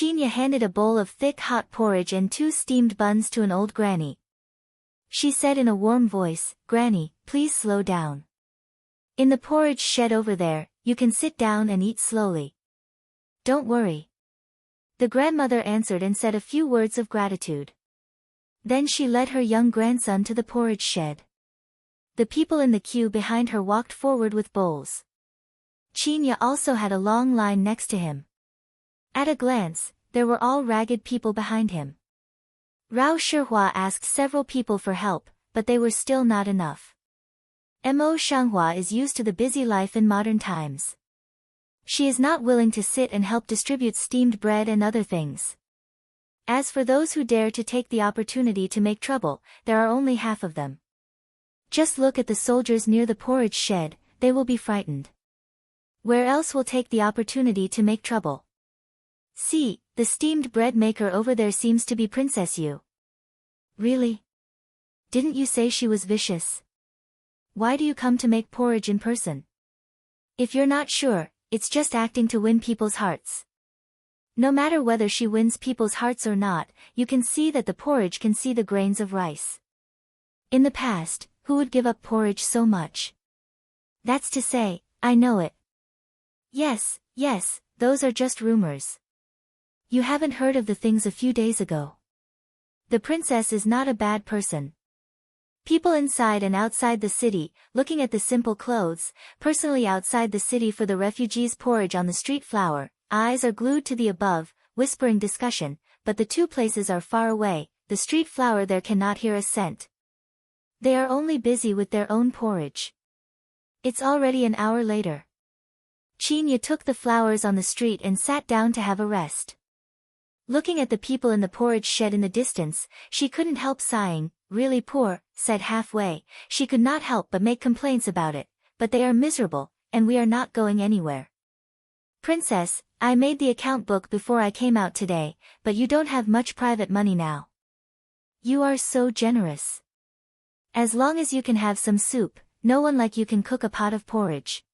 Chinya handed a bowl of thick hot porridge and 2 steamed buns to an old granny. She said in a warm voice, "Granny, please slow down. In the porridge shed over there, you can sit down and eat slowly. Don't worry." The grandmother answered and said a few words of gratitude. Then she led her young grandson to the porridge shed. The people in the queue behind her walked forward with bowls. Chinya also had a long line next to him. At a glance, there were all ragged people behind him. Rao Shihua asked several people for help, but they were still not enough. Mo Shanghua is used to the busy life in modern times. She is not willing to sit and help distribute steamed bread and other things. As for those who dare to take the opportunity to make trouble, there are only half of them. Just look at the soldiers near the porridge shed, they will be frightened. Where else will take the opportunity to make trouble? See, the steamed bread maker over there seems to be Princess Yu. Really? Didn't you say she was vicious? Why do you come to make porridge in person? If you're not sure, it's just acting to win people's hearts. No matter whether she wins people's hearts or not, you can see that the porridge can see the grains of rice. In the past, who would give up porridge so much? That's to say, I know it. Yes, those are just rumors. You haven't heard of the things a few days ago. The princess is not a bad person. People inside and outside the city, looking at the simple clothes, personally outside the city for the refugees' porridge on the street flower, eyes are glued to the above, whispering discussion, but the 2 places are far away, the street flower there cannot hear a scent. They are only busy with their own porridge. It's already an hour later. Chinya took the flowers on the street and sat down to have a rest. Looking at the people in the porridge shed in the distance, she couldn't help sighing. "Really poor," said halfway, she could not help but make complaints about it, "but they are miserable, and we are not going anywhere." "Princess, I made the account book before I came out today, but you don't have much private money now. You are so generous. As long as you can have some soup, no one like you can cook a pot of porridge.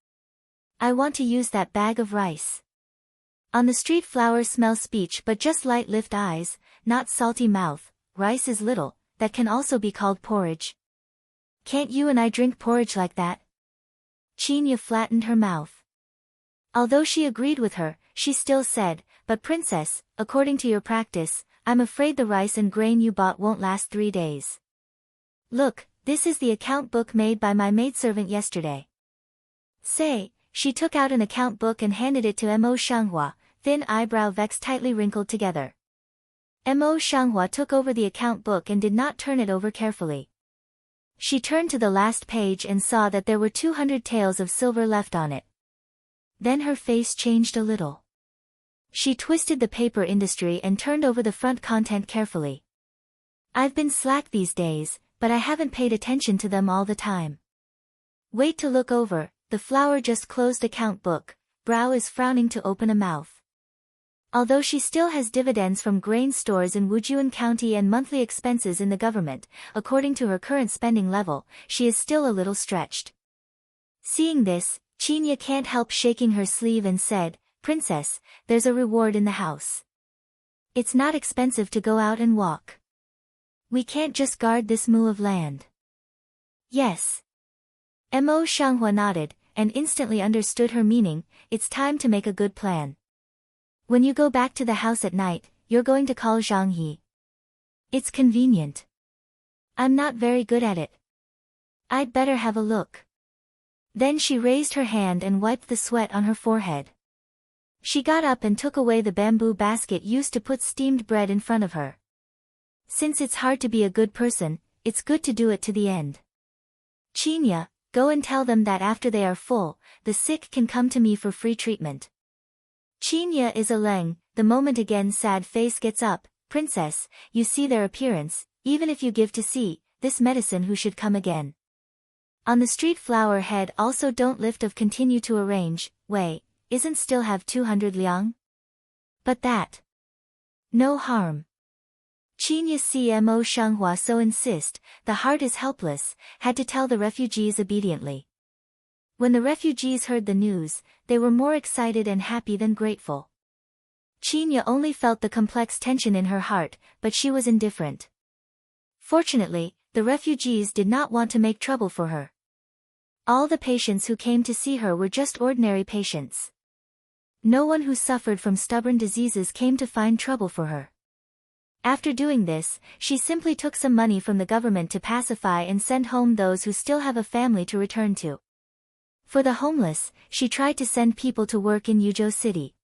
I want to use that bag of rice." On the street flower smell speech but just light lift eyes, not salty mouth, rice is little, that can also be called porridge. Can't you and I drink porridge like that? Chinya flattened her mouth. Although she agreed with her, she still said, "But princess, according to your practice, I'm afraid the rice and grain you bought won't last 3 days. Look, this is the account book made by my maidservant yesterday." Say, she took out an account book and handed it to Mo Shanghua, thin eyebrow vex tightly wrinkled together. Mo Shanghua took over the account book and did not turn it over carefully. She turned to the last page and saw that there were 200 taels of silver left on it. Then her face changed a little. She twisted the paper industry and turned over the front content carefully. "I've been slack these days, but I haven't paid attention to them all the time. Wait to look over." The flower just closed account book, brow is frowning to open a mouth. Although she still has dividends from grain stores in Wujuan County and monthly expenses in the government, according to her current spending level, she is still a little stretched. Seeing this, Chinya can't help shaking her sleeve and said, "Princess, there's a reward in the house. It's not expensive to go out and walk. We can't just guard this moo of land." "Yes." Mo Shanghua nodded, and instantly understood her meaning. "It's time to make a good plan. When you go back to the house at night, you're going to call Zhang Yi. It's convenient. I'm not very good at it. I'd better have a look." Then she raised her hand and wiped the sweat on her forehead. She got up and took away the bamboo basket used to put steamed bread in front of her. Since it's hard to be a good person, it's good to do it to the end. "Chinya, go and tell them that after they are full, the sick can come to me for free treatment." Chinya is a leng, the moment again sad face gets up. "Princess, you see their appearance, even if you give to see, this medicine who should come again. On the street flower head also don't lift of continue to arrange, Wei, isn't still have 200 liang? But that. No harm." Chinya CMO Shanghua so insist, the heart is helpless, had to tell the refugees obediently. When the refugees heard the news, they were more excited and happy than grateful. Qinya only felt the complex tension in her heart, but she was indifferent. Fortunately, the refugees did not want to make trouble for her. All the patients who came to see her were just ordinary patients. No one who suffered from stubborn diseases came to find trouble for her. After doing this, she simply took some money from the government to pacify and send home those who still have a family to return to. For the homeless, she tried to send people to work in Yuzhou City.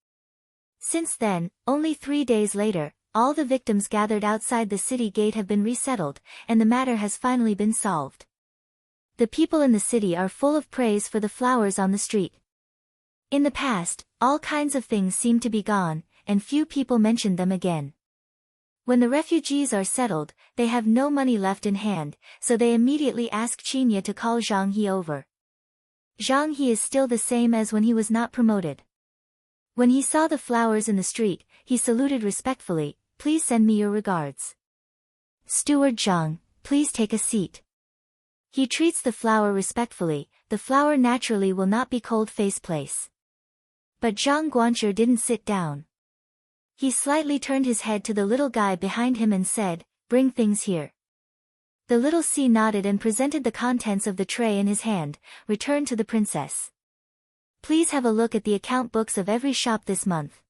Since then, only 3 days later, all the victims gathered outside the city gate have been resettled, and the matter has finally been solved. The people in the city are full of praise for the flowers on the street. In the past, all kinds of things seemed to be gone, and few people mentioned them again. When the refugees are settled, they have no money left in hand, so they immediately ask Qinya to call Zhang He over. Zhang He is still the same as when he was not promoted. When he saw the flowers in the street, he saluted respectfully, "Please send me your regards." "Steward Zhang, please take a seat." He treats the flower respectfully. The flower naturally will not be cold-faced place. But Zhang Guancher didn't sit down. He slightly turned his head to the little guy behind him and said, "Bring things here." The little C nodded and presented the contents of the tray in his hand, returned to the princess. "Please have a look at the account books of every shop this month."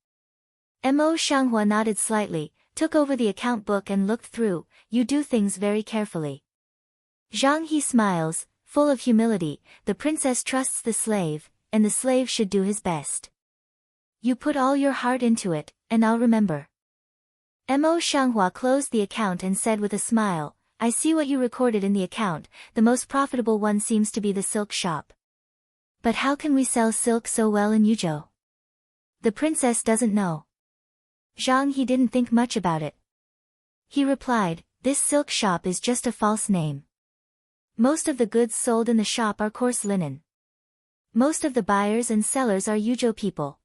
Mo Shanghua nodded slightly, took over the account book and looked through. "You do things very carefully." Zhang He smiles, full of humility. The princess trusts the slave, and the slave should do his best. "You put all your heart into it, and I'll remember." Mo Shanghua closed the account and said with a smile, "I see what you recorded in the account. The most profitable one seems to be the silk shop. But how can we sell silk so well in Yuzhou?" The princess doesn't know. Zhang He didn't think much about it. He replied, "This silk shop is just a false name. Most of the goods sold in the shop are coarse linen. Most of the buyers and sellers are Yuzhou people.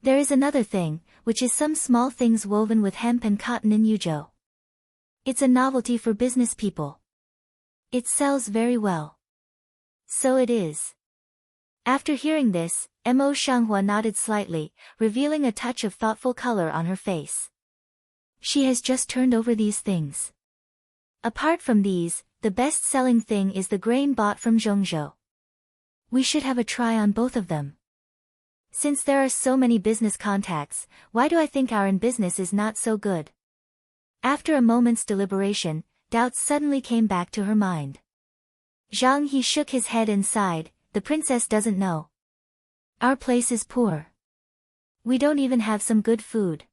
There is another thing, which is some small things woven with hemp and cotton in Yuzhou. It's a novelty for business people. It sells very well." "So it is." After hearing this, Mo Shanghua nodded slightly, revealing a touch of thoughtful color on her face. She has just turned over these things. Apart from these, the best-selling thing is the grain bought from Zhongzhou. We should have a try on both of them. Since there are so many business contacts, why do I think our business is not so good? After a moment's deliberation, doubts suddenly came back to her mind. Zhang He shook his head and sighed, "The princess doesn't know. Our place is poor. We don't even have some good food.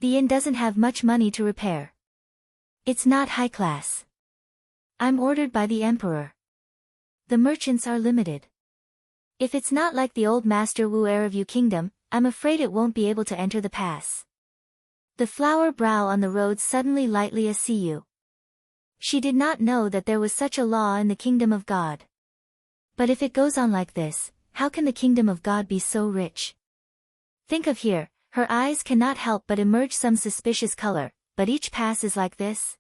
The inn doesn't have much money to repair. It's not high class. I'm ordered by the emperor. The merchants are limited. If it's not like the old master Wu heir of Yu Kingdom, I'm afraid it won't be able to enter the pass." The flower brow on the road suddenly lightly a CU. She did not know that there was such a law in the kingdom of God. But if it goes on like this, how can the kingdom of God be so rich? Think of here, her eyes cannot help but emerge some suspicious color, but each pass is like this?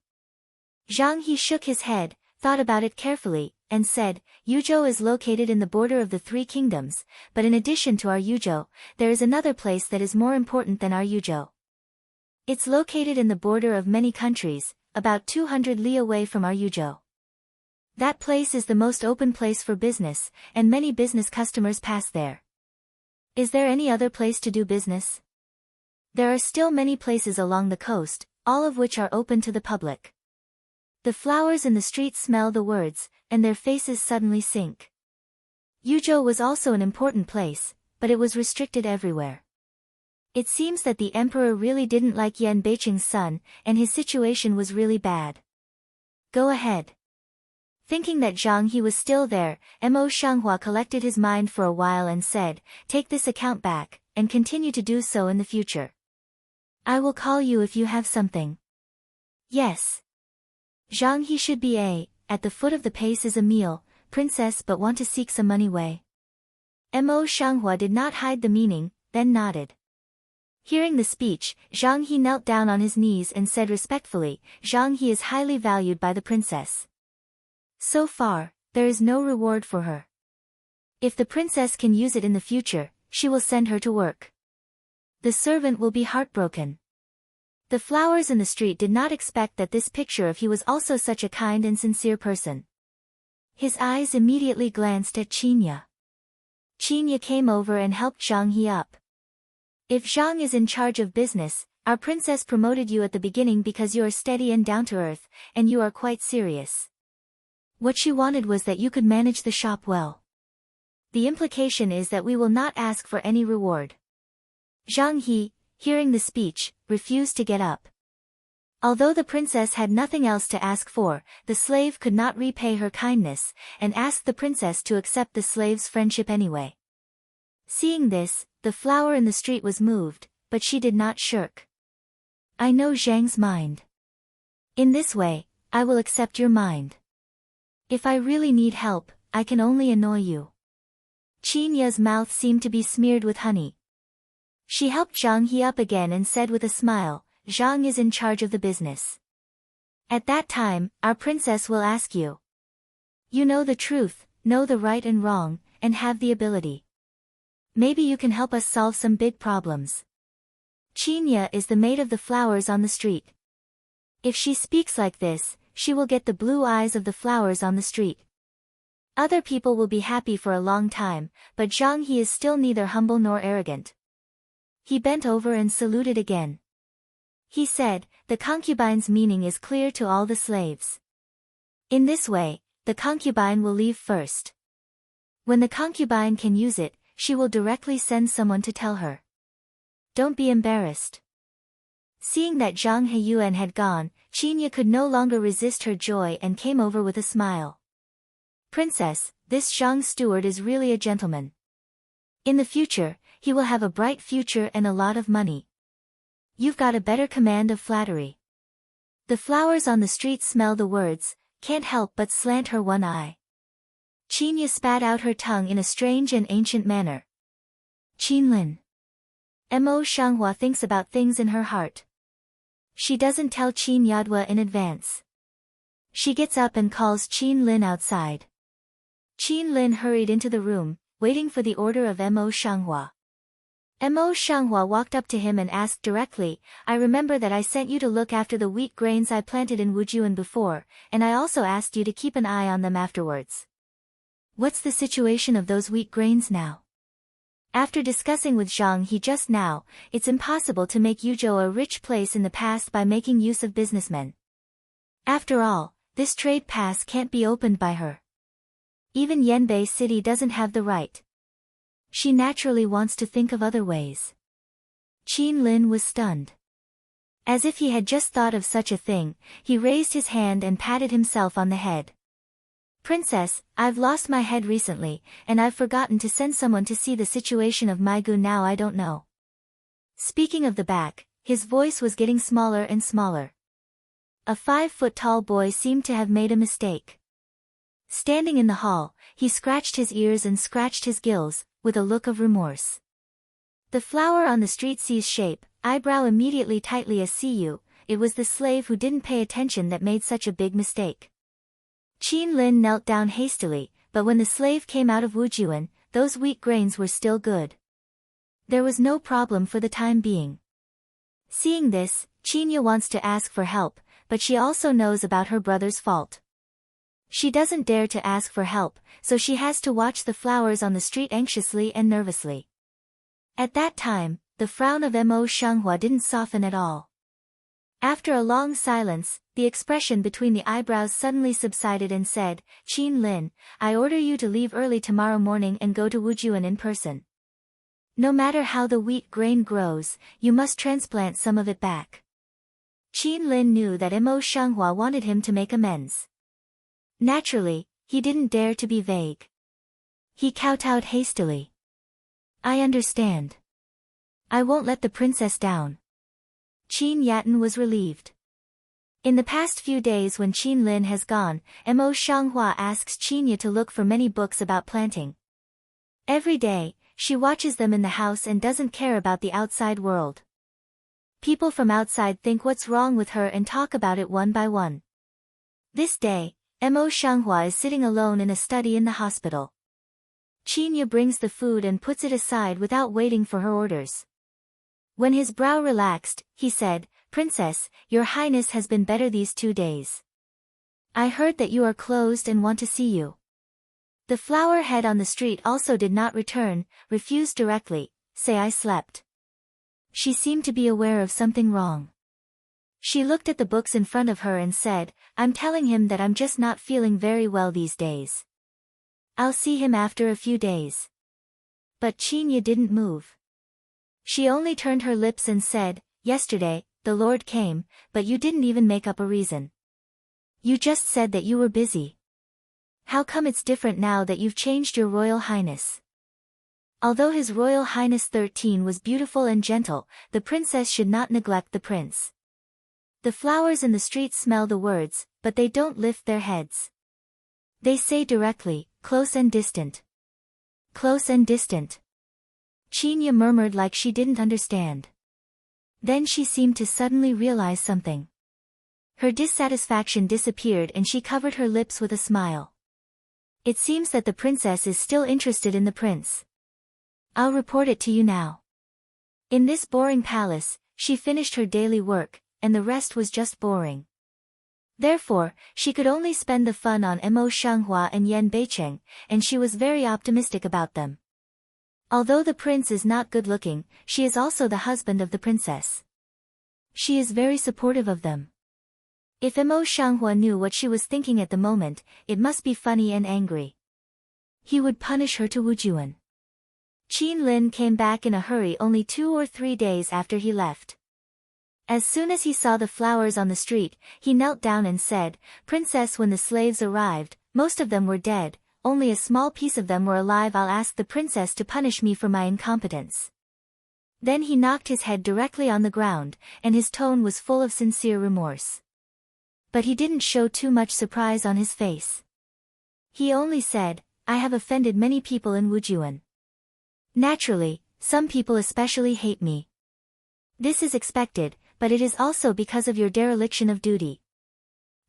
Zhang He shook his head, thought about it carefully, and said, "Yuzhou is located in the border of the three kingdoms, but in addition to our Yuzhou, there is another place that is more important than our Yuzhou. It's located in the border of many countries, about 200 li away from our Yuzhou. That place is the most open place for business, and many business customers pass there. Is there any other place to do business? There are still many places along the coast, all of which are open to the public." The flowers in the street smell the words, and their faces suddenly sink. Yuzhou was also an important place, but it was restricted everywhere. It seems that the emperor really didn't like Yan Beiqing's son, and his situation was really bad. "Go ahead." Thinking that Zhang He was still there, Mo Shanghua collected his mind for a while and said, "Take this account back, and continue to do so in the future. I will call you if you have something." "Yes." Zhang He should be at the foot of the pace is a meal, princess, but want to seek some money way. Mo Shanghua did not hide the meaning, then nodded. Hearing the speech, Zhang He knelt down on his knees and said respectfully, "Zhang He is highly valued by the princess. So far, there is no reward for her. If the princess can use it in the future, she will send her to work." The servant will be heartbroken. The flowers in the street did not expect that this picture of he was also such a kind and sincere person. His eyes immediately glanced at Qinya. Qinya came over and helped Zhang He up. If Zhang is in charge of business, our princess promoted you at the beginning because you are steady and down to earth, and you are quite serious. What she wanted was that you could manage the shop well. The implication is that we will not ask for any reward. Zhang He, hearing the speech, refused to get up. Although the princess had nothing else to ask for, the slave could not repay her kindness, and asked the princess to accept the slave's friendship anyway. Seeing this, the flower in the street was moved, but she did not shirk. I know Zhang's mind. In this way, I will accept your mind. If I really need help, I can only annoy you. Qinya's mouth seemed to be smeared with honey. She helped Zhang He up again and said with a smile, Zhang is in charge of the business. At that time, our princess will ask you. You know the truth, know the right and wrong, and have the ability. Maybe you can help us solve some big problems. Qinya is the maid of the flowers on the street. If she speaks like this, she will get the blue eyes of the flowers on the street. Other people will be happy for a long time, but Zhang He is still neither humble nor arrogant. He bent over and saluted again. He said, the concubine's meaning is clear to all the slaves. In this way, the concubine will leave first. When the concubine can use it, she will directly send someone to tell her. Don't be embarrassed. Seeing that Zhang Heyuan had gone, Qinya could no longer resist her joy and came over with a smile. Princess, this Zhang steward is really a gentleman. In the future, he will have a bright future and a lot of money. You've got a better command of flattery. The flowers on the street smell the words, can't help but slant her one eye. Qinya spat out her tongue in a strange and ancient manner. Qinlin. Mo Shanghua thinks about things in her heart. She doesn't tell Qin Yadwa in advance. She gets up and calls Qin Lin outside. Qin Lin hurried into the room, waiting for the order of Mo Shanghua. Mo Shanghua walked up to him and asked directly, I remember that I sent you to look after the wheat grains I planted in Wujuan before, and I also asked you to keep an eye on them afterwards. What's the situation of those wheat grains now? After discussing with Zhang He just now, it's impossible to make Yuzhou a rich place in the past by making use of businessmen. After all, this trade pass can't be opened by her. Even Yanbei City doesn't have the right. She naturally wants to think of other ways. Qin Lin was stunned. As if he had just thought of such a thing, he raised his hand and patted himself on the head. Princess, I've lost my head recently, and I've forgotten to send someone to see the situation of Maigu now I don't know. Speaking of the back, his voice was getting smaller and smaller. A 5-foot-tall boy seemed to have made a mistake. Standing in the hall, he scratched his ears and scratched his gills, with a look of remorse. The flower on the street sees shape, eyebrow immediately tightly as see-you, it was the slave who didn't pay attention that made such a big mistake. Qin Lin knelt down hastily, but when the slave came out of Wujuan, those wheat grains were still good. There was no problem for the time being. Seeing this, Qinya wants to ask for help, but she also knows about her brother's fault. She doesn't dare to ask for help, so she has to watch the flowers on the street anxiously and nervously. At that time, the frown of Mo Shanghua didn't soften at all. After a long silence, the expression between the eyebrows suddenly subsided and said, Qin Lin, I order you to leave early tomorrow morning and go to Wujuan in person. No matter how the wheat grain grows, you must transplant some of it back. Qin Lin knew that Mo Shanghua wanted him to make amends. Naturally, he didn't dare to be vague. He kowtowed hastily. I understand. I won't let the princess down. Qin Yatan was relieved. In the past few days when Qin Lin has gone, Mo Shanghua asks Qinya to look for many books about planting. Every day, she watches them in the house and doesn't care about the outside world. People from outside think what's wrong with her and talk about it one by one. This day, Mo Shanghua is sitting alone in a study in the hospital. Qinya brings the food and puts it aside without waiting for her orders. When his brow relaxed, he said, "Princess, your highness has been better these 2 days. I heard that you are closed and want to see you." The flower head on the street also did not return, refused directly, say I slept. She seemed to be aware of something wrong. She looked at the books in front of her and said, "I'm telling him that I'm just not feeling very well these days. I'll see him after a few days." But Chinya didn't move. She only turned her lips and said, "Yesterday, the Lord came, but you didn't even make up a reason. You just said that you were busy. How come it's different now that you've changed your Royal Highness?" Although His Royal Highness 13 was beautiful and gentle, the princess should not neglect the prince. The flowers in the street smell the words, but they don't lift their heads. They say directly, "Close and distant. Close and distant." Chinya murmured like she didn't understand. Then she seemed to suddenly realize something. Her dissatisfaction disappeared and she covered her lips with a smile. It seems that the princess is still interested in the prince. I'll report it to you now. In this boring palace, she finished her daily work, and the rest was just boring. Therefore, she could only spend the fun on Mo Shanghua and Yan Beicheng, and she was very optimistic about them. Although the prince is not good-looking, she is also the husband of the princess. She is very supportive of them. If Mo Shanghua knew what she was thinking at the moment, it must be funny and angry. He would punish her to Wujuan. Qin Lin came back in a hurry only 2 or 3 days after he left. As soon as he saw the flowers on the street, he knelt down and said, "Princess, when the slaves arrived, most of them were dead, only a small piece of them were alive. I'll ask the princess to punish me for my incompetence." Then he knocked his head directly on the ground, and his tone was full of sincere remorse. But he didn't show too much surprise on his face. He only said, "I have offended many people in Wujuan. Naturally, some people especially hate me. This is expected, but it is also because of your dereliction of duty.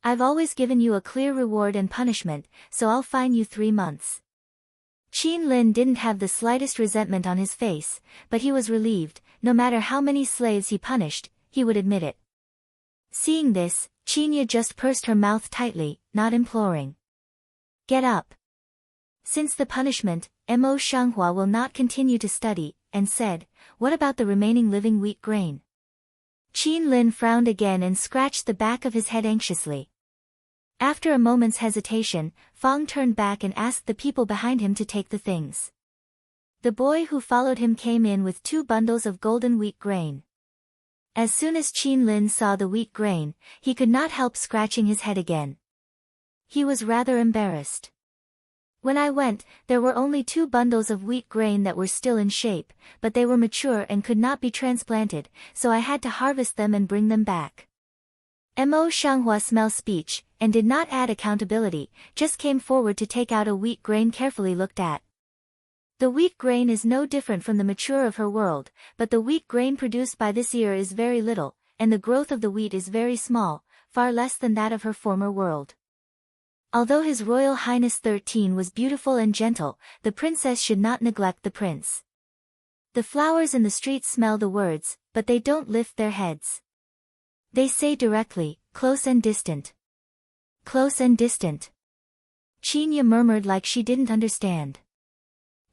I've always given you a clear reward and punishment, so I'll fine you 3 months." Qin Lin didn't have the slightest resentment on his face, but he was relieved. No matter how many slaves he punished, he would admit it. Seeing this, Chinya just pursed her mouth tightly, not imploring. "Get up." Since the punishment, Mo Shanghua will not continue to study, and said, "What about the remaining living wheat grain?" Qin Lin frowned again and scratched the back of his head anxiously. After a moment's hesitation, Fang turned back and asked the people behind him to take the things. The boy who followed him came in with 2 bundles of golden wheat grain. As soon as Qin Lin saw the wheat grain, he could not help scratching his head again. He was rather embarrassed. "When I went, there were only 2 bundles of wheat grain that were still in shape, but they were mature and could not be transplanted, so I had to harvest them and bring them back." Mo Shanghua smelled speech, and did not add accountability, just came forward to take out a wheat grain carefully looked at. The wheat grain is no different from the mature of her world, but the wheat grain produced by this year is very little, and the growth of the wheat is very small, far less than that of her former world. Although His Royal Highness 13 was beautiful and gentle, the princess should not neglect the prince. The flowers in the street smell the words, but they don't lift their heads. They say directly, "Close and distant. Close and distant." Chinya murmured like she didn't understand.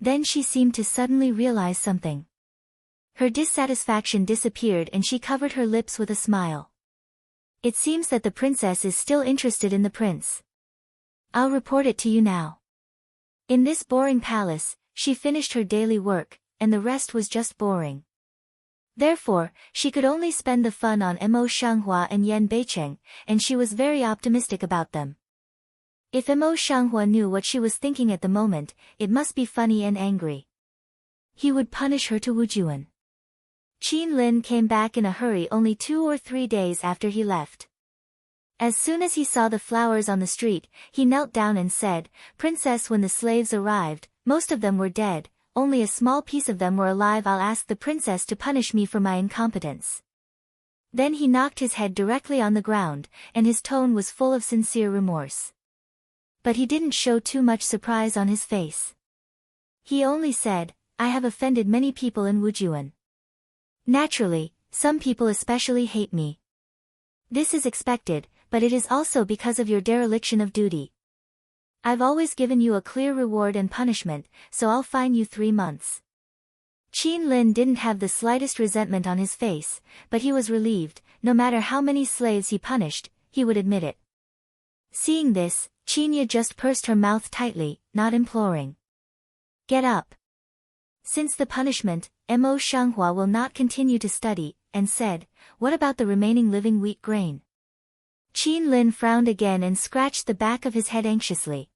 Then she seemed to suddenly realize something. Her dissatisfaction disappeared and she covered her lips with a smile. It seems that the princess is still interested in the prince. I'll report it to you now. In this boring palace, she finished her daily work, and the rest was just boring. Therefore, she could only spend the fun on Mo Shanghua and Yan Beicheng, and she was very optimistic about them. If Mo Shanghua knew what she was thinking at the moment, it must be funny and angry. He would punish her to Wujuan. Qin Lin came back in a hurry only 2 or 3 days after he left. As soon as he saw the flowers on the street, he knelt down and said, "Princess, when the slaves arrived, most of them were dead, only a small piece of them were alive. I'll ask the princess to punish me for my incompetence." Then he knocked his head directly on the ground, and his tone was full of sincere remorse. But he didn't show too much surprise on his face. He only said, "I have offended many people in Wujuan. Naturally, some people especially hate me. This is expected, but it is also because of your dereliction of duty. I've always given you a clear reward and punishment, so I'll fine you 3 months. Qin Lin didn't have the slightest resentment on his face, but he was relieved. No matter how many slaves he punished, he would admit it. Seeing this, Qinya just pursed her mouth tightly, not imploring. Get up. Since the punishment, Mo Shanghua will not continue to study, and said, what about the remaining living wheat grain? Qin Lin frowned again and scratched the back of his head anxiously.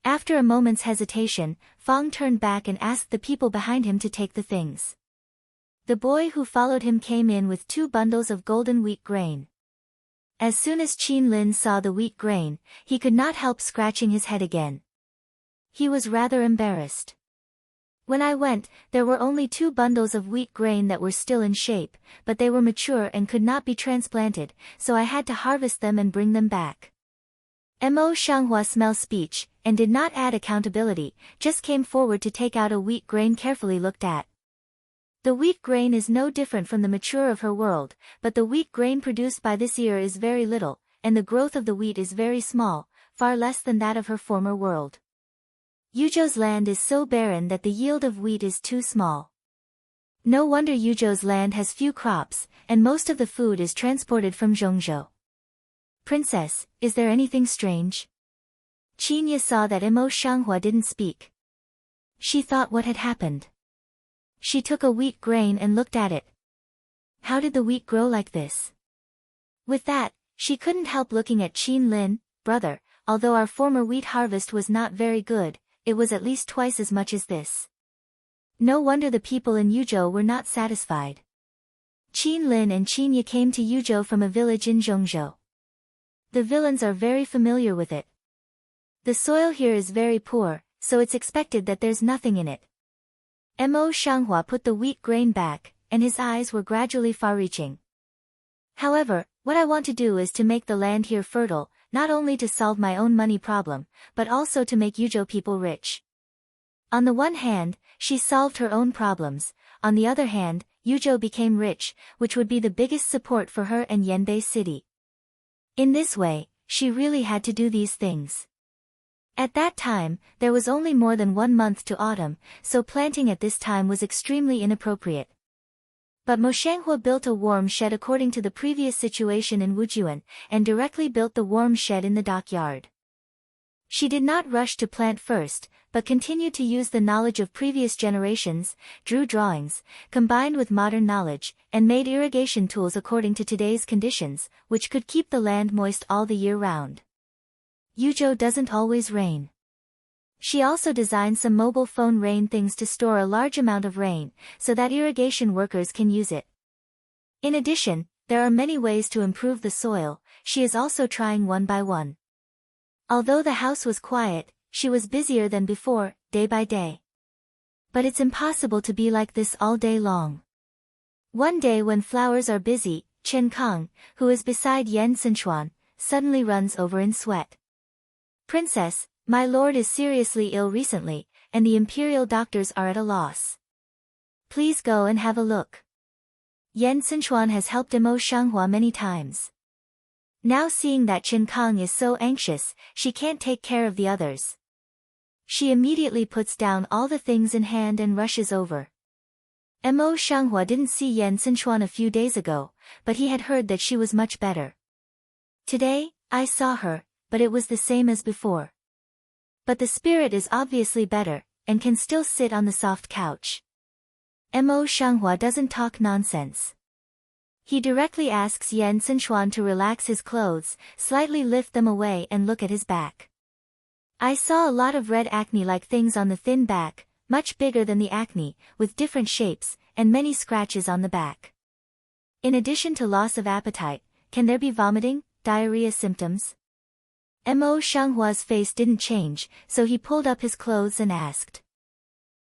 After a moment's hesitation, Fang turned back and asked the people behind him to take the things. The boy who followed him came in with 2 bundles of golden wheat grain. As soon as Qin Lin saw the wheat grain, he could not help scratching his head again. He was rather embarrassed. When I went, there were only 2 bundles of wheat grain that were still in shape, but they were mature and could not be transplanted, so I had to harvest them and bring them back. Mo Shanghua smelled speech, and did not add accountability, just came forward to take out a wheat grain carefully looked at. The wheat grain is no different from the mature of her world, but the wheat grain produced by this year is very little, and the growth of the wheat is very small, far less than that of her former world. Yuzhou's land is so barren that the yield of wheat is too small. No wonder Yuzhou's land has few crops, and most of the food is transported from Zhongzhou. Princess, is there anything strange? Qinya saw that Mo Shanghua didn't speak. She thought what had happened. She took a wheat grain and looked at it. How did the wheat grow like this? With that, she couldn't help looking at Qin Lin. Brother, although our former wheat harvest was not very good, it was at least twice as much as this. No wonder the people in Yuzhou were not satisfied. Qin Lin and Qinya came to Yuzhou from a village in Zhongzhou. The villains are very familiar with it. The soil here is very poor, so it's expected that there's nothing in it. Mo Shanghua put the wheat grain back, and his eyes were gradually far-reaching. However, what I want to do is to make the land here fertile, not only to solve my own money problem, but also to make Yuzhou people rich. On the one hand, she solved her own problems, on the other hand, Yuzhou became rich, which would be the biggest support for her and Yanbei City. In this way, she really had to do these things. At that time, there was only more than 1 month to autumn, so planting at this time was extremely inappropriate. But Mo Shanghua built a warm shed according to the previous situation in Wujuan, and directly built the warm shed in the dockyard. She did not rush to plant first, but continued to use the knowledge of previous generations, drew drawings, combined with modern knowledge, and made irrigation tools according to today's conditions, which could keep the land moist all the year round. Yuzhou doesn't always rain. She also designed some mobile phone rain things to store a large amount of rain, so that irrigation workers can use it. In addition, there are many ways to improve the soil, she is also trying one by one. Although the house was quiet, she was busier than before, day by day. But it's impossible to be like this all day long. One day when flowers are busy, Chen Kang, who is beside Yan Sichuan, suddenly runs over in sweat. Princess, my lord is seriously ill recently, and the imperial doctors are at a loss. Please go and have a look. Yan Sichuan has helped Mo Shanghua many times. Now seeing that Chen Kang is so anxious, she can't take care of the others. She immediately puts down all the things in hand and rushes over. Mo Shanghua didn't see Yan Sichuan a few days ago, but he had heard that she was much better. Today, I saw her, but it was the same as before. But the spirit is obviously better, and can still sit on the soft couch. Mo Shanghua doesn't talk nonsense. He directly asks Yan Sichuan to relax his clothes, slightly lift them away and look at his back. I saw a lot of red acne-like things on the thin back, much bigger than the acne, with different shapes, and many scratches on the back. In addition to loss of appetite, can there be vomiting, diarrhea symptoms? Mo Shanghua's face didn't change, so he pulled up his clothes and asked.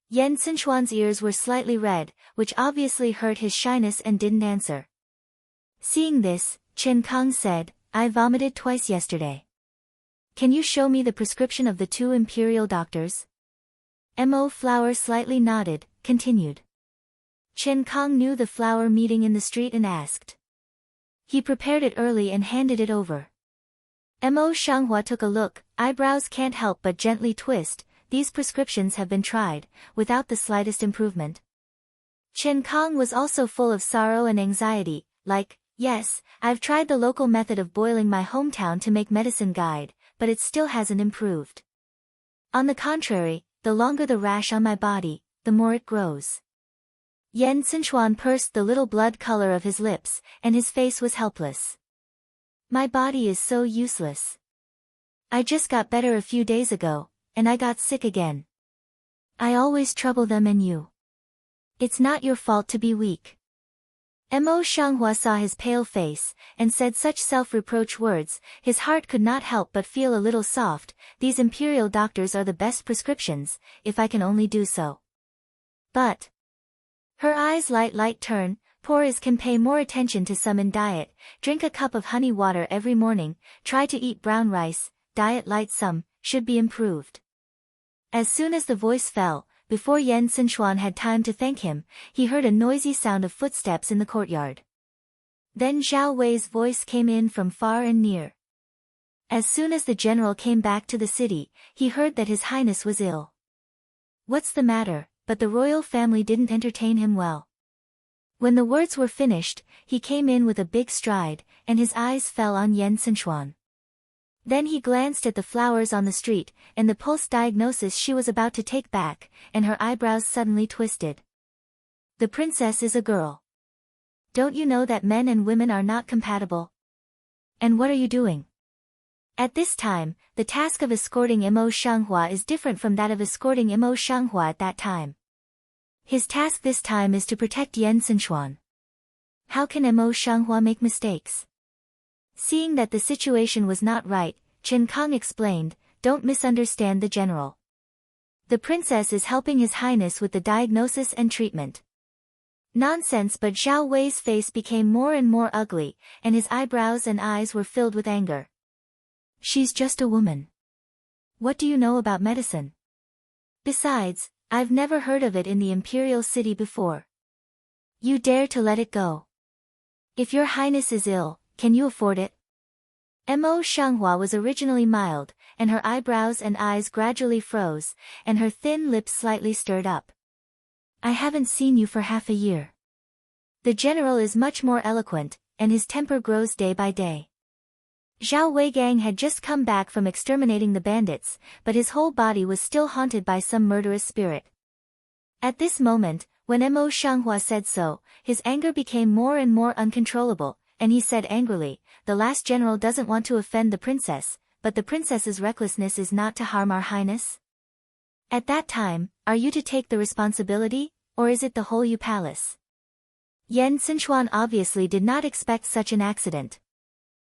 Yan Sichuan's ears were slightly red, which obviously hurt his shyness, and didn't answer. Seeing this, Chen Kang said, I vomited twice yesterday. Can you show me the prescription of the 2 imperial doctors? Mo Flower slightly nodded, continued. Chen Kong knew the flower meeting in the street and asked. He prepared it early and handed it over. Mo Shanghua took a look, eyebrows can't help but gently twist. These prescriptions have been tried, without the slightest improvement. Chen Kong was also full of sorrow and anxiety, like, yes, I've tried the local method of boiling my hometown to make medicine guide, but it still hasn't improved. On the contrary, the longer the rash on my body, the more it grows. Yan Xinchuan pursed the little blood color of his lips, and his face was helpless. My body is so useless. I just got better a few days ago, and I got sick again. I always trouble them and you. It's not your fault to be weak. Mo Shanghua saw his pale face, and said such self-reproach words, his heart could not help but feel a little soft. These imperial doctors are the best prescriptions, if I can only do so. But. Her eyes light turn, Porras can pay more attention to some in diet, drink a cup of honey water every morning, try to eat brown rice, diet light some, should be improved. As soon as the voice fell, before Yan Xinchuan had time to thank him, he heard a noisy sound of footsteps in the courtyard. Then Zhao Wei's voice came in from far and near. As soon as the general came back to the city, he heard that His Highness was ill. What's the matter? But the royal family didn't entertain him well. When the words were finished, he came in with a big stride, and his eyes fell on Yan Xinchuan. Then he glanced at the flowers on the street, and the pulse diagnosis she was about to take back, and her eyebrows suddenly twisted. The princess is a girl. Don't you know that men and women are not compatible? And what are you doing? At this time, the task of escorting Mo Shanghua is different from that of escorting Mo Shanghua at that time. His task this time is to protect Yan Xinchuan. How can Mo Shanghua make mistakes? Seeing that the situation was not right, Chen Kong explained, don't misunderstand the general. The princess is helping His Highness with the diagnosis and treatment. Nonsense, but Zhao Wei's face became more and more ugly, and his eyebrows and eyes were filled with anger. She's just a woman. What do you know about medicine? Besides, I've never heard of it in the imperial city before. You dare to let it go? If your highness is ill, can you afford it? Mo Shanghua was originally mild, and her eyebrows and eyes gradually froze, and her thin lips slightly stirred up. I haven't seen you for half a year. The general is much more eloquent, and his temper grows day by day. Zhao Weigang had just come back from exterminating the bandits, but his whole body was still haunted by some murderous spirit. At this moment, when Mo Shanghua said so, his anger became more and more uncontrollable, and he said angrily, the last general doesn't want to offend the princess, but the princess's recklessness is not to harm our highness? At that time, are you to take the responsibility, or is it the whole Yu palace? Yan Xinchuan obviously did not expect such an accident.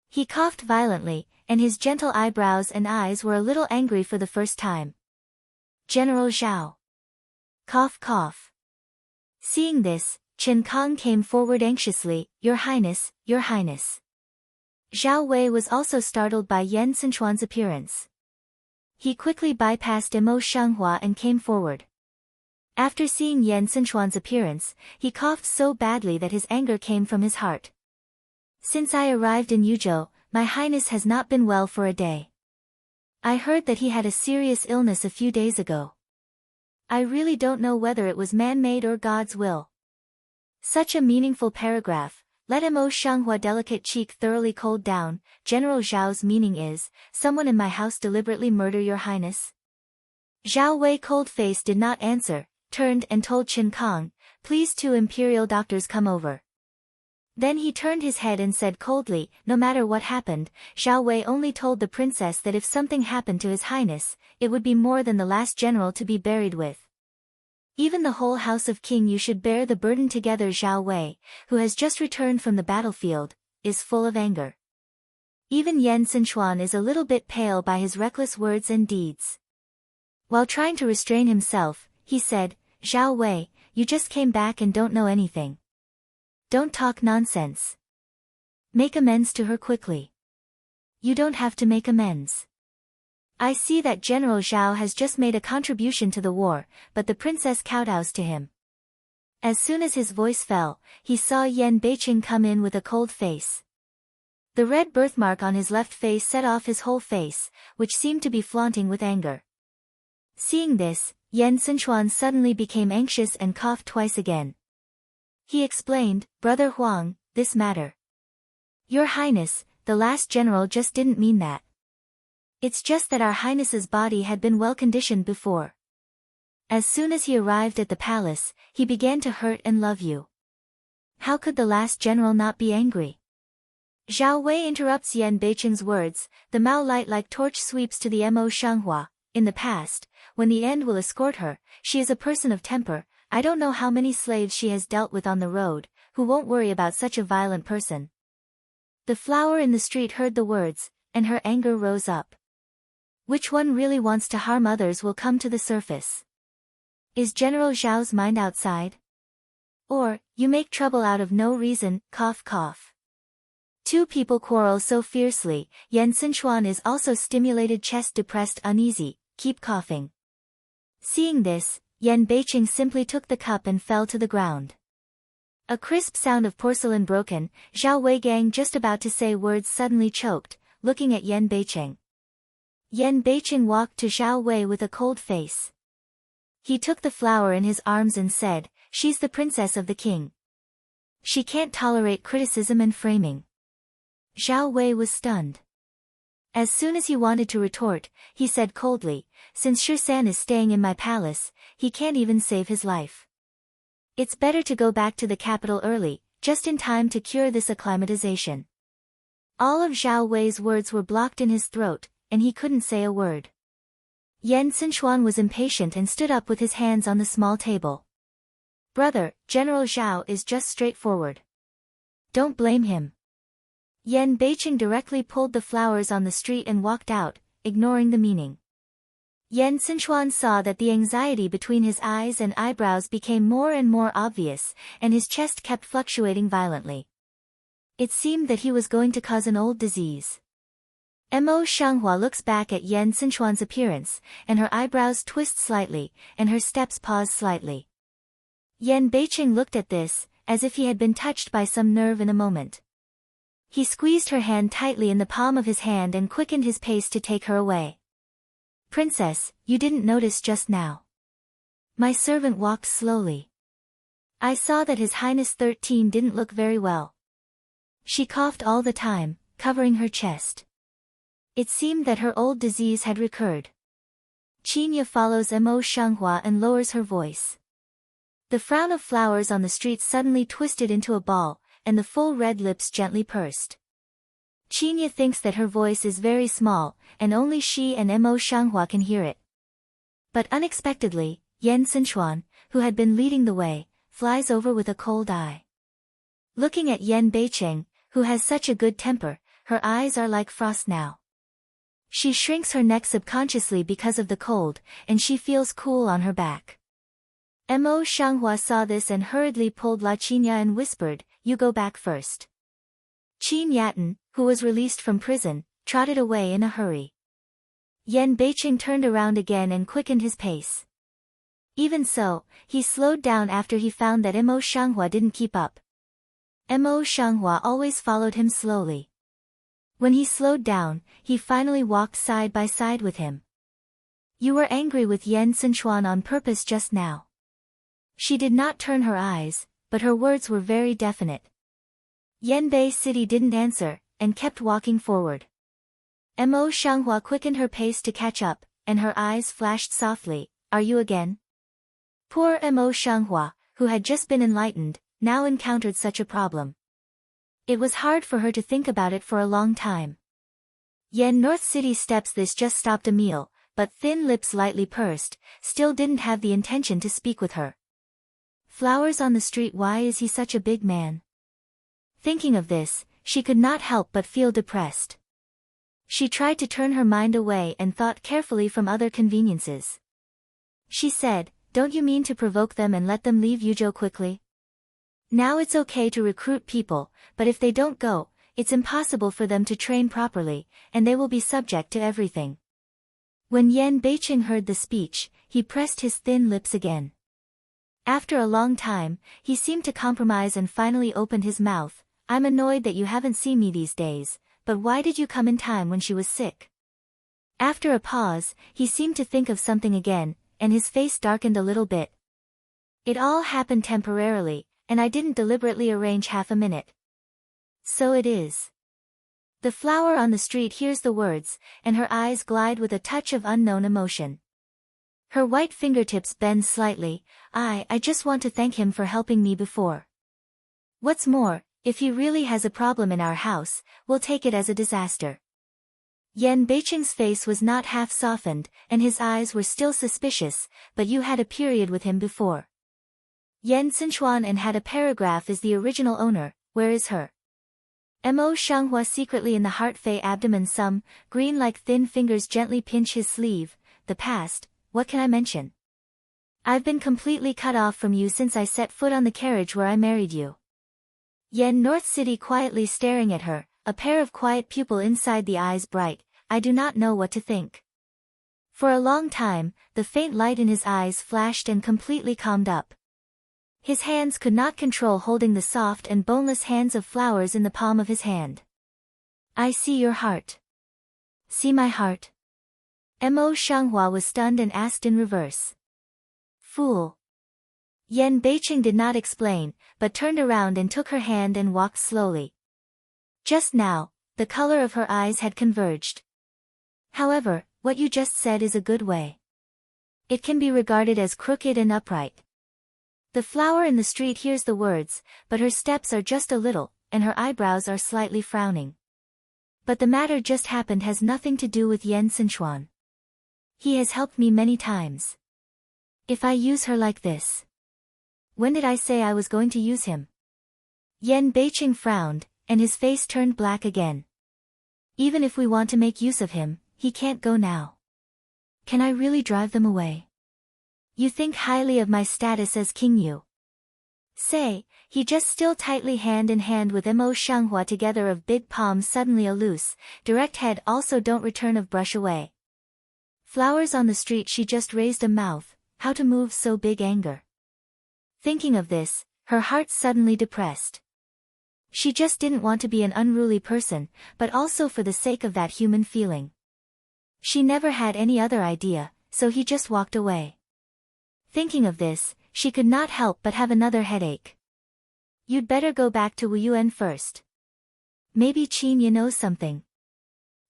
He coughed violently, and his gentle eyebrows and eyes were a little angry for the first time. General Zhao. Cough cough. Seeing this, Chen Kong came forward anxiously, Your Highness, Your Highness. Zhao Wei was also startled by Yan Xinchuan's appearance. He quickly bypassed Mo Shanghua and came forward. After seeing Yan Xinchuan's appearance, he coughed so badly that his anger came from his heart. Since I arrived in Yuzhou, my highness has not been well for a day. I heard that he had a serious illness a few days ago. I really don't know whether it was man-made or God's will. Such a meaningful paragraph. Let Mo Shanghua delicate cheek thoroughly cooled down. General Zhao's meaning is, someone in my house deliberately murder your highness? Zhao Wei cold face did not answer, turned and told Chen Kong, please 2 imperial doctors come over. Then he turned his head and said coldly, no matter what happened, Zhao Wei only told the princess that if something happened to His Highness, it would be more than the last general to be buried with. Even the whole house of King you should bear the burden together. Zhao Wei, who has just returned from the battlefield, is full of anger. Even Yan Xinchuan is a little bit pale by his reckless words and deeds. While trying to restrain himself, he said, Zhao Wei, you just came back and don't know anything. Don't talk nonsense. Make amends to her quickly. You don't have to make amends. I see that General Zhao has just made a contribution to the war, but the princess kowtows to him. As soon as his voice fell, he saw Yan Beiqing come in with a cold face. The red birthmark on his left face set off his whole face, which seemed to be flaunting with anger. Seeing this, Yan Sichuan suddenly became anxious and coughed twice again. He explained, "Brother Huang, this matter. Your Highness, the last general just didn't mean that. It's just that our Highness's body had been well conditioned before. As soon as he arrived at the palace, he began to hurt and love you. How could the last general not be angry?" Zhao Wei interrupts Yan Beiqing's words. The Mao light-like torch sweeps to the Mo Shanghua. In the past, when the end will escort her, she is a person of temper. I don't know how many slaves she has dealt with on the road, who won't worry about such a violent person. The flower in the street heard the words, and her anger rose up. Which one really wants to harm others will come to the surface. Is General Zhao's mind outside? Or, you make trouble out of no reason, cough cough. Two people quarrel so fiercely. Yan Sichuan is also stimulated, chest depressed, uneasy, keep coughing. Seeing this, Yan Beiqing simply took the cup and fell to the ground. A crisp sound of porcelain broken. Zhao Weigang just about to say words suddenly choked, looking at Yan Beiqing. Yan Beiqing walked to Zhao Wei with a cold face. He took the flower in his arms and said, "She's the princess of the king. She can't tolerate criticism and framing." Zhao Wei was stunned. As soon as he wanted to retort, he said coldly, "Since Shi-san is staying in my palace, he can't even save his life. It's better to go back to the capital early, just in time to cure this acclimatization." All of Zhao Wei's words were blocked in his throat, and he couldn't say a word. Yan Sichuan was impatient and stood up with his hands on the small table. "Brother, General Zhao is just straightforward. Don't blame him." Yan Beiqing directly pulled the flowers on the street and walked out, ignoring the meaning. Yan Sichuan saw that the anxiety between his eyes and eyebrows became more and more obvious, and his chest kept fluctuating violently. It seemed that he was going to cause an old disease. Mo Shanghua looks back at Yan Sichuan's appearance, and her eyebrows twist slightly, and her steps pause slightly. Yan Beiqing looked at this, as if he had been touched by some nerve in a moment. He squeezed her hand tightly in the palm of his hand and quickened his pace to take her away. "Princess, you didn't notice just now. My servant walked slowly. I saw that His Highness 13 didn't look very well." She coughed all the time, covering her chest. It seemed that her old disease had recurred. Qinya follows Mo Shanghua and lowers her voice. The frown of flowers on the street suddenly twisted into a ball, and the full red lips gently pursed. Qinya thinks that her voice is very small, and only she and Mo Shanghua can hear it. But unexpectedly, Yan Sichuan, who had been leading the way, flies over with a cold eye. Looking at Yan Beiqing, who has such a good temper, her eyes are like frost now. She shrinks her neck subconsciously because of the cold, and she feels cool on her back. Mo Shanghua saw this and hurriedly pulled La Qinya and whispered, "You go back first." Qin Yatan, who was released from prison, trotted away in a hurry. Yan Beiqing turned around again and quickened his pace. Even so, he slowed down after he found that Mo Shanghua didn't keep up. Mo Shanghua always followed him slowly. When he slowed down, he finally walked side by side with him. "You were angry with Yan Sichuan on purpose just now." She did not turn her eyes, but her words were very definite. Yanbei City didn't answer, and kept walking forward. Mo Shanghua quickened her pace to catch up, and her eyes flashed softly, "Are you again?" Poor Mo Shanghua, who had just been enlightened, now encountered such a problem. It was hard for her to think about it for a long time. Yan North City steps this just stopped a meal, but thin lips lightly pursed, still didn't have the intention to speak with her. Flowers on the street, why is he such a big man? Thinking of this, she could not help but feel depressed. She tried to turn her mind away and thought carefully from other conveniences. She said, "Don't you mean to provoke them and let them leave Yuzhou quickly? Now it's okay to recruit people, but if they don't go, it's impossible for them to train properly, and they will be subject to everything." When Yan Beiqing heard the speech, he pressed his thin lips again. After a long time, he seemed to compromise and finally opened his mouth. I'm annoyed that you haven't seen me these days, but why did you come in time when she was sick? After a pause, he seemed to think of something again, and his face darkened a little bit. It all happened temporarily, and I didn't deliberately arrange half a minute. So it is. The flower on the street hears the words, and her eyes glide with a touch of unknown emotion. Her white fingertips bend slightly. I just want to thank him for helping me before. What's more, if he really has a problem in our house, we'll take it as a disaster. Yan Beiqing's face was not half softened, and his eyes were still suspicious, but you had a period with him before. Yan Sichuan and had a paragraph is the original owner, where is her? Mo Shanghua secretly in the heart-fey abdomen some, green like thin fingers gently pinch his sleeve. The past, what can I mention? I've been completely cut off from you since I set foot on the carriage where I married you. Yan North City quietly staring at her, a pair of quiet pupil inside the eyes bright. I do not know what to think. For a long time, the faint light in his eyes flashed and completely calmed up. His hands could not control holding the soft and boneless hands of flowers in the palm of his hand. I see your heart. See my heart? Mo Shanghua was stunned and asked in reverse. Fool. Yan Beiqing did not explain, but turned around and took her hand and walked slowly. Just now, the color of her eyes had converged. However, what you just said is a good way. It can be regarded as crooked and upright. The flower in the street hears the words, but her steps are just a little, and her eyebrows are slightly frowning. But the matter just happened has nothing to do with Yan Sichuan. He has helped me many times. If I use her like this. When did I say I was going to use him? Yan Beiqing frowned, and his face turned black again. Even if we want to make use of him, he can't go now. Can I really drive them away? You think highly of my status as King Yu. Say, he just still tightly hand in hand with Mo Shanghua together of big palms suddenly a loose, direct head also don't return of brush away. Flowers on the street she just raised a mouth, how to move so big anger. Thinking of this, her heart suddenly depressed. She just didn't want to be an unruly person, but also for the sake of that human feeling. She never had any other idea, so he just walked away. Thinking of this, she could not help but have another headache. You'd better go back to Wuyuan first. Maybe Qinya knows something.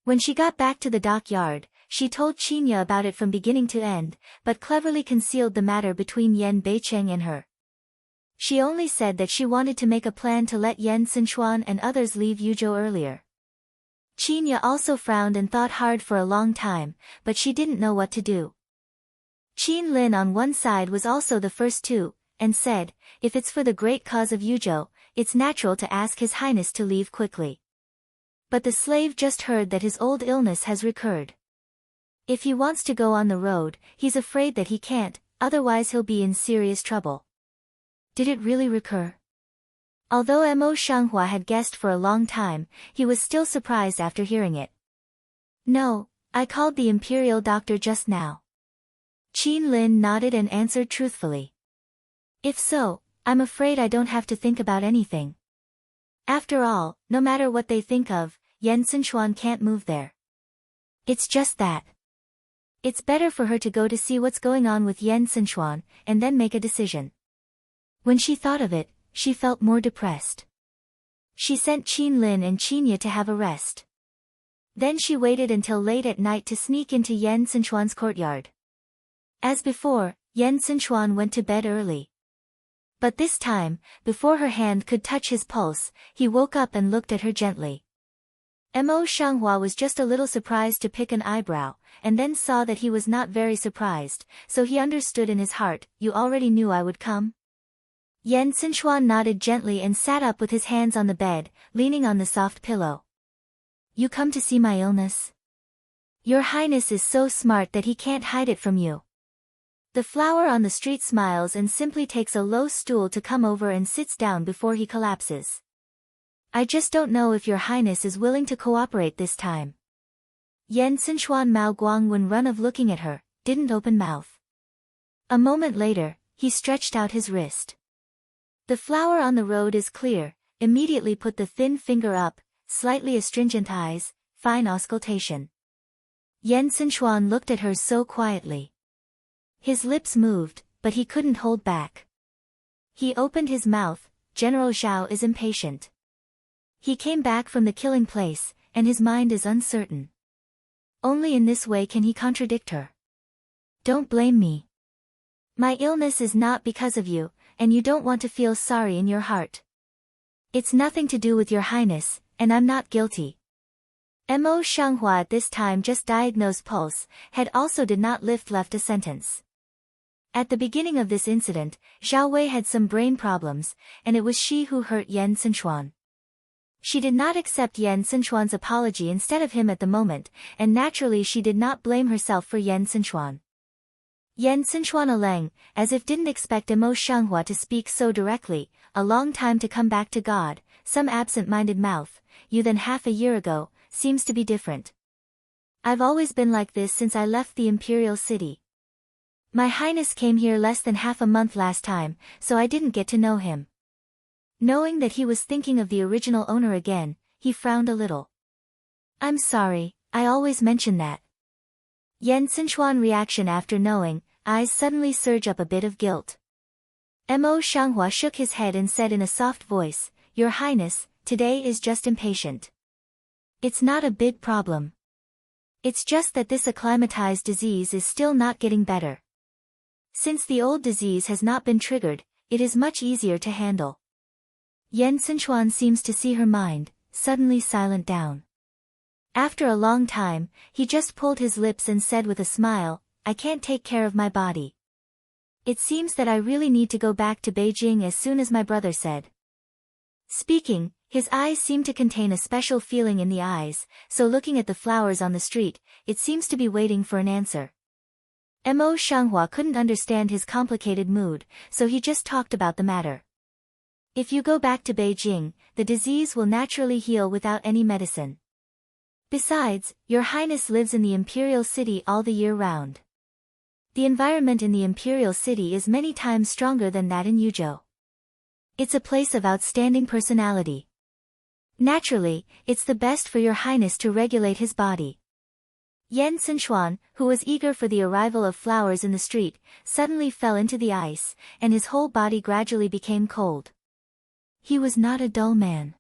When she got back to the dockyard, she told Qinya about it from beginning to end, but cleverly concealed the matter between Yan Beiqing and her. She only said that she wanted to make a plan to let Yan Sichuan and others leave Yuzhou earlier. Qinya also frowned and thought hard for a long time, but she didn't know what to do. Qin Lin on one side was also the first to, and said, if it's for the great cause of Yuzhou, it's natural to ask His Highness to leave quickly. But the slave just heard that his old illness has recurred. If he wants to go on the road, he's afraid that he can't, otherwise he'll be in serious trouble. Did it really recur? Although Mo Shanghua had guessed for a long time, he was still surprised after hearing it. No, I called the imperial doctor just now. Qin Lin nodded and answered truthfully. If so, I'm afraid I don't have to think about anything. After all, no matter what they think of, Yan Sichuan can't move there. It's just that. It's better for her to go to see what's going on with Yan Sichuan, and then make a decision. When she thought of it, she felt more depressed. She sent Qin Lin and Qinya to have a rest. Then she waited until late at night to sneak into Yan Sichuan's courtyard. As before, Yan Sichuan went to bed early. But this time, before her hand could touch his pulse, he woke up and looked at her gently. Mo Shanghua was just a little surprised to pick an eyebrow, and then saw that he was not very surprised, so he understood in his heart, you already knew I would come? Yan Sichuan nodded gently and sat up with his hands on the bed, leaning on the soft pillow. You come to see my illness? Your Highness is so smart that he can't hide it from you. The flower on the street smiles and simply takes a low stool to come over and sits down before he collapses. I just don't know if your Highness is willing to cooperate this time. Yan Sichuan Mao Guangwen run of looking at her, didn't open mouth. A moment later, he stretched out his wrist. The flower on the road is clear, immediately put the thin finger up, slightly astringent eyes, fine auscultation. Yen Xinchuan looked at her so quietly. His lips moved, but he couldn't hold back. He opened his mouth. General Zhao is impatient. He came back from the killing place, and his mind is uncertain. Only in this way can he contradict her. Don't blame me. My illness is not because of you, and you don't want to feel sorry in your heart. It's nothing to do with your highness, and I'm not guilty. Mo Shanghua at this time just diagnosed pulse, head also did not lift left a sentence. At the beginning of this incident, Zhao Wei had some brain problems, and it was she who hurt Yen Xinchuan. She did not accept Yen Xinchuan's apology instead of him at the moment, and naturally she did not blame herself for Yen Xinchuan. Yen Xinchuan Aleng, as if didn't expect Mo Shanghua to speak so directly, a long time to come back to God, some absent-minded mouth, you then half a year ago, seems to be different. I've always been like this since I left the imperial city. My highness came here less than half a month last time, so I didn't get to know him. Knowing that he was thinking of the original owner again, he frowned a little. I'm sorry, I always mention that. Yen Xinchuan reaction after knowing, eyes suddenly surge up a bit of guilt. Mo Shanghua shook his head and said in a soft voice, Your Highness, today is just impatient. It's not a big problem. It's just that this acclimatized disease is still not getting better. Since the old disease has not been triggered, it is much easier to handle. Yen Xinchuan seems to see her mind, suddenly silent down. After a long time, he just pulled his lips and said with a smile, I can't take care of my body. It seems that I really need to go back to Beijing as soon as my brother said. Speaking, his eyes seem to contain a special feeling in the eyes, so looking at the flowers on the street, it seems to be waiting for an answer. Mo Shanghua couldn't understand his complicated mood, so he just talked about the matter. If you go back to Beijing, the disease will naturally heal without any medicine. Besides, Your Highness lives in the imperial city all the year round. The environment in the imperial city is many times stronger than that in Yuzhou. It's a place of outstanding personality. Naturally, it's the best for Your Highness to regulate his body. Yen Xinchuan, who was eager for the arrival of flowers in the street, suddenly fell into the ice, and his whole body gradually became cold. He was not a dull man.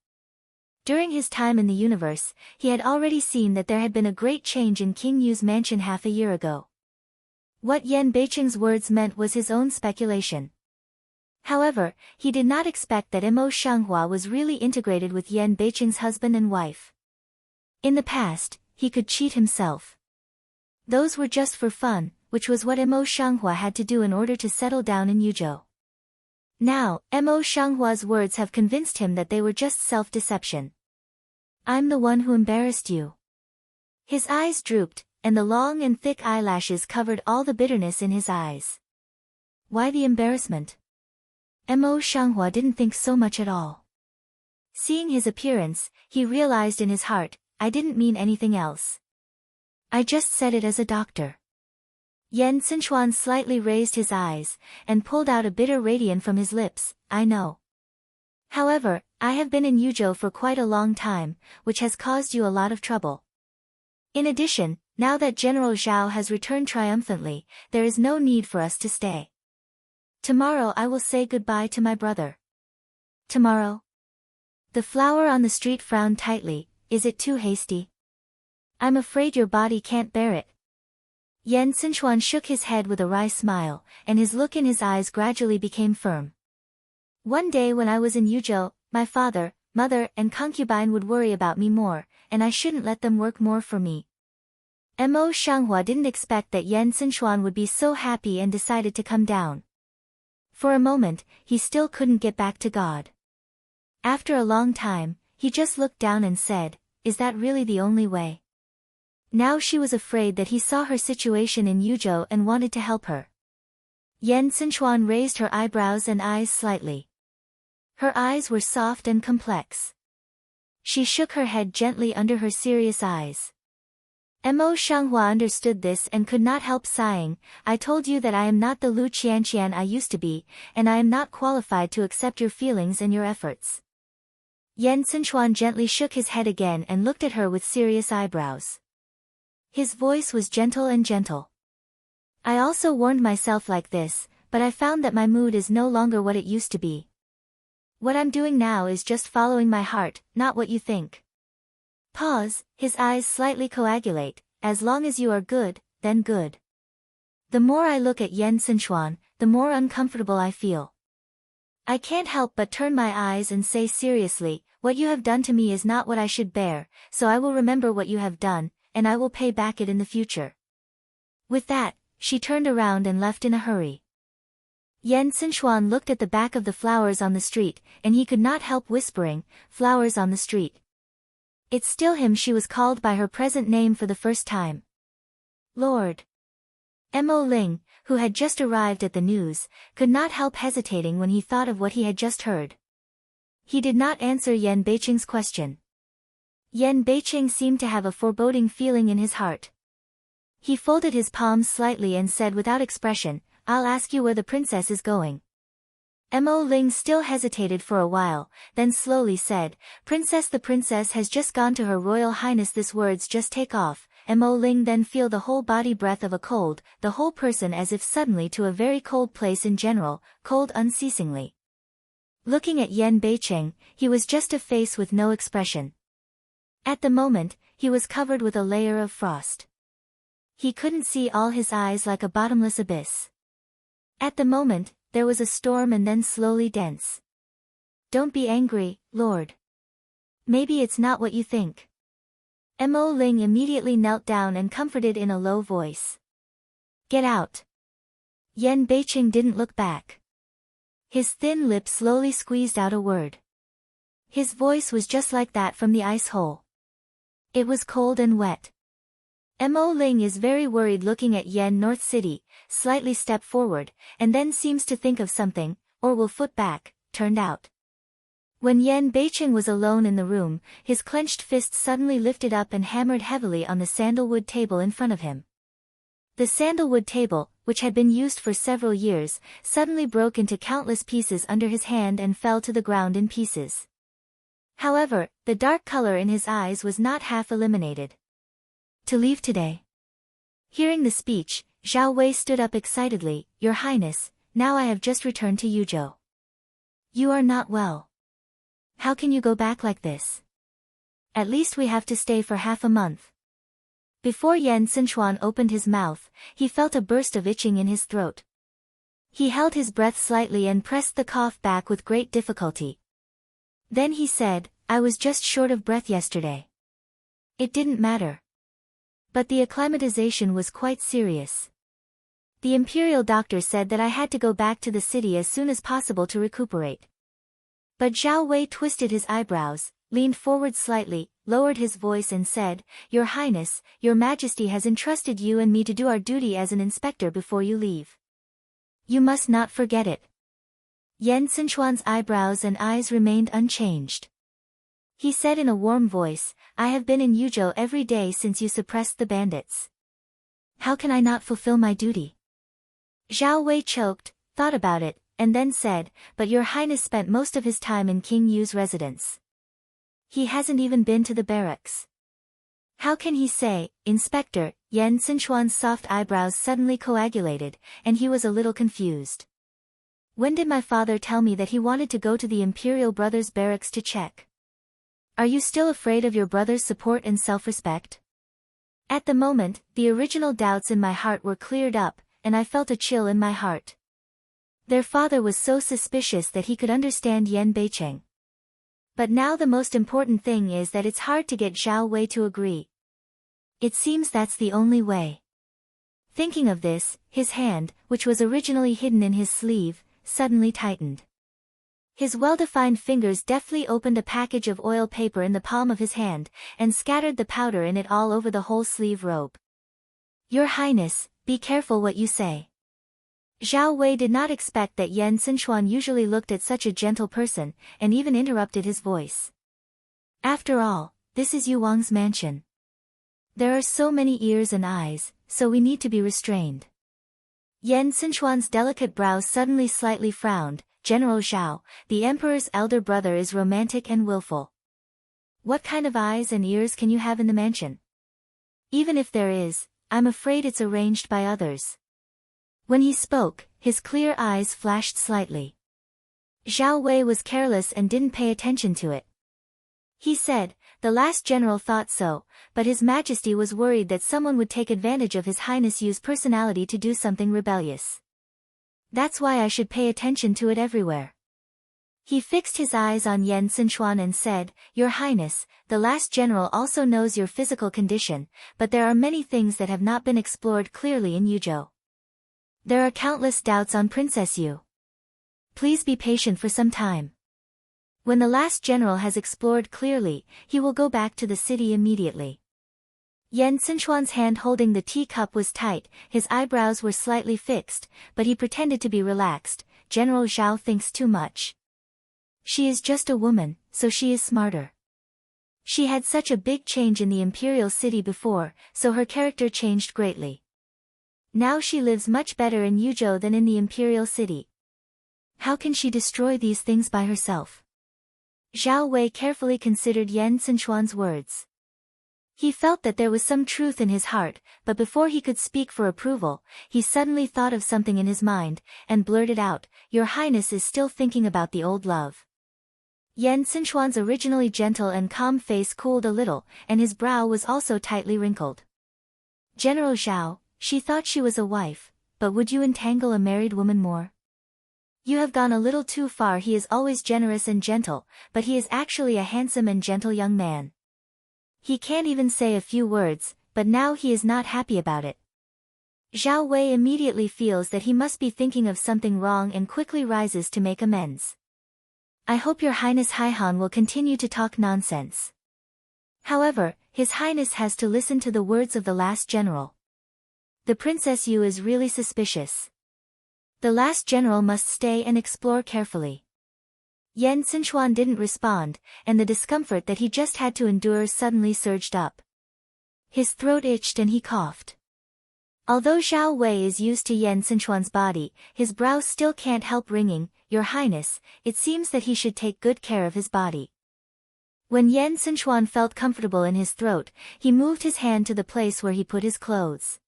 During his time in the universe, he had already seen that there had been a great change in King Yu's mansion half a year ago. What Yen Beicheng's words meant was his own speculation. However, he did not expect that Mo Shanghua was really integrated with Yen Beicheng's husband and wife. In the past, he could cheat himself. Those were just for fun, which was what Mo Shanghua had to do in order to settle down in Yuzhou. Now, Mo Shanghua's words have convinced him that they were just self-deception. I'm the one who embarrassed you. His eyes drooped, and the long and thick eyelashes covered all the bitterness in his eyes. Why the embarrassment? Mo Shanghua didn't think so much at all. Seeing his appearance, he realized in his heart, I didn't mean anything else. I just said it as a doctor. Yen Xinchuan slightly raised his eyes, and pulled out a bitter radiance from his lips, I know. However, I have been in Yuzhou for quite a long time, which has caused you a lot of trouble. In addition, now that General Zhao has returned triumphantly, there is no need for us to stay. Tomorrow I will say goodbye to my brother. Tomorrow? The flower on the street frowned tightly, is it too hasty? I'm afraid your body can't bear it. Yen Xinchuan shook his head with a wry smile, and his look in his eyes gradually became firm. One day when I was in Yuzhou, my father, mother and concubine would worry about me more, and I shouldn't let them work more for me. Mo Shanghua didn't expect that Yen Xinchuan would be so happy and decided to come down. For a moment, he still couldn't get back to God. After a long time, he just looked down and said, is that really the only way? Now she was afraid that he saw her situation in Yuzhou and wanted to help her. Yen Xinchuan raised her eyebrows and eyes slightly. Her eyes were soft and complex. She shook her head gently under her serious eyes. Mo Shanghua understood this and could not help sighing. I told you that I am not the Lu Qianqian I used to be, and I am not qualified to accept your feelings and your efforts. Yan Xinchuan gently shook his head again and looked at her with serious eyebrows. His voice was gentle and gentle. I also warned myself like this, but I found that my mood is no longer what it used to be. What I'm doing now is just following my heart, not what you think. Pause, his eyes slightly coagulate. As long as you are good, then good. The more I look at Yan Xinchuan, the more uncomfortable I feel. I can't help but turn my eyes and say seriously, what you have done to me is not what I should bear, so I will remember what you have done, and I will pay back it in the future. With that, she turned around and left in a hurry. Yan Xinchuan looked at the back of the flowers on the street, and he could not help whispering, flowers on the street. It's still him. She was called by her present name for the first time. Lord. Mo Ling, who had just arrived at the news, could not help hesitating when he thought of what he had just heard. He did not answer Yan Beiqing's question. Yan Beiqing seemed to have a foreboding feeling in his heart. He folded his palms slightly and said without expression, I'll ask you where the princess is going. Mo Ling still hesitated for a while, then slowly said, Princess, the princess has just gone to Her Royal Highness. These words just take off. Mo Ling then feel the whole body breath of a cold, the whole person as if suddenly to a very cold place in general, cold unceasingly. Looking at Yan Beiqing, he was just a face with no expression. At the moment, he was covered with a layer of frost. He couldn't see all his eyes like a bottomless abyss. At the moment, there was a storm and then slowly dense. Don't be angry, Lord. Maybe it's not what you think. Mo Ling immediately knelt down and comforted in a low voice. Get out. Yan Beiqing didn't look back. His thin lips slowly squeezed out a word. His voice was just like that from the ice hole. It was cold and wet. Mo Ling is very worried looking at Yan North City, slightly step forward, and then seems to think of something, or will foot back, turned out. When Yan Beiqing was alone in the room, his clenched fist suddenly lifted up and hammered heavily on the sandalwood table in front of him. The sandalwood table, which had been used for several years, suddenly broke into countless pieces under his hand and fell to the ground in pieces. However, the dark color in his eyes was not half eliminated. To leave today. Hearing the speech, Zhao Wei stood up excitedly, Your Highness, now I have just returned to Yuzhou. You are not well. How can you go back like this? At least we have to stay for half a month. Before Yan Xinchuan opened his mouth, he felt a burst of itching in his throat. He held his breath slightly and pressed the cough back with great difficulty. Then he said, I was just short of breath yesterday. It didn't matter. But the acclimatization was quite serious. The imperial doctor said that I had to go back to the city as soon as possible to recuperate. But Zhao Wei twisted his eyebrows, leaned forward slightly, lowered his voice and said, Your Highness, Your Majesty has entrusted you and me to do our duty as an inspector before you leave. You must not forget it. Yan Xinchuan's eyebrows and eyes remained unchanged. He said in a warm voice, I have been in Yuzhou every day since you suppressed the bandits. How can I not fulfill my duty? Zhao Wei choked, thought about it, and then said, But Your Highness spent most of his time in King Yu's residence. He hasn't even been to the barracks. How can he say, Inspector? Yan Xinchuan's soft eyebrows suddenly coagulated, and he was a little confused. When did my father tell me that he wanted to go to the Imperial Brothers' barracks to check? Are you still afraid of your brother's support and self-respect? At the moment, the original doubts in my heart were cleared up, and I felt a chill in my heart. Their father was so suspicious that he could understand Yan Beiqing. But now the most important thing is that it's hard to get Zhao Wei to agree. It seems that's the only way. Thinking of this, his hand, which was originally hidden in his sleeve, suddenly tightened. His well-defined fingers deftly opened a package of oil paper in the palm of his hand, and scattered the powder in it all over the whole sleeve robe. Your Highness, be careful what you say. Zhao Wei did not expect that Yan Xinchuan usually looked at such a gentle person, and even interrupted his voice. After all, this is Yu Wang's mansion. There are so many ears and eyes, so we need to be restrained. Yan Xinchuan's delicate brow suddenly slightly frowned. General Zhao, the emperor's elder brother, is romantic and willful. What kind of eyes and ears can you have in the mansion? Even if there is, I'm afraid it's arranged by others. When he spoke, his clear eyes flashed slightly. Zhao Wei was careless and didn't pay attention to it. He said, the last general thought so, but His Majesty was worried that someone would take advantage of His Highness' Yu's personality to do something rebellious. That's why I should pay attention to it everywhere. He fixed his eyes on Yan Xinchuan and said, Your Highness, the last general also knows your physical condition, but there are many things that have not been explored clearly in Yuzhou. There are countless doubts on Princess Yu. Please be patient for some time. When the last general has explored clearly, he will go back to the city immediately. Yan Xinchuan's hand holding the teacup was tight, his eyebrows were slightly fixed, but he pretended to be relaxed. General Zhao thinks too much. She is just a woman, so she is smarter. She had such a big change in the imperial city before, so her character changed greatly. Now she lives much better in Yuzhou than in the imperial city. How can she destroy these things by herself? Zhao Wei carefully considered Yan Xinchuan's words. He felt that there was some truth in his heart, but before he could speak for approval, he suddenly thought of something in his mind, and blurted out, Your Highness is still thinking about the old love. Yan Xinchuan's originally gentle and calm face cooled a little, and his brow was also tightly wrinkled. General Zhao, she thought she was a wife, but would you entangle a married woman more? You have gone a little too far. He is always generous and gentle, but he is actually a handsome and gentle young man. He can't even say a few words, but now he is not happy about it. Zhao Wei immediately feels that he must be thinking of something wrong and quickly rises to make amends. I hope Your Highness Haihan will continue to talk nonsense. However, His Highness has to listen to the words of the last general. The Princess Yu is really suspicious. The last general must stay and explore carefully. Yan Xinchuan didn't respond, and the discomfort that he just had to endure suddenly surged up. His throat itched and he coughed. Although Zhao Wei is used to Yan Xinchuan's body, his brow still can't help wringing. Your Highness, it seems that he should take good care of his body. When Yan Xinchuan felt comfortable in his throat, he moved his hand to the place where he put his clothes.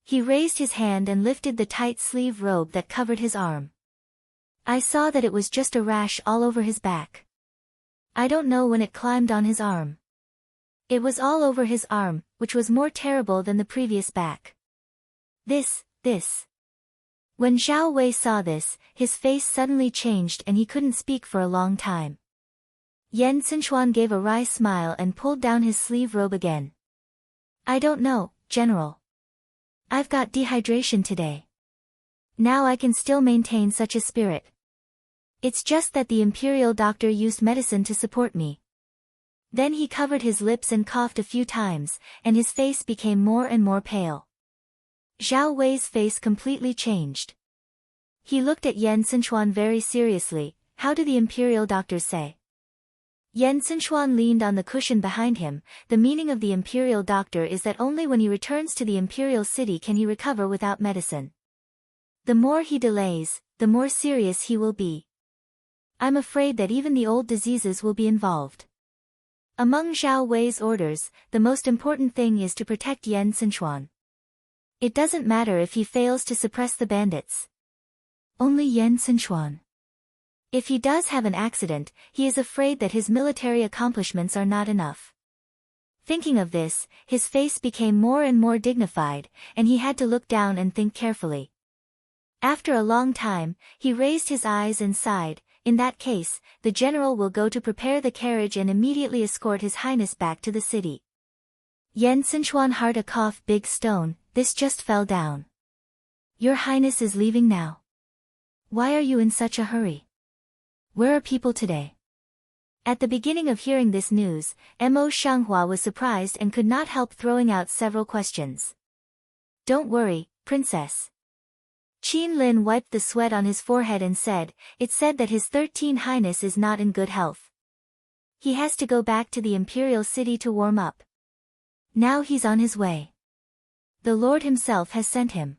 He raised his hand and lifted the tight sleeve robe that covered his arm. I saw that it was just a rash all over his back. I don't know when it climbed on his arm. It was all over his arm, which was more terrible than the previous back. This. When Zhao Wei saw this, his face suddenly changed and he couldn't speak for a long time. Yan Xinchuan gave a wry smile and pulled down his sleeve robe again. I don't know, General. I've got dehydration today. Now I can still maintain such a spirit. It's just that the imperial doctor used medicine to support me. Then he covered his lips and coughed a few times, and his face became more and more pale. Zhao Wei's face completely changed. He looked at Yan Xinchuan very seriously. How do the imperial doctors say? Yan Xinchuan leaned on the cushion behind him. The meaning of the imperial doctor is that only when he returns to the imperial city can he recover without medicine. The more he delays, the more serious he will be. I'm afraid that even the old diseases will be involved. Among Zhao Wei's orders, the most important thing is to protect Yan Xinchuan. It doesn't matter if he fails to suppress the bandits. Only Yan Xinchuan. If he does have an accident, he is afraid that his military accomplishments are not enough. Thinking of this, his face became more and more dignified, and he had to look down and think carefully. After a long time, he raised his eyes and sighed. In that case, the general will go to prepare the carriage and immediately escort His Highness back to the city. Yan Xinchuan heard a cough. Big stone, this just fell down. Your Highness is leaving now. Why are you in such a hurry? Where are people today? At the beginning of hearing this news, Mo Shanghua was surprised and could not help throwing out several questions. Don't worry, Princess. Qin Lin wiped the sweat on his forehead and said, It's said that His 13 Highness is not in good health. He has to go back to the imperial city to warm up. Now he's on his way. The Lord himself has sent him.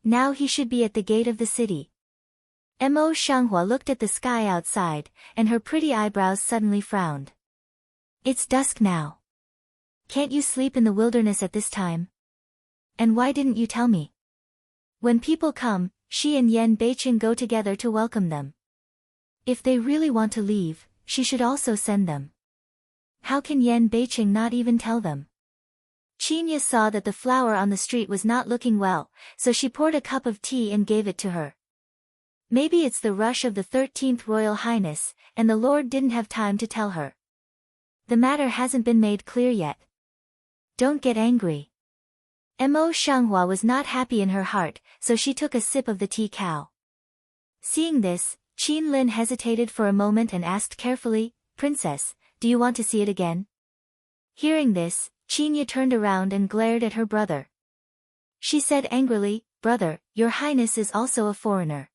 Now he should be at the gate of the city. Mo Shanghua looked at the sky outside, and her pretty eyebrows suddenly frowned. It's dusk now. Can't you sleep in the wilderness at this time? And why didn't you tell me? When people come, she and Yan Beiqing go together to welcome them. If they really want to leave, she should also send them. How can Yan Beiqing not even tell them? Qinya saw that the flower on the street was not looking well, so she poured a cup of tea and gave it to her. Maybe it's the rush of the 13th Royal Highness, and the Lord didn't have time to tell her. The matter hasn't been made clear yet. Don't get angry. Mo Shanghua was not happy in her heart, so she took a sip of the tea cow. Seeing this, Qin Lin hesitated for a moment and asked carefully, Princess, do you want to see it again? Hearing this, Qinya turned around and glared at her brother. She said angrily, Brother, your highness is also a foreigner.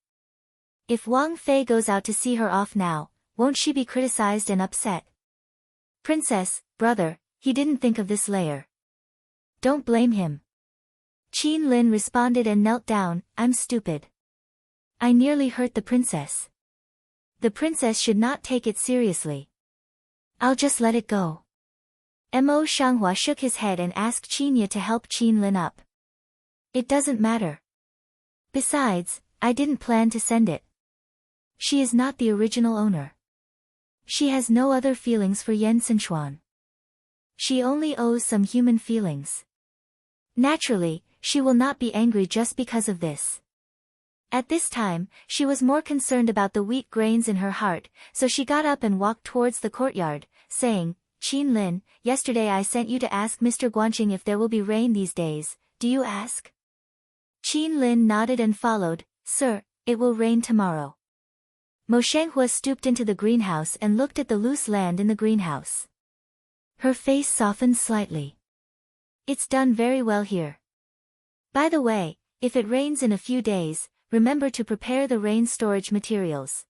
If Wang Fei goes out to see her off now, won't she be criticized and upset? Princess, brother, he didn't think of this layer. Don't blame him. Qin Lin responded and knelt down, I'm stupid. I nearly hurt the princess. The princess should not take it seriously. I'll just let it go. Mo Shanghua shook his head and asked Qinya to help Qin Lin up. It doesn't matter. Besides, I didn't plan to send it. She is not the original owner. She has no other feelings for Yan Sinshuan. She only owes some human feelings. Naturally, she will not be angry just because of this. At this time, she was more concerned about the wheat grains in her heart, so she got up and walked towards the courtyard, saying, Qin Lin, yesterday I sent you to ask Mr. Guanqing if there will be rain these days, do you ask? Qin Lin nodded and followed, Sir, it will rain tomorrow. Mo Shanghua stooped into the greenhouse and looked at the loose land in the greenhouse. Her face softened slightly. It's done very well here. By the way, if it rains in a few days, remember to prepare the rain storage materials.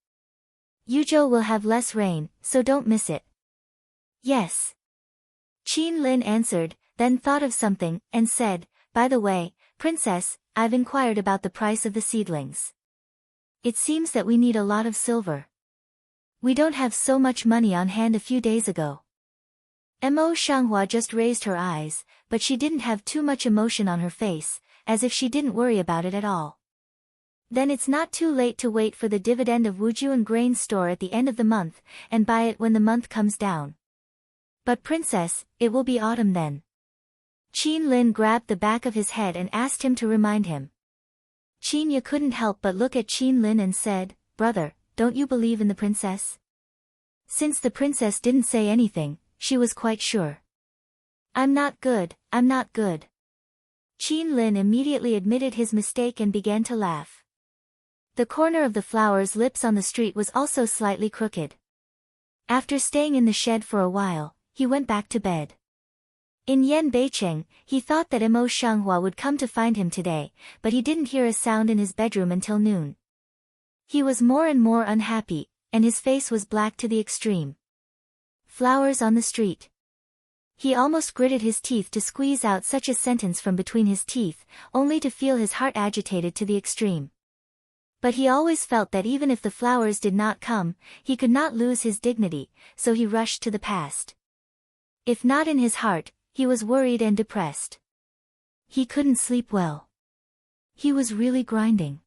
Yuzhou will have less rain, so don't miss it. Yes. Qin Lin answered, then thought of something, and said, By the way, Princess, I've inquired about the price of the seedlings. It seems that we need a lot of silver. We don't have so much money on hand a few days ago. Mo Shanghua just raised her eyes, but she didn't have too much emotion on her face, as if she didn't worry about it at all. Then it's not too late to wait for the dividend of Wujuan grain store at the end of the month, and buy it when the month comes down. But Princess, it will be autumn then. Qin Lin grabbed the back of his head and asked him to remind him. Qinya couldn't help but look at Qin Lin and said, Brother, don't you believe in the princess? Since the princess didn't say anything, she was quite sure. I'm not good, I'm not good. Qin Lin immediately admitted his mistake and began to laugh. The corner of the flower's lips on the street was also slightly crooked. After staying in the shed for a while, he went back to bed. In Yan Beiqing, he thought that Mo Shanghua would come to find him today, but he didn't hear a sound in his bedroom until noon. He was more and more unhappy, and his face was black to the extreme. Flowers on the street. He almost gritted his teeth to squeeze out such a sentence from between his teeth, only to feel his heart agitated to the extreme. But he always felt that even if the flowers did not come, he could not lose his dignity, so he rushed to the past. If not in his heart, he was worried and depressed. He couldn't sleep well. He was really grinding.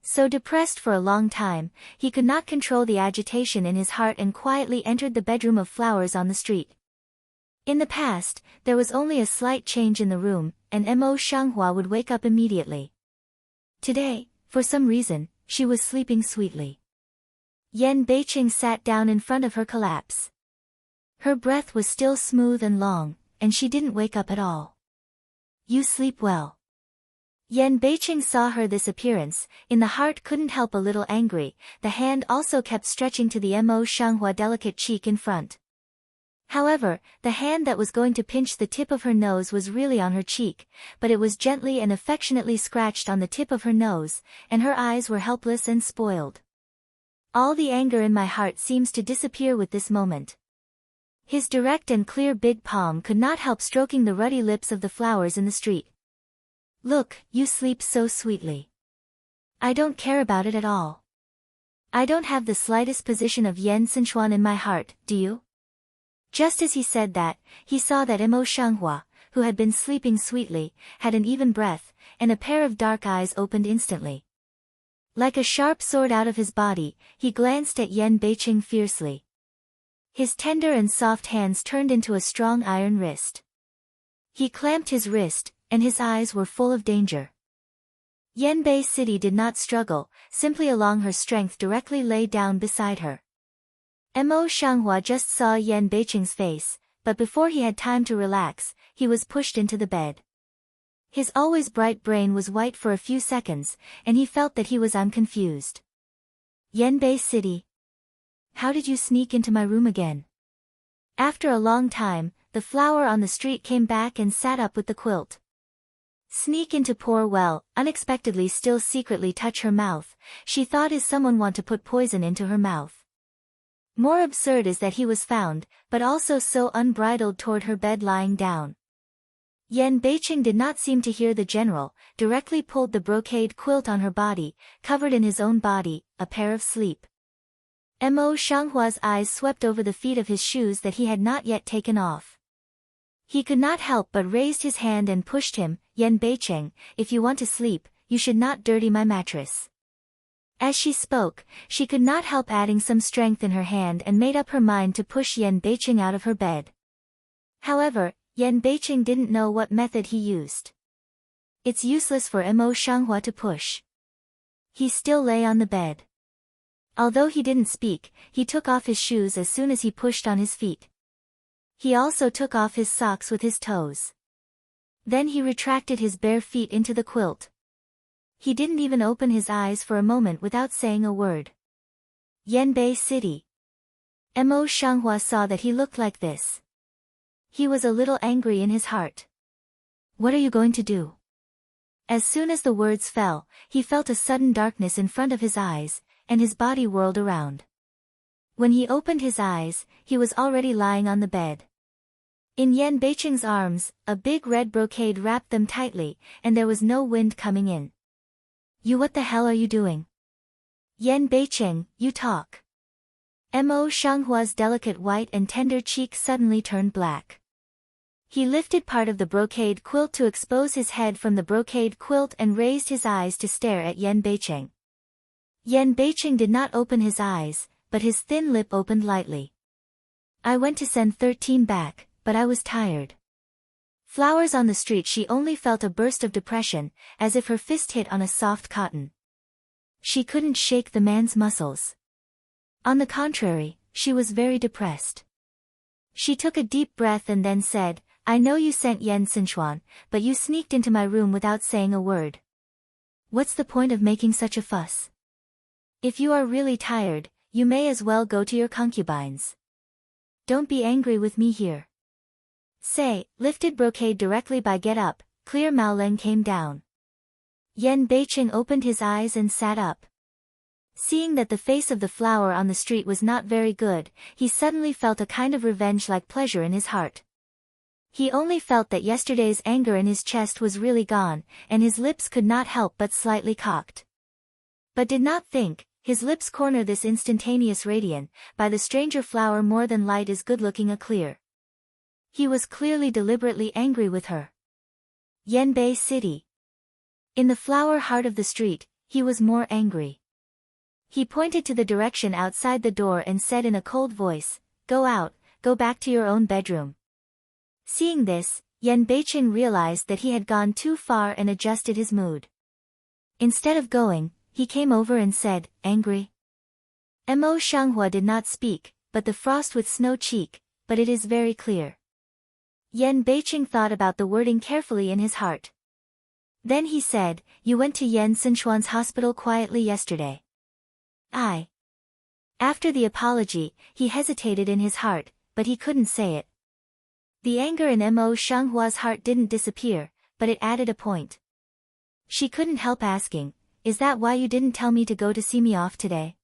So depressed for a long time, he could not control the agitation in his heart and quietly entered the bedroom of flowers on the street. In the past, there was only a slight change in the room, and Mo Shanghua would wake up immediately. Today, for some reason, she was sleeping sweetly. Yan Beiqing sat down in front of her collapse. Her breath was still smooth and long, and she didn't wake up at all. You sleep well. Yan Beiqing saw her this appearance, in the heart couldn't help a little angry, the hand also kept stretching to the Mo Shanghua delicate cheek in front. However, the hand that was going to pinch the tip of her nose was really on her cheek, but it was gently and affectionately scratched on the tip of her nose, and her eyes were helpless and spoiled. All the anger in my heart seems to disappear with this moment. His direct and clear big palm could not help stroking the ruddy lips of the flowers in the street. Look, you sleep so sweetly. I don't care about it at all. I don't have the slightest position of Yan Sichuan in my heart, do you? Just as he said that, he saw that Mo Shanghua, who had been sleeping sweetly, had an even breath, and a pair of dark eyes opened instantly. Like a sharp sword out of his body, he glanced at Yan Beiqing fiercely. His tender and soft hands turned into a strong iron wrist. He clamped his wrist, and his eyes were full of danger. Yanbei City did not struggle, simply along her strength directly lay down beside her. Mo Shanghua just saw Yan Beiqing's face, but before he had time to relax, he was pushed into the bed. His always bright brain was white for a few seconds, and he felt that he was unconfused. Yanbei City. How did you sneak into my room again? After a long time, the flower on the street came back and sat up with the quilt. Sneak into poor well, unexpectedly still secretly touch her mouth, she thought is someone want to put poison into her mouth. More absurd is that he was found, but also so unbridled toward her bed lying down. Yan Beiqing did not seem to hear the general, directly pulled the brocade quilt on her body, covered in his own body, a pair of sleep. Mo Shanghua's eyes swept over the feet of his shoes that he had not yet taken off. He could not help but raised his hand and pushed him. Yan Beiqing, if you want to sleep, you should not dirty my mattress. As she spoke, she could not help adding some strength in her hand and made up her mind to push Yan Beiqing out of her bed. However, Yan Beiqing didn't know what method he used. It's useless for Mo Shanghua to push. He still lay on the bed. Although he didn't speak, he took off his shoes as soon as he pushed on his feet. He also took off his socks with his toes. Then he retracted his bare feet into the quilt. He didn't even open his eyes for a moment without saying a word. Yanbei City. Mo Shanghua saw that he looked like this. He was a little angry in his heart. What are you going to do? As soon as the words fell, he felt a sudden darkness in front of his eyes, and his body whirled around. When he opened his eyes, he was already lying on the bed. In Yan Beiqing's arms, a big red brocade wrapped them tightly, and there was no wind coming in. You, what the hell are you doing? Yan Beiqing, you talk. Mo Shanghua's delicate white and tender cheek suddenly turned black. He lifted part of the brocade quilt to expose his head from the brocade quilt and raised his eyes to stare at Yan Beiqing. Yan Beiqing did not open his eyes, but his thin lip opened lightly. I went to send 13 back, but I was tired. Flowers on the street. She only felt a burst of depression, as if her fist hit on a soft cotton. She couldn't shake the man's muscles. On the contrary, she was very depressed. She took a deep breath and then said, I know you sent Yan Sichuan, but you sneaked into my room without saying a word. What's the point of making such a fuss? If you are really tired, you may as well go to your concubines. Don't be angry with me here. Say, lifted brocade directly by get up, clear Mao Leng came down. Yan Beiqing opened his eyes and sat up. Seeing that the face of the flower on the street was not very good, he suddenly felt a kind of revenge-like pleasure in his heart. He only felt that yesterday's anger in his chest was really gone, and his lips could not help but slightly cocked. But did not think, his lips corner this instantaneous radiant, by the stranger flower more than light is good-looking a clear. He was clearly deliberately angry with her. Yanbei City. In the flower heart of the street, he was more angry. He pointed to the direction outside the door and said in a cold voice, Go out, go back to your own bedroom. Seeing this, Yan Beiqing realized that he had gone too far and adjusted his mood. Instead of going, he came over and said, Angry? Mo Shanghua did not speak, but the frost with snow cheek, but it is very clear. Yan Beiqing thought about the wording carefully in his heart. Then he said, You went to Yan Sichuan's hospital quietly yesterday. I. After the apology, he hesitated in his heart, but he couldn't say it. The anger in Mo Shanghua's heart didn't disappear, but it added a point. She couldn't help asking, Is that why you didn't tell me to go to see me off today?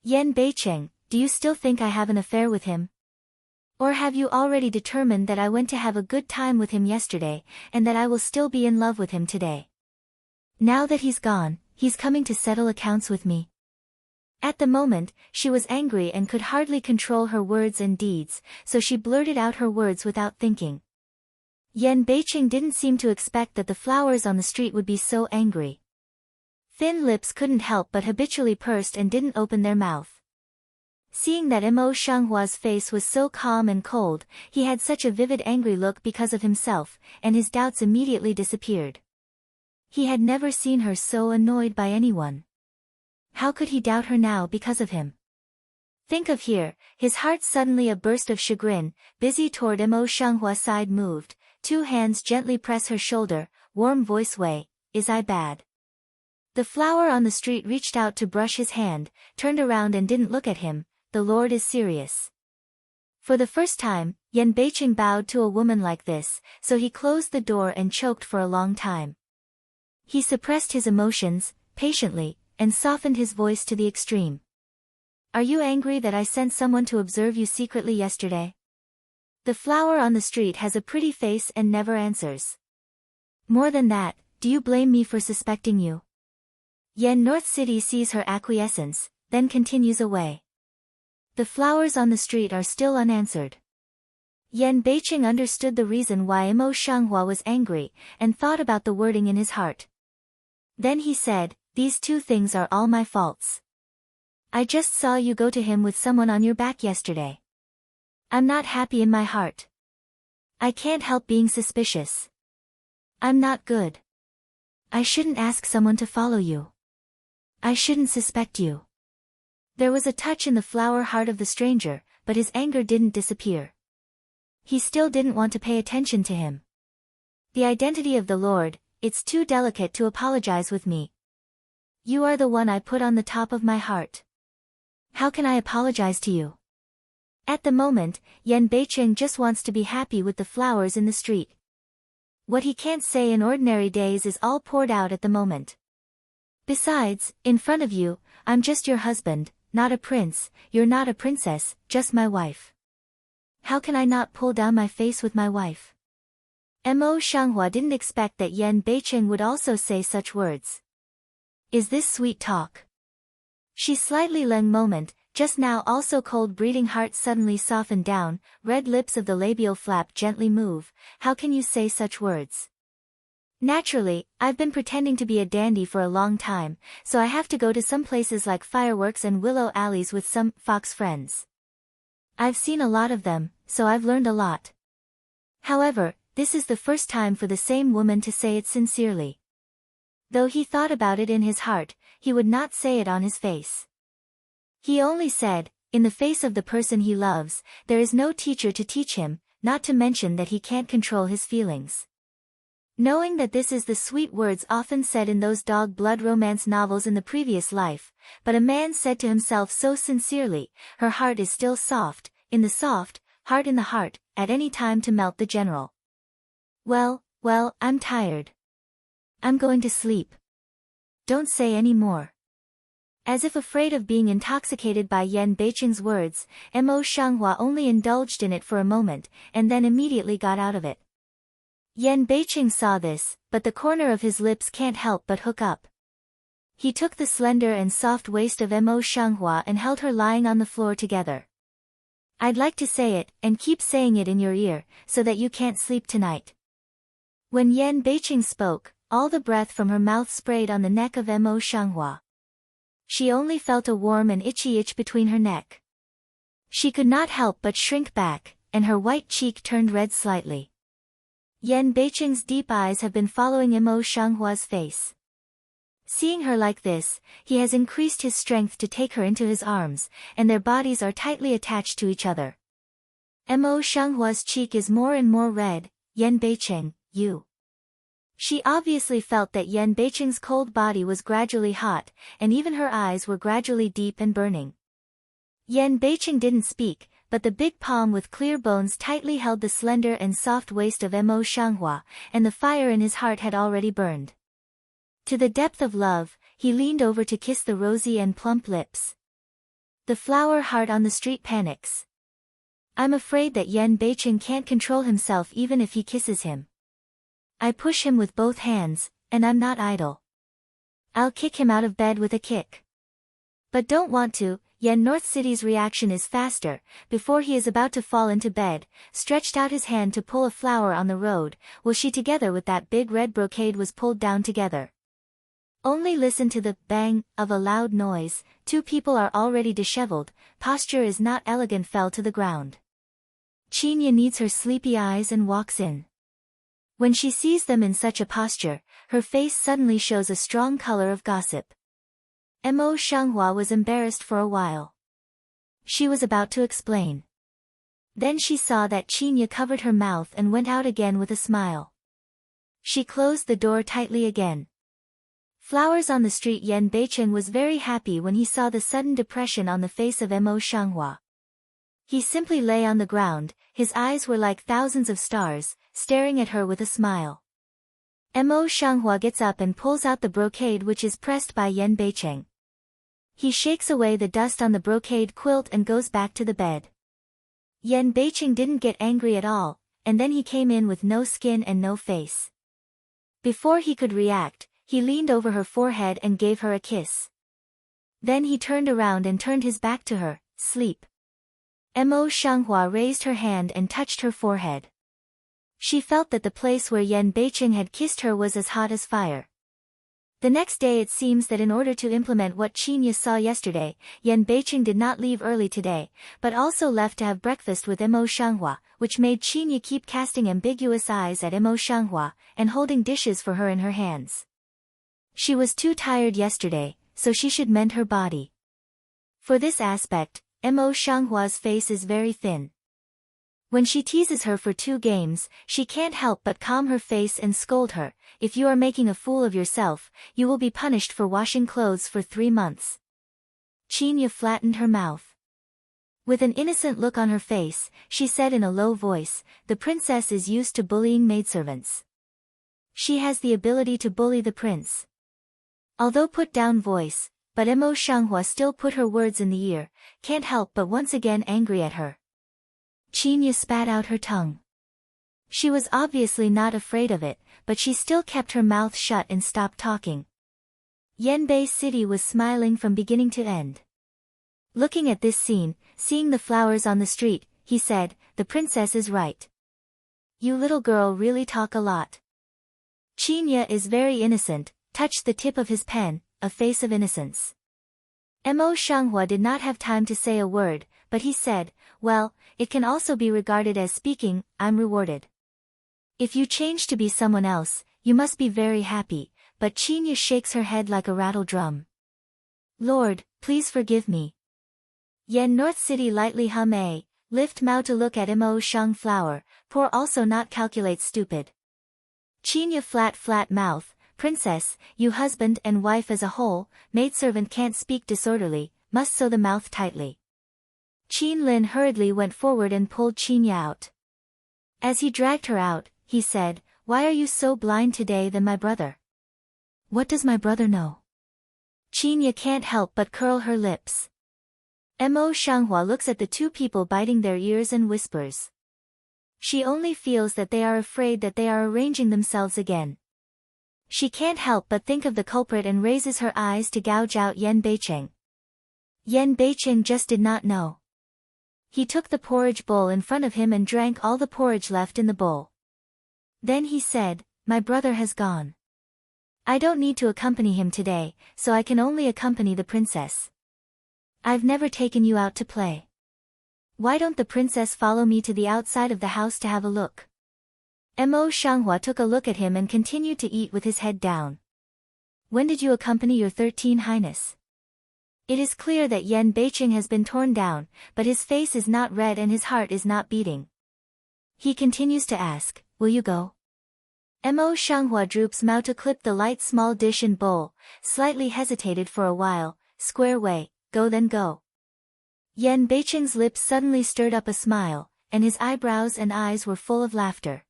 Yan Beiqing, do you still think I have an affair with him? Or have you already determined that I went to have a good time with him yesterday, and that I will still be in love with him today? Now that he's gone, he's coming to settle accounts with me. At the moment, she was angry and could hardly control her words and deeds, so she blurted out her words without thinking. Yan Beiqing didn't seem to expect that the flowers on the street would be so angry. Thin lips couldn't help but habitually pursed and didn't open their mouth. Seeing that Mo Shanghua's face was so calm and cold, he had such a vivid angry look because of himself, and his doubts immediately disappeared. He had never seen her so annoyed by anyone. How could he doubt her now because of him? Think of here, his heart suddenly a burst of chagrin, busy toward Mo Shanghua's side moved, two hands gently press her shoulder, warm voice way, is I bad? The flower on the street reached out to brush his hand, turned around and didn't look at him. The Lord is serious. For the first time, Yan Beiqing bowed to a woman like this, so he closed the door and choked for a long time. He suppressed his emotions, patiently, and softened his voice to the extreme. Are you angry that I sent someone to observe you secretly yesterday? The flower on the street has a pretty face and never answers. More than that, do you blame me for suspecting you? Yan North City sees her acquiescence, then continues away. The flowers on the street are still unanswered. Yan Beiqing understood the reason why Mo Shanghua was angry, and thought about the wording in his heart. Then he said, these two things are all my faults. I just saw you go to him with someone on your back yesterday. I'm not happy in my heart. I can't help being suspicious. I'm not good. I shouldn't ask someone to follow you. I shouldn't suspect you. There was a touch in the flower heart of the stranger, but his anger didn't disappear. He still didn't want to pay attention to him. The identity of the Lord, it's too delicate to apologize with me. You are the one I put on the top of my heart. How can I apologize to you? At the moment, Yan Beiqing just wants to be happy with the flowers in the street. What he can't say in ordinary days is all poured out at the moment. Besides, in front of you, I'm just your husband, not a prince, you're not a princess, just my wife. How can I not pull down my face with my wife? Mo Shanghua didn't expect that Yan Beiqing would also say such words. Is this sweet talk? She slightly leng moment, just now also cold breathing heart suddenly softened down, red lips of the labial flap gently move, how can you say such words? Naturally, I've been pretending to be a dandy for a long time, so I have to go to some places like fireworks and willow alleys with some fox friends. I've seen a lot of them, so I've learned a lot. However, this is the first time for the same woman to say it sincerely. Though he thought about it in his heart, he would not say it on his face. He only said, in the face of the person he loves, there is no teacher to teach him, not to mention that he can't control his feelings. Knowing that this is the sweet words often said in those dog blood romance novels in the previous life, but a man said to himself so sincerely, her heart is still soft, in the soft, heart in the heart, at any time to melt the general. Well, I'm tired. I'm going to sleep. Don't say any more. As if afraid of being intoxicated by Yan Beiqing's words, Mo Shanghua only indulged in it for a moment, and then immediately got out of it. Yan Beiqing saw this, but the corner of his lips can't help but hook up. He took the slender and soft waist of Mo Shanghua and held her lying on the floor together. I'd like to say it, and keep saying it in your ear, so that you can't sleep tonight. When Yan Beiqing spoke, all the breath from her mouth sprayed on the neck of Mo Shanghua. She only felt a warm and itchy itch between her neck. She could not help but shrink back, and her white cheek turned red slightly. Yan Beiqing's deep eyes have been following Mo Shanghua's face. Seeing her like this, he has increased his strength to take her into his arms, and their bodies are tightly attached to each other. Mo Shanghua's cheek is more and more red. Yan Beiqing, you. She obviously felt that Yan Beiqing's cold body was gradually hot, and even her eyes were gradually deep and burning. Yan Beiqing didn't speak, but the big palm with clear bones tightly held the slender and soft waist of Mo Shanghua, and the fire in his heart had already burned. To the depth of love, he leaned over to kiss the rosy and plump lips. The flower heart on the street panics. I'm afraid that Yan Beicheng can't control himself even if he kisses him. I push him with both hands, and I'm not idle. I'll kick him out of bed with a kick. But don't want to. Yan North City's reaction is faster. Before he is about to fall into bed, stretched out his hand to pull a flower on the road, while she together with that big red brocade was pulled down together. Only listen to the bang of a loud noise. Two people are already disheveled, posture is not elegant, fell to the ground. Chinya needs her sleepy eyes and walks in. When she sees them in such a posture, her face suddenly shows a strong color of gossip. Mo Shanghua was embarrassed for a while. She was about to explain. Then she saw that Chinya covered her mouth and went out again with a smile. She closed the door tightly again. Flowers on the street. Yan Beicheng was very happy when he saw the sudden depression on the face of Mo Shanghua. He simply lay on the ground, his eyes were like thousands of stars, staring at her with a smile. Mo Shanghua gets up and pulls out the brocade which is pressed by Yan Beicheng. He shakes away the dust on the brocade quilt and goes back to the bed. Yan Beicheng didn't get angry at all, and then he came in with no skin and no face. Before he could react, he leaned over her forehead and gave her a kiss. Then he turned around and turned his back to her. Sleep. Mo Shanghua raised her hand and touched her forehead. She felt that the place where Yan Beicheng had kissed her was as hot as fire. The next day it seems that in order to implement what Chinya saw yesterday, Yan Beicheng did not leave early today, but also left to have breakfast with Mo Shanghua, which made Chinya keep casting ambiguous eyes at Mo Shanghua, and holding dishes for her in her hands. She was too tired yesterday, so she should mend her body. For this aspect, Mo Shanghua's face is very thin. When she teases her for 2 games, she can't help but calm her face and scold her. If you are making a fool of yourself, you will be punished for washing clothes for 3 months. Chinya flattened her mouth. With an innocent look on her face, she said in a low voice, the princess is used to bullying maidservants. She has the ability to bully the prince. Although put down voice, but Mo Shanghua still put her words in the ear, can't help but once again angry at her. Chinya spat out her tongue. She was obviously not afraid of it, but she still kept her mouth shut and stopped talking. Yanbei City was smiling from beginning to end. Looking at this scene, seeing the flowers on the street, he said, the princess is right. You little girl really talk a lot. Chinya is very innocent, touched the tip of his pen, a face of innocence. Mo Shanghua did not have time to say a word, but he said, well, it can also be regarded as speaking, I'm rewarded. If you change to be someone else, you must be very happy, but Chinya shakes her head like a rattle drum. Lord, please forgive me. Yan North City lightly hum a, lift mouth to look at Mo Shang flower, poor also not calculate stupid. Chinya flat mouth, princess, you husband and wife as a whole, maidservant can't speak disorderly, must sew the mouth tightly. Qin Lin hurriedly went forward and pulled Chinya out. As he dragged her out, he said, why are you so blind today than my brother? What does my brother know? Chinya can't help but curl her lips. Mo Shanghua looks at the two people biting their ears and whispers. She only feels that they are afraid that they are arranging themselves again. She can't help but think of the culprit and raises her eyes to gouge out Yan Beicheng. Yan Beicheng just did not know. He took the porridge bowl in front of him and drank all the porridge left in the bowl. Then he said, my brother has gone. I don't need to accompany him today, so I can only accompany the princess. I've never taken you out to play. Why don't the princess follow me to the outside of the house to have a look? Mo Shanghua took a look at him and continued to eat with his head down. When did you accompany your 13 Highness? It is clear that Yan Beicheng has been torn down, but his face is not red and his heart is not beating. He continues to ask, will you go? Mo Shanghua droops mouth to clip the light small dish and bowl, slightly hesitated for a while, square way, go then go. Yan Beicheng's lips suddenly stirred up a smile, and his eyebrows and eyes were full of laughter.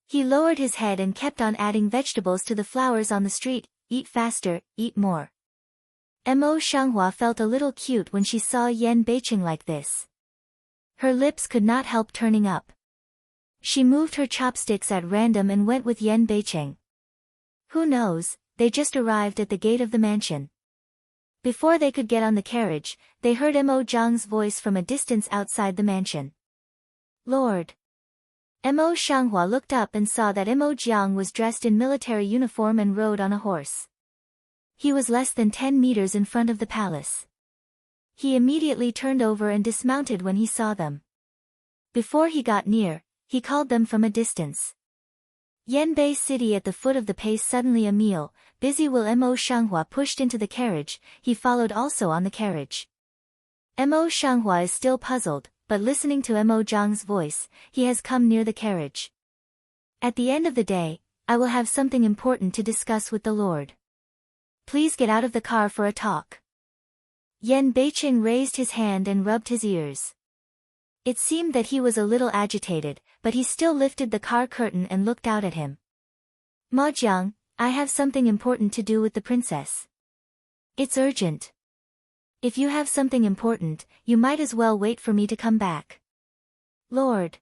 He lowered his head and kept on adding vegetables to the flowers on the street, eat faster, eat more. Mo Shanghua felt a little cute when she saw Yan Beicheng like this. Her lips could not help turning up. She moved her chopsticks at random and went with Yan Beicheng. Who knows, they just arrived at the gate of the mansion. Before they could get on the carriage, they heard Mo Jiang's voice from a distance outside the mansion. Lord. Mo Shanghua looked up and saw that Mo Jiang was dressed in military uniform and rode on a horse. He was less than 10 meters in front of the palace. He immediately turned over and dismounted when he saw them. Before he got near, he called them from a distance. Yanbei City at the foot of the pace. Suddenly Emil, busy while Mo Shanghua pushed into the carriage, he followed also on the carriage. Mo Shanghua is still puzzled, but listening to Mo Jiang's voice, he has come near the carriage. At the end of the day, I will have something important to discuss with the Lord. Please get out of the car for a talk. Yan Beicheng raised his hand and rubbed his ears. It seemed that he was a little agitated, but he still lifted the car curtain and looked out at him. Ma Jiang, I have something important to do with the princess. It's urgent. If you have something important, you might as well wait for me to come back. Lord.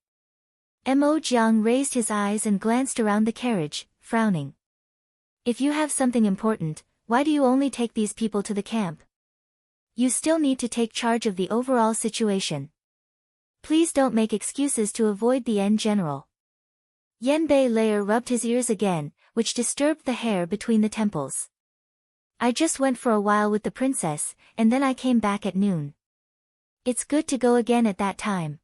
Mo Jiang raised his eyes and glanced around the carriage, frowning. If you have something important, why do you only take these people to the camp? You still need to take charge of the overall situation. Please don't make excuses to avoid the end general. Yanbei Layer rubbed his ears again, which disturbed the hair between the temples. I just went for a while with the princess, and then I came back at noon. It's good to go again at that time.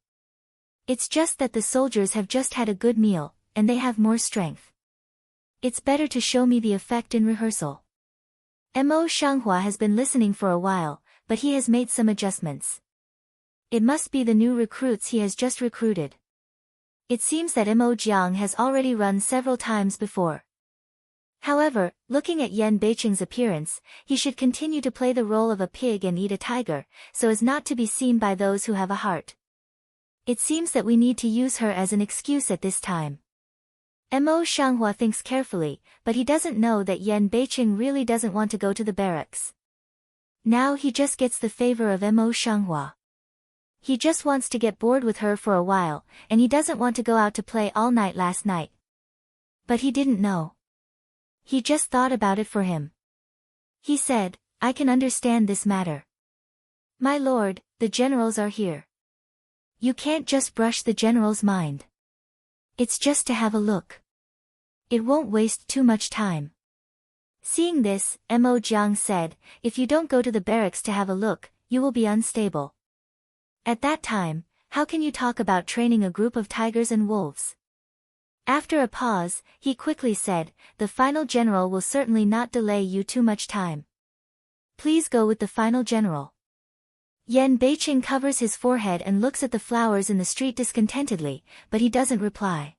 It's just that the soldiers have just had a good meal, and they have more strength. It's better to show me the effect in rehearsal. Mo Shanghua has been listening for a while, but he has made some adjustments. It must be the new recruits he has just recruited. It seems that Mo Jiang has already run several times before. However, looking at Yan Beicheng's appearance, he should continue to play the role of a pig and eat a tiger, so as not to be seen by those who have a heart. It seems that we need to use her as an excuse at this time. Mo Shanghua thinks carefully, but he doesn't know that Yan Beicheng really doesn't want to go to the barracks. Now he just gets the favor of Mo Shanghua. He just wants to get bored with her for a while, and he doesn't want to go out to play all night last night. But he didn't know. He just thought about it for him. He said, I can understand this matter. My lord, the generals are here. You can't just brush the general's mind. It's just to have a look. It won't waste too much time. Seeing this, Mo Jiang said, if you don't go to the barracks to have a look, you will be unstable. At that time, how can you talk about training a group of tigers and wolves? After a pause, he quickly said, the final general will certainly not delay you too much time. Please go with the final general. Yan Beicheng covers his forehead and looks at the flowers in the street discontentedly, but he doesn't reply.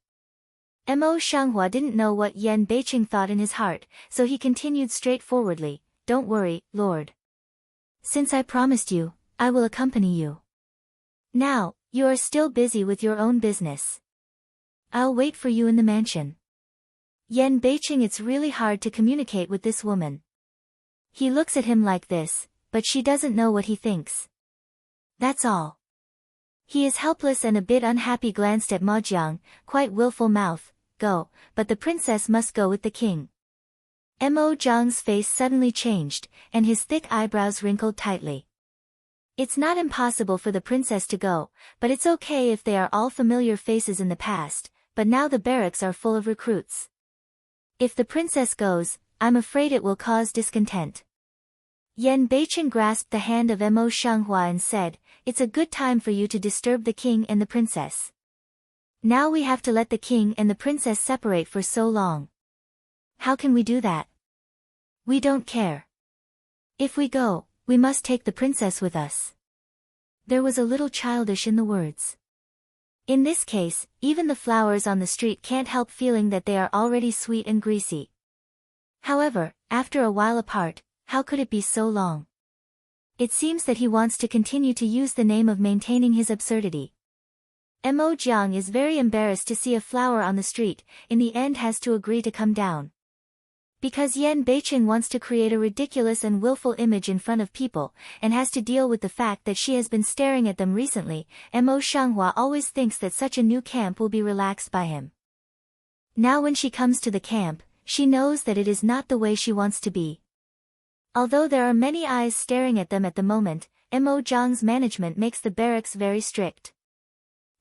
Mo Shanghua didn't know what Yan Beicheng thought in his heart, so he continued straightforwardly, don't worry, Lord. Since I promised you, I will accompany you. Now, you are still busy with your own business. I'll wait for you in the mansion. Yan Beicheng. It's really hard to communicate with this woman. He looks at him like this, but she doesn't know what he thinks. That's all. He is helpless and a bit unhappy. Glanced at Ma Jiang, quite willful mouth, go, but the princess must go with the king. Mo Jiang's face suddenly changed, and his thick eyebrows wrinkled tightly. It's not impossible for the princess to go, but it's okay if they are all familiar faces in the past, but now the barracks are full of recruits. If the princess goes, I'm afraid it will cause discontent. Yan Beicheng grasped the hand of Mo Shanghua and said, it's a good time for you to disturb the king and the princess. Now we have to let the king and the princess separate for so long. How can we do that? We don't care. If we go, we must take the princess with us. There was a little childish in the words. In this case, even the flowers on the street can't help feeling that they are already sweet and greasy. However, after a while apart, how could it be so long? It seems that he wants to continue to use the name of maintaining his absurdity. Mo Jiang is very embarrassed to see a flower on the street, in the end has to agree to come down. Because Yan Beicheng wants to create a ridiculous and willful image in front of people, and has to deal with the fact that she has been staring at them recently, Mo Shanghua always thinks that such a new camp will be relaxed by him. Now when she comes to the camp, she knows that it is not the way she wants to be. Although there are many eyes staring at them at the moment, Mo Zhang's management makes the barracks very strict.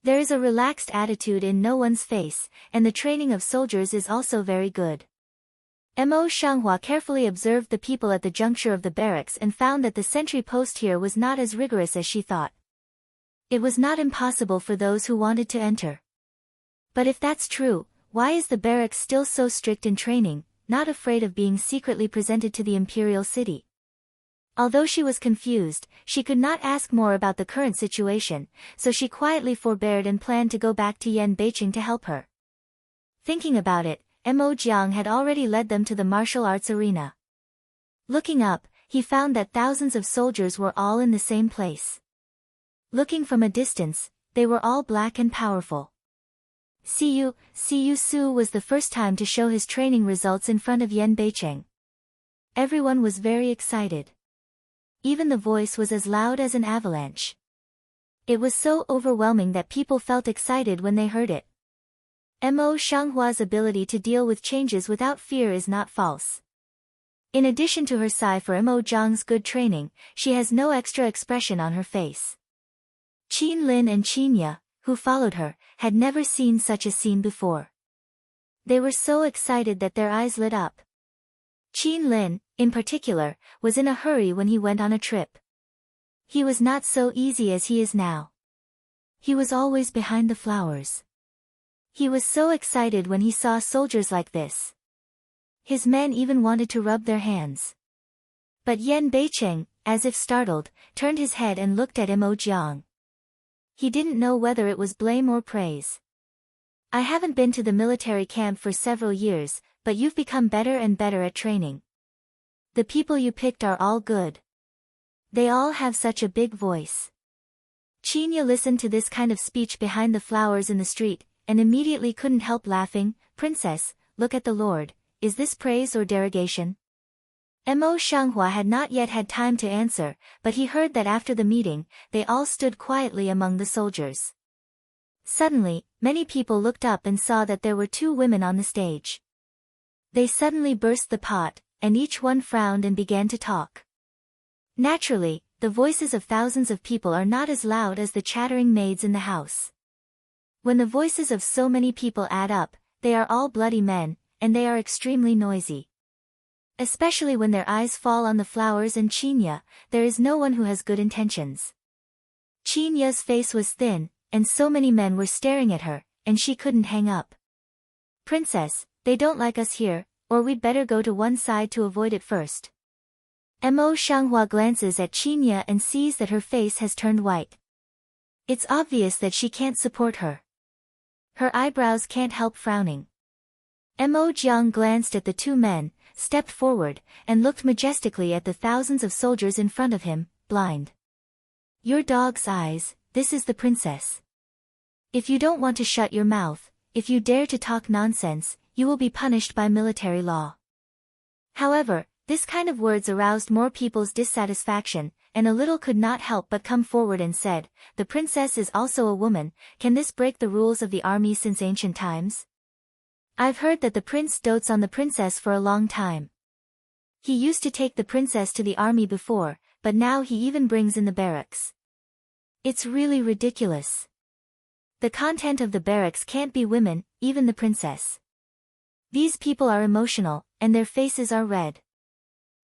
There is a relaxed attitude in no one's face, and the training of soldiers is also very good. Mo Shanghua carefully observed the people at the juncture of the barracks and found that the sentry post here was not as rigorous as she thought. It was not impossible for those who wanted to enter. But if that's true, why is the barracks still so strict in training, not afraid of being secretly presented to the imperial city? Although she was confused, she could not ask more about the current situation, so she quietly forbeared and planned to go back to Yan Beicheng to help her. Thinking about it, Mo Jiang had already led them to the martial arts arena. Looking up, he found that thousands of soldiers were all in the same place. Looking from a distance, they were all black and powerful. Siyu Su was the first time to show his training results in front of Yan Beicheng. Everyone was very excited. Even the voice was as loud as an avalanche. It was so overwhelming that people felt excited when they heard it. Mo Shanghua's ability to deal with changes without fear is not false. In addition to her sigh for Mo Zhang's good training, she has no extra expression on her face. Qin Lin and Qin Ye, who followed her, had never seen such a scene before. They were so excited that their eyes lit up. Qin Lin, in particular, was in a hurry when he went on a trip. He was not so easy as he is now. He was always behind the flowers. He was so excited when he saw soldiers like this. His men even wanted to rub their hands. But Yan Beicheng, as if startled, turned his head and looked at Mo Jiang. He didn't know whether it was blame or praise. I haven't been to the military camp for several years, but you've become better and better at training. The people you picked are all good. They all have such a big voice. Qin Ye listened to this kind of speech behind the flowers in the street, and immediately couldn't help laughing. Princess, look at the Lord, is this praise or derogation? Mo Shanghua had not yet had time to answer, but he heard that after the meeting, they all stood quietly among the soldiers. Suddenly, many people looked up and saw that there were two women on the stage. They suddenly burst the pot, and each one frowned and began to talk. Naturally, the voices of thousands of people are not as loud as the chattering maids in the house. When the voices of so many people add up, they are all bloody men, and they are extremely noisy. Especially when their eyes fall on the flowers and Qin Ye, there is no one who has good intentions. Qin Ye's face was thin, and so many men were staring at her, and she couldn't hang up. Princess, they don't like us here, or we'd better go to one side to avoid it first. Mo Shanghua glances at Qin Ye and sees that her face has turned white. It's obvious that she can't support her. Her eyebrows can't help frowning. Mo Jiang glanced at the two men, stepped forward, and looked majestically at the thousands of soldiers in front of him, blind. Your dog's eyes, this is the princess. If you don't want to shut your mouth, if you dare to talk nonsense, you will be punished by military law. However, this kind of words aroused more people's dissatisfaction, and a little could not help but come forward and said, the princess is also a woman, can this break the rules of the army since ancient times? I've heard that the prince dotes on the princess for a long time. He used to take the princess to the army before, but now he even brings in the barracks. It's really ridiculous. The content of the barracks can't be women, even the princess. These people are emotional, and their faces are red.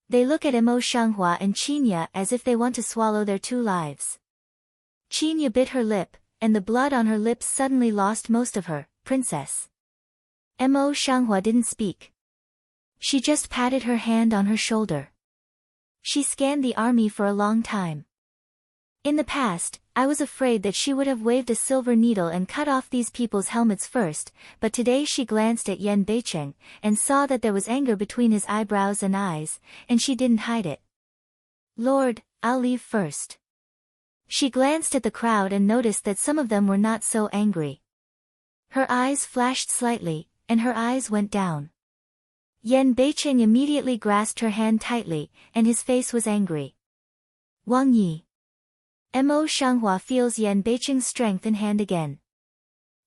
They look at Mo Shanghua and Qin Ye as if they want to swallow their two lives. Qin Ye bit her lip, and the blood on her lips suddenly lost most of her. Princess. Mo Shanghua didn't speak. She just patted her hand on her shoulder. She scanned the army for a long time. In the past, I was afraid that she would have waved a silver needle and cut off these people's helmets first, but today she glanced at Yan Beicheng, and saw that there was anger between his eyebrows and eyes, and she didn't hide it. Lord, I'll leave first. She glanced at the crowd and noticed that some of them were not so angry. Her eyes flashed slightly, and her eyes went down. Yan Beiqing immediately grasped her hand tightly, and his face was angry. Wang Yi. Mo Shanghua feels Yan Beiqing's strength in hand again.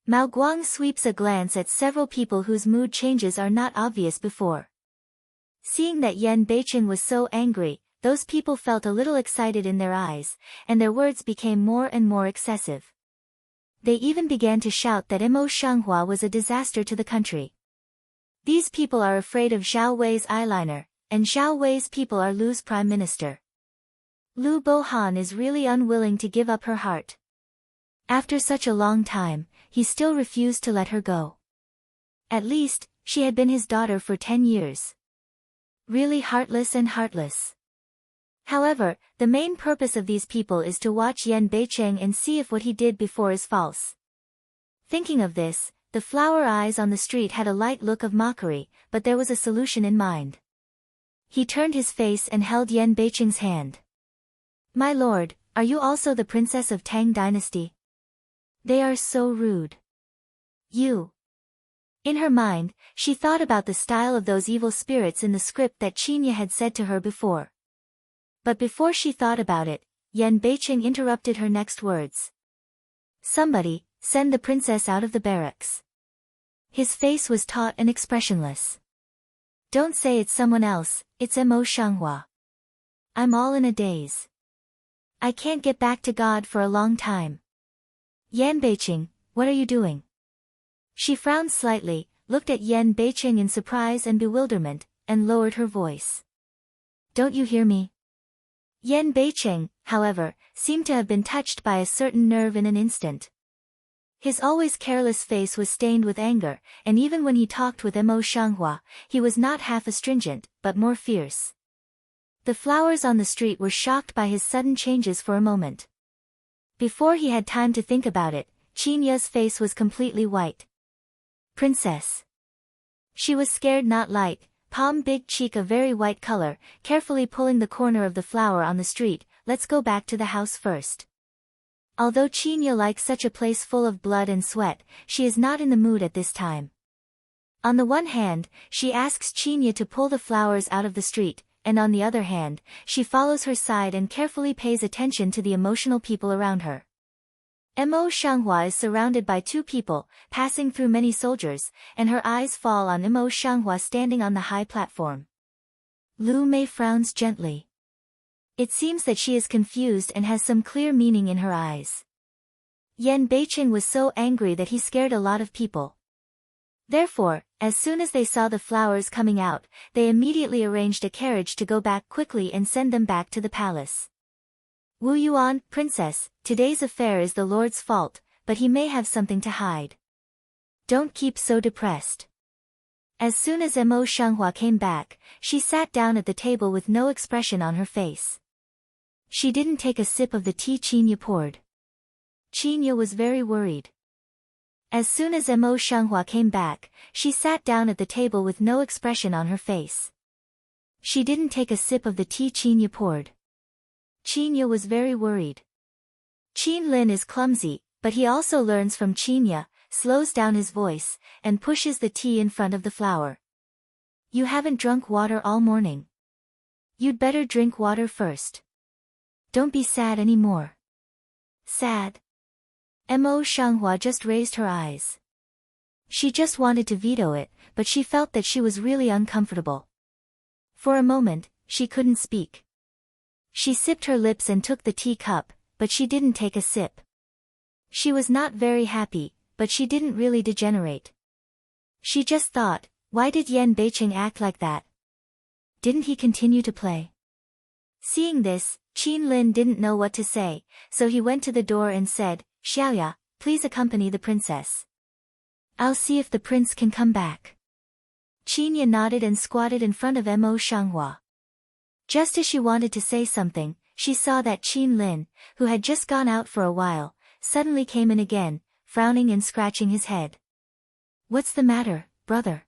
Mao Guang sweeps a glance at several people whose mood changes are not obvious before. Seeing that Yan Beiqing was so angry, those people felt a little excited in their eyes, and their words became more and more excessive. They even began to shout that Mo Shanghua was a disaster to the country. These people are afraid of Zhao Wei's eyeliner, and Zhao Wei's people are Lu's prime minister. Lu Bohan is really unwilling to give up her heart. After such a long time, he still refused to let her go. At least, she had been his daughter for 10 years. Really heartless and heartless. However, the main purpose of these people is to watch Yan Beiqing and see if what he did before is false. Thinking of this, the flower eyes on the street had a light look of mockery, but there was a solution in mind. He turned his face and held Yan Beiqing's hand. My lord, are you also the princess of Tang dynasty? They are so rude. You. In her mind, she thought about the style of those evil spirits in the script that Qinya had said to her before. But before she thought about it, Yan Beiqing interrupted her next words. Somebody, send the princess out of the barracks. His face was taut and expressionless. Don't say it's someone else, it's Mo Shanghua. I'm all in a daze. I can't get back to God for a long time. Yan Beiqing, what are you doing? She frowned slightly, looked at Yan Beiqing in surprise and bewilderment, and lowered her voice. Don't you hear me? Yan Beiqing, however, seemed to have been touched by a certain nerve in an instant. His always careless face was stained with anger, and even when he talked with Mo Shanghua, he was not half astringent, but more fierce. The flowers on the street were shocked by his sudden changes for a moment. Before he had time to think about it, Qinya's face was completely white. Princess. She was scared not light, palm big cheek a very white color, carefully pulling the corner of the flower on the street. Let's go back to the house first. Although Qinya likes such a place full of blood and sweat, she is not in the mood at this time. On the one hand, she asks Qinya to pull the flowers out of the street, and on the other hand, she follows her side and carefully pays attention to the emotional people around her. Mo Shanghua is surrounded by two people, passing through many soldiers, and her eyes fall on Mo Shanghua standing on the high platform. Lu Mei frowns gently. It seems that she is confused and has some clear meaning in her eyes. Yan Beiqing was so angry that he scared a lot of people. Therefore, as soon as they saw the flowers coming out, they immediately arranged a carriage to go back quickly and send them back to the palace. Wu Yuan, princess, today's affair is the Lord's fault, but he may have something to hide. Don't keep so depressed. As soon as Mo Shanghua came back, she sat down at the table with no expression on her face. She didn't take a sip of the tea Qinya poured. Qinya was very worried. As soon as Mo Shanghua came back, she sat down at the table with no expression on her face. She didn't take a sip of the tea Qinya poured. Qinya was very worried. Qin Lin is clumsy, but he also learns from Qinya, slows down his voice, and pushes the tea in front of the flower. You haven't drunk water all morning. You'd better drink water first. Don't be sad anymore. Sad? Mo Shanghua just raised her eyes. She just wanted to veto it, but she felt that she was really uncomfortable. For a moment, she couldn't speak. She sipped her lips and took the tea cup, but she didn't take a sip. She was not very happy, but she didn't really degenerate. She just thought, why did Yan Beiqing act like that? Didn't he continue to play? Seeing this, Qin Lin didn't know what to say, so he went to the door and said, Xiaoya, please accompany the princess. I'll see if the prince can come back. Qinya nodded and squatted in front of Mo Shanghua. Just as she wanted to say something, she saw that Qin Lin, who had just gone out for a while, suddenly came in again, frowning and scratching his head. What's the matter, brother?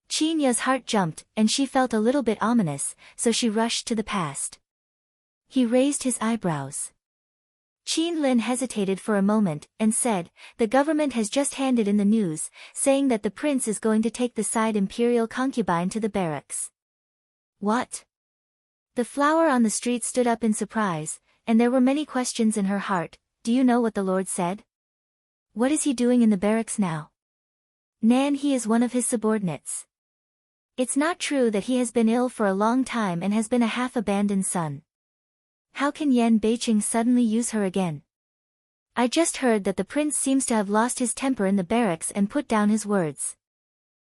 Qinya's heart jumped, and she felt a little bit ominous, so she rushed to the past. He raised his eyebrows. Qin Lin hesitated for a moment, and said, the government has just handed in the news, saying that the prince is going to take the side imperial concubine to the barracks. What? The flower on the street stood up in surprise, and there were many questions in her heart. Do you know what the Lord said? What is he doing in the barracks now? Nan, he is one of his subordinates. It's not true that he has been ill for a long time and has been a half-abandoned son. How can Yan Beiqing suddenly use her again? I just heard that the prince seems to have lost his temper in the barracks and put down his words.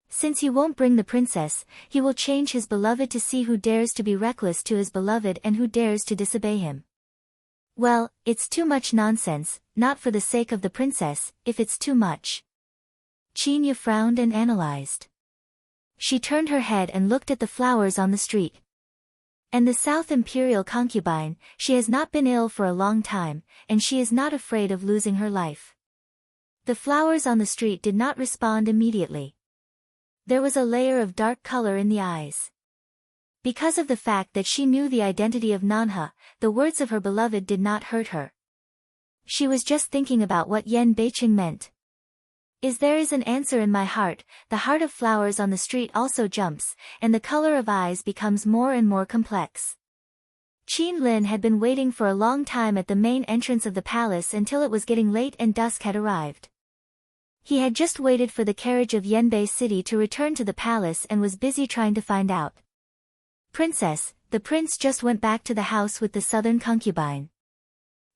Since he won't bring the princess, he will change his beloved to see who dares to be reckless to his beloved and who dares to disobey him. Well, it's too much nonsense, not for the sake of the princess, if it's too much. Qin Yu frowned and analyzed. She turned her head and looked at the flowers on the street. And the South Imperial concubine, she has not been ill for a long time, and she is not afraid of losing her life. The flowers on the street did not respond immediately. There was a layer of dark color in the eyes. Because of the fact that she knew the identity of Nanha, the words of her beloved did not hurt her. She was just thinking about what Yan Beiqing meant. There is an answer in my heart. The heart of flowers on the street also jumps, and the color of eyes becomes more and more complex. Qin Lin had been waiting for a long time at the main entrance of the palace until it was getting late and dusk had arrived. He had just waited for the carriage of Yanbei City to return to the palace and was busy trying to find out. Princess, the prince just went back to the house with the southern concubine.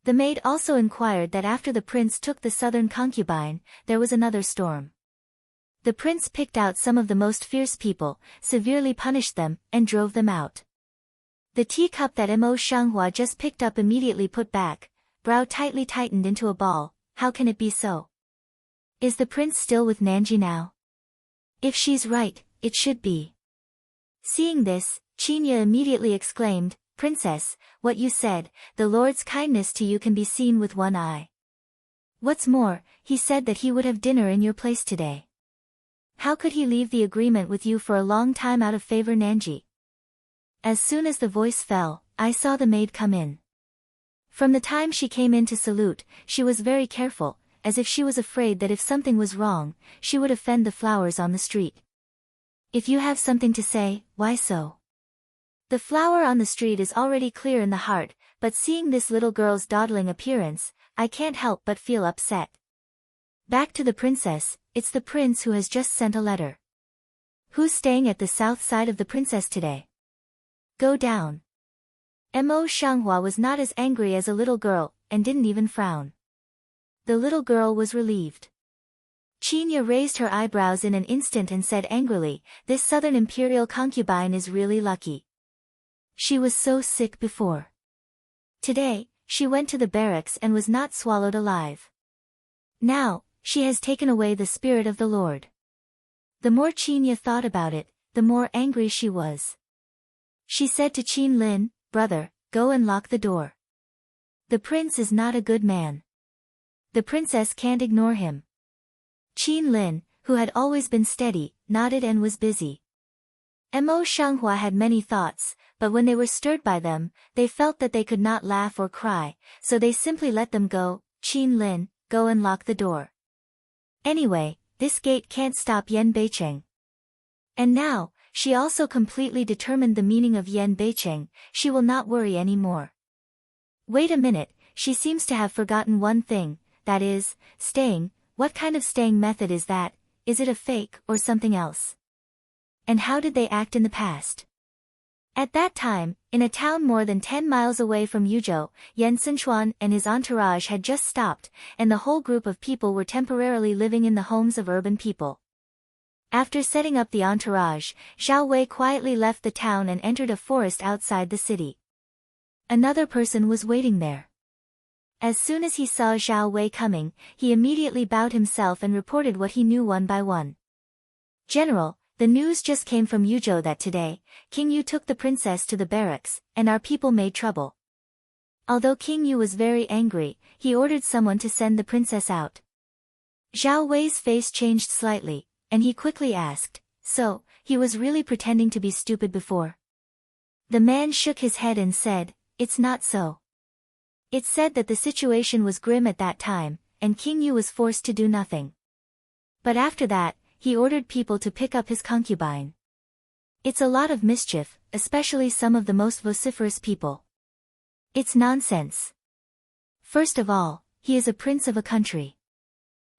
The maid also inquired that after the prince took the southern concubine, there was another storm. The prince picked out some of the most fierce people, severely punished them, and drove them out. The teacup that Mo Shanghua just picked up immediately put back, brow tightly tightened into a ball. How can it be so? Is the prince still with Nanji now? If she's right, it should be. Seeing this, Qinya immediately exclaimed, Princess, what you said, the Lord's kindness to you can be seen with one eye. What's more, he said that he would have dinner in your place today. How could he leave the agreement with you for a long time out of favor, Nanji? As soon as the voice fell, I saw the maid come in. From the time she came in to salute, she was very careful, as if she was afraid that if something was wrong, she would offend the flowers on the street. If you have something to say, why so? The flower on the street is already clear in the heart, but seeing this little girl's dawdling appearance, I can't help but feel upset. Back to the princess, it's the prince who has just sent a letter. Who's staying at the south side of the princess today? Go down. Mo Shanghua was not as angry as a little girl, and didn't even frown. The little girl was relieved. Qinya raised her eyebrows in an instant and said angrily, this southern imperial concubine is really lucky. She was so sick before. Today, she went to the barracks and was not swallowed alive. Now, she has taken away the spirit of the Lord. The more Qinya thought about it, the more angry she was. She said to Qin Lin, brother, go and lock the door. The prince is not a good man. The princess can't ignore him. Qin Lin, who had always been steady, nodded and was busy. Mo Shanghua had many thoughts, but when they were stirred by them, they felt that they could not laugh or cry, so they simply let them go. Qin Lin, go and lock the door. Anyway, this gate can't stop Yan Beiqing. And now, she also completely determined the meaning of Yan Beiqing, she will not worry any more. Wait a minute, she seems to have forgotten one thing, that is, staying. What kind of staying method is that? Is it a fake or something else? And how did they act in the past? At that time, in a town more than 10 miles away from Yuzhou, Yan Sichuan and his entourage had just stopped, and the whole group of people were temporarily living in the homes of urban people. After setting up the entourage, Zhao Wei quietly left the town and entered a forest outside the city. Another person was waiting there. As soon as he saw Zhao Wei coming, he immediately bowed himself and reported what he knew one by one. General, the news just came from Yuzhou that today, King Yu took the princess to the barracks, and our people made trouble. Although King Yu was very angry, he ordered someone to send the princess out. Zhao Wei's face changed slightly, and he quickly asked, so, he was really pretending to be stupid before? The man shook his head and said, it's not so. It's said that the situation was grim at that time, and King Yu was forced to do nothing. But after that, he ordered people to pick up his concubine. It's a lot of mischief, especially some of the most vociferous people. It's nonsense. First of all, he is a prince of a country.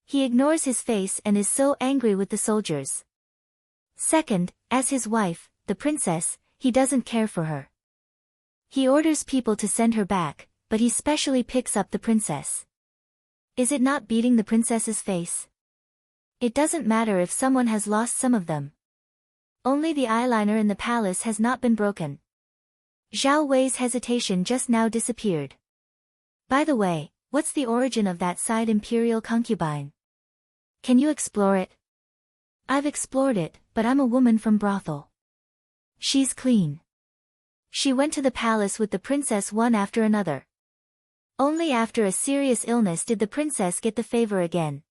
He ignores his face and is so angry with the soldiers. Second, as his wife, the princess, he doesn't care for her. He orders people to send her back, but he specially picks up the princess. Is it not beating the princess's face? It doesn't matter if someone has lost some of them. Only the eyeliner in the palace has not been broken. Zhao Wei's hesitation just now disappeared. By the way, what's the origin of that side imperial concubine? Can you explore it? I've explored it, but I'm a woman from brothel. She's clean. She went to the palace with the princess one after another. Only after a serious illness did the princess get the favor again.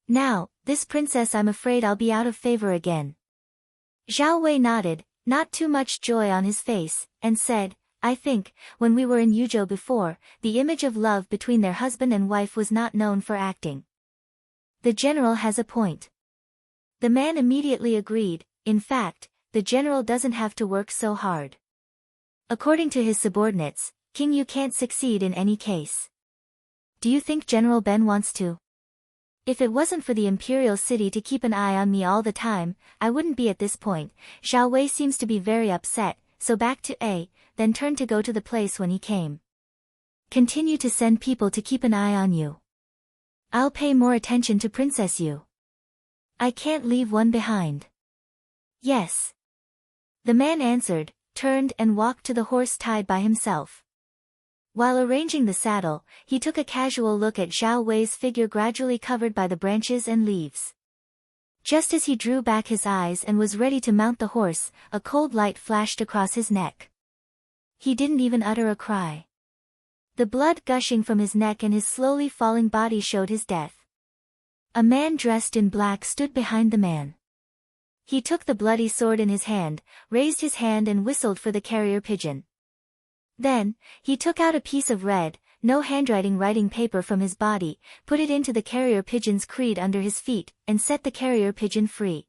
Now, this princess, I'm afraid I'll be out of favor again. Zhao Wei nodded, not too much joy on his face, and said, I think, when we were in Yuzhou before, the image of love between their husband and wife was not known for acting. The general has a point. The man immediately agreed. In fact, the general doesn't have to work so hard. According to his subordinates, King Yu can't succeed in any case. Do you think General Ben wants to? If it wasn't for the imperial city to keep an eye on me all the time, I wouldn't be at this point. Zhao Wei seems to be very upset, so back to A, then turned to go to the place when he came. Continue to send people to keep an eye on you. I'll pay more attention to Princess Yu. I can't leave one behind. Yes. The man answered, turned and walked to the horse tied by himself. While arranging the saddle, he took a casual look at Zhao Wei's figure gradually covered by the branches and leaves. Just as he drew back his eyes and was ready to mount the horse, a cold light flashed across his neck. He didn't even utter a cry. The blood gushing from his neck and his slowly falling body showed his death. A man dressed in black stood behind the man. He took the bloody sword in his hand, raised his hand and whistled for the carrier pigeon. Then, he took out a piece of red, no handwriting writing paper from his body, put it into the carrier pigeon's creed under his feet, and set the carrier pigeon free.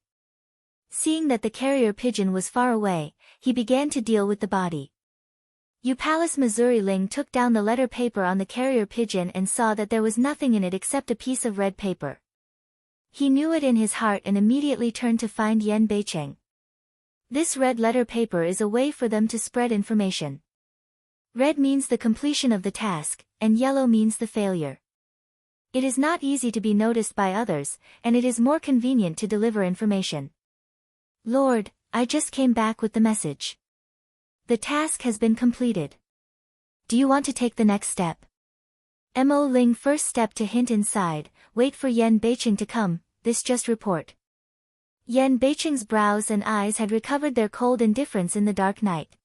Seeing that the carrier pigeon was far away, he began to deal with the body. Yu Palace Missouri Ling took down the letter paper on the carrier pigeon and saw that there was nothing in it except a piece of red paper. He knew it in his heart and immediately turned to find Yan Beicheng. This red letter paper is a way for them to spread information. Red means the completion of the task, and yellow means the failure. It is not easy to be noticed by others, and it is more convenient to deliver information. Lord, I just came back with the message. The task has been completed. Do you want to take the next step? Mo Ling first stepped to hint inside, wait for Yan Beicheng to come, this just report. Yan Beicheng's brows and eyes had recovered their cold indifference in the dark night.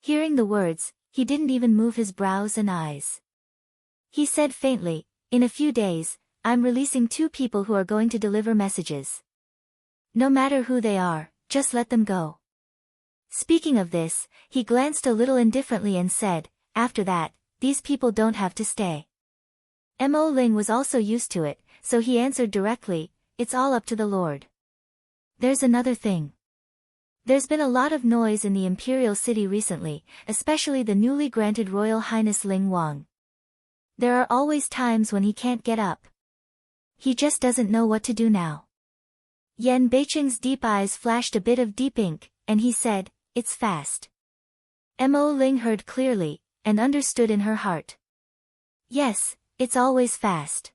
Hearing the words, he didn't even move his brows and eyes. He said faintly, in a few days, I'm releasing 2 people who are going to deliver messages. No matter who they are, just let them go. Speaking of this, he glanced a little indifferently and said, after that, these people don't have to stay. Mo Ling was also used to it, so he answered directly, it's all up to the Lord. There's another thing. There's been a lot of noise in the imperial city recently, especially the newly granted Royal Highness Ling Wang. There are always times when he can't get up. He just doesn't know what to do now. Yan Beicheng's deep eyes flashed a bit of deep ink, and he said, it's fast. Mo Ling heard clearly, and understood in her heart. Yes, it's always fast.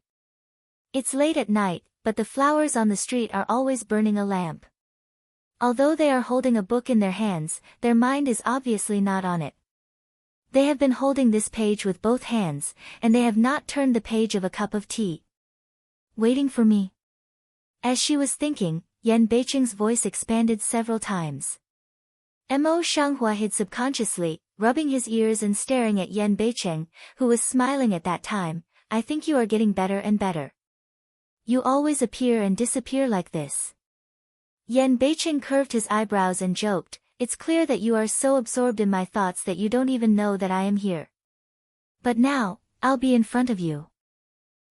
It's late at night, but the flowers on the street are always burning a lamp. Although they are holding a book in their hands, their mind is obviously not on it. They have been holding this page with both hands, and they have not turned the page of a cup of tea. Waiting for me. As she was thinking, Yan Beicheng's voice expanded several times. Mo Shanghua hid subconsciously, rubbing his ears and staring at Yan Beicheng, who was smiling at that time. I think you are getting better and better. You always appear and disappear like this. Yan Beicheng curved his eyebrows and joked, it's clear that you are so absorbed in my thoughts that you don't even know that I am here. But now, I'll be in front of you.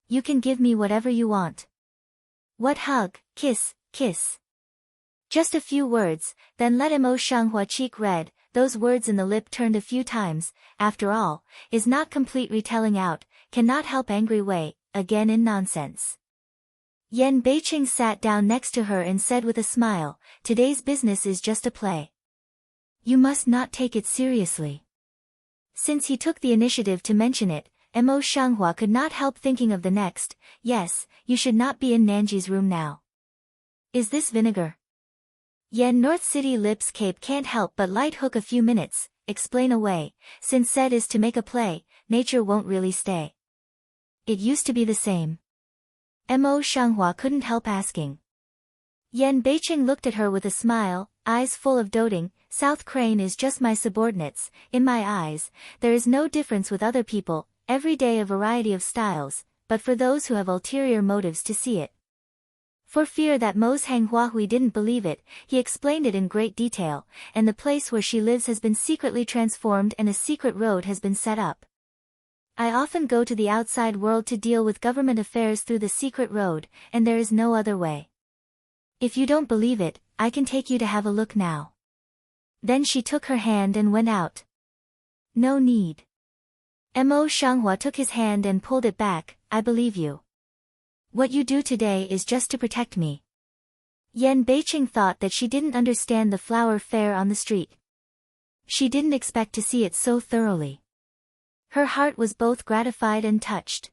You can give me whatever you want. What hug, kiss, kiss. Just a few words, then let Mo Shanghua cheek red, those words in the lip turned a few times, after all, is not complete retelling out, cannot help angry way, again in nonsense. Yan Beiqing sat down next to her and said with a smile, today's business is just a play. You must not take it seriously. Since he took the initiative to mention it, Mo Shanghua could not help thinking of the next, yes, you should not be in Nanji's room now. Is this vinegar? Yan North City lips cape can't help but light hook a few minutes, explain away, since said is to make a play, nature won't really stay. It used to be the same. Mo Shanghua couldn't help asking. Yan Beiqing looked at her with a smile, eyes full of doting, South Crane is just my subordinates, in my eyes, there is no difference with other people, every day a variety of styles, but for those who have ulterior motives to see it. For fear that Mo's Hang Huahui didn't believe it, he explained it in great detail, and the place where she lives has been secretly transformed and a secret road has been set up. I often go to the outside world to deal with government affairs through the secret road, and there is no other way. If you don't believe it, I can take you to have a look now. Then she took her hand and went out. No need. Mo Shanghua took his hand and pulled it back, I believe you. What you do today is just to protect me. Yan Beiqing thought that she didn't understand the flower fair on the street. She didn't expect to see it so thoroughly. Her heart was both gratified and touched.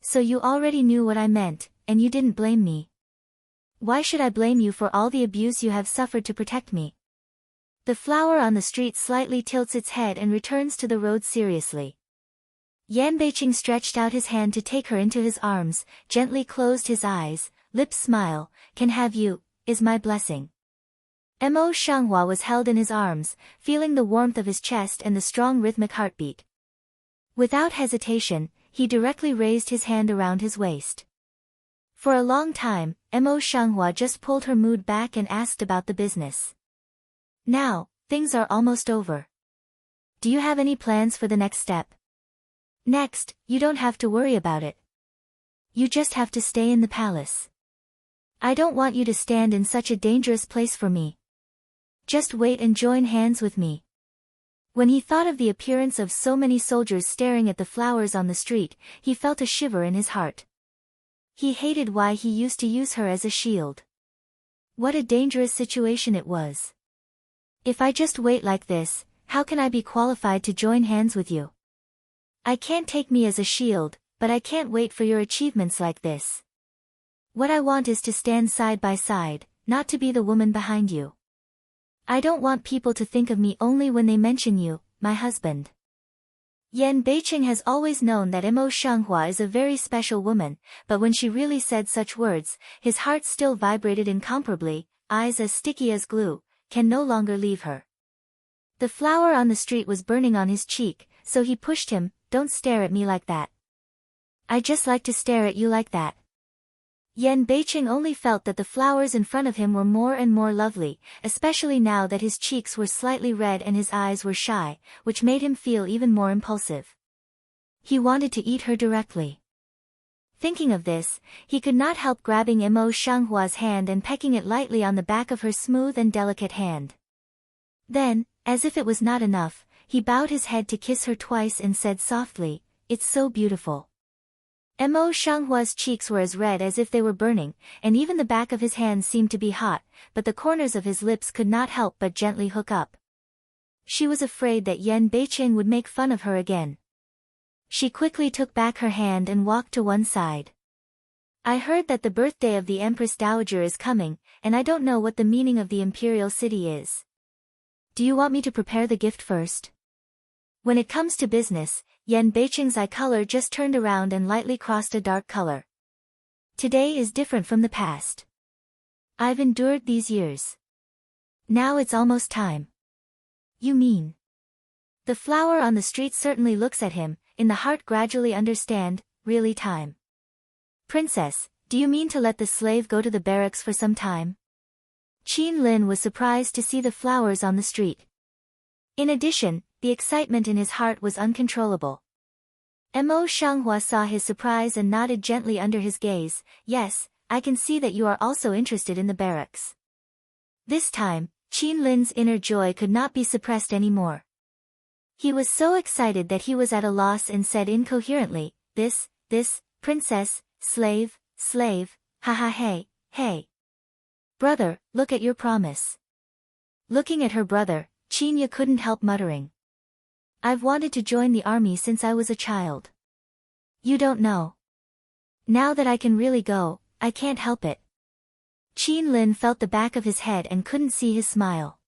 So you already knew what I meant, and you didn't blame me. Why should I blame you for all the abuse you have suffered to protect me? The flower on the street slightly tilts its head and returns to the road seriously. Yan Beiqing stretched out his hand to take her into his arms, gently closed his eyes, lips smile, can have you, is my blessing. Mo Shanghua was held in his arms, feeling the warmth of his chest and the strong rhythmic heartbeat. Without hesitation, he directly raised his hand around his waist. For a long time, Mo Shanghua just pulled her mood back and asked about the business. Now, things are almost over. Do you have any plans for the next step? Next, you don't have to worry about it. You just have to stay in the palace. I don't want you to stand in such a dangerous place for me. Just wait and join hands with me. When he thought of the appearance of so many soldiers staring at the flowers on the street, he felt a shiver in his heart. He hated why he used to use her as a shield. What a dangerous situation it was. If I just wait like this, how can I be qualified to join hands with you? I can't take me as a shield, but I can't wait for your achievements like this. What I want is to stand side by side, not to be the woman behind you. I don't want people to think of me only when they mention you, my husband. Yan Beiqing has always known that Mo Shanghua is a very special woman, but when she really said such words, his heart still vibrated incomparably, eyes as sticky as glue, can no longer leave her. The flower on the street was burning on his cheek, so he pushed him, don't stare at me like that. I just like to stare at you like that. Yan Beiqing only felt that the flowers in front of him were more and more lovely, especially now that his cheeks were slightly red and his eyes were shy, which made him feel even more impulsive. He wanted to eat her directly. Thinking of this, he could not help grabbing Mo Shanghua's hand and pecking it lightly on the back of her smooth and delicate hand. Then, as if it was not enough, he bowed his head to kiss her twice and said softly, "It's so beautiful." Mo Shanghua's cheeks were as red as if they were burning, and even the back of his hand seemed to be hot, but the corners of his lips could not help but gently hook up. She was afraid that Yan Beiqing would make fun of her again. She quickly took back her hand and walked to one side. "I heard that the birthday of the Empress Dowager is coming, and I don't know what the meaning of the imperial city is. Do you want me to prepare the gift first?" When it comes to business, Yan Beiqing's eye color just turned around and lightly crossed a dark color. Today is different from the past. I've endured these years. Now it's almost time. You mean? The flower on the street certainly looks at him, in the heart gradually understand, really time. "Princess, do you mean to let the slave go to the barracks for some time?" Qin Lin was surprised to see the flowers on the street. In addition, the excitement in his heart was uncontrollable. Mo Shanghua saw his surprise and nodded gently under his gaze. Yes, I can see that you are also interested in the barracks. This time, Qin Lin's inner joy could not be suppressed anymore. He was so excited that he was at a loss and said incoherently, this, princess, slave, ha ha hey. Brother, look at your promise. Looking at her brother, Qinya couldn't help muttering. I've wanted to join the army since I was a child. You don't know. Now that I can really go, I can't help it. Qin Lin felt the back of his head and couldn't see his smile.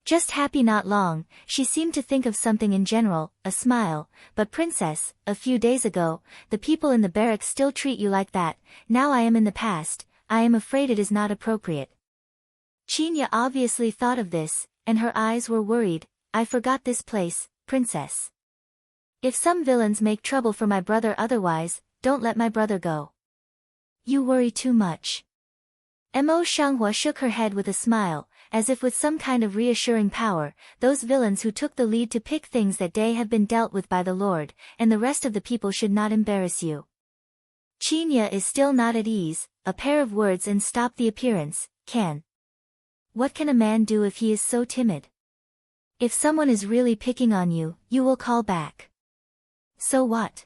Just happy not long, she seemed to think of something in general, a smile, but princess, a few days ago, the people in the barracks still treat you like that, now I am in the past, I am afraid it is not appropriate. Qinya obviously thought of this, and her eyes were worried. I forgot this place, princess. If some villains make trouble for my brother otherwise, don't let my brother go. You worry too much. Mo Shanghua shook her head with a smile, as if with some kind of reassuring power. Those villains who took the lead to pick things that day have been dealt with by the Lord, and the rest of the people should not embarrass you. Qinya is still not at ease, a pair of words and stop the appearance, can. What can a man do if he is so timid? If someone is really picking on you, you will call back. So what?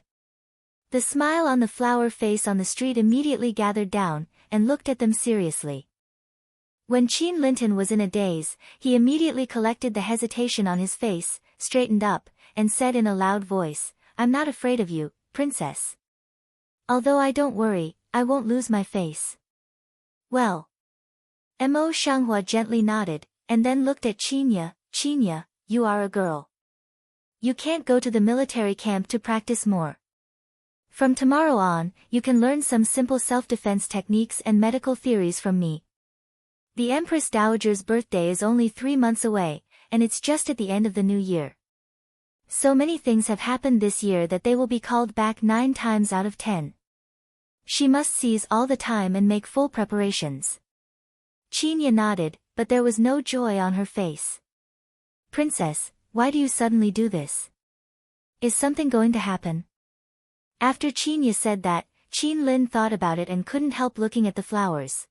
The smile on the flower face on the street immediately gathered down, and looked at them seriously. When Qin Linton was in a daze, he immediately collected the hesitation on his face, straightened up, and said in a loud voice, I'm not afraid of you, princess. Although I don't worry, I won't lose my face. Well. Mo Shanghua gently nodded, and then looked at Qinya. Qinya, you are a girl. You can't go to the military camp to practice more. From tomorrow on, you can learn some simple self-defense techniques and medical theories from me. The Empress Dowager's birthday is only 3 months away, and it's just at the end of the new year. So many things have happened this year that they will be called back 9 times out of 10. She must seize all the time and make full preparations. Qinya nodded, but there was no joy on her face. Princess, why do you suddenly do this? Is something going to happen? After Qinya said that, Qin Lin thought about it and couldn't help looking at the flowers.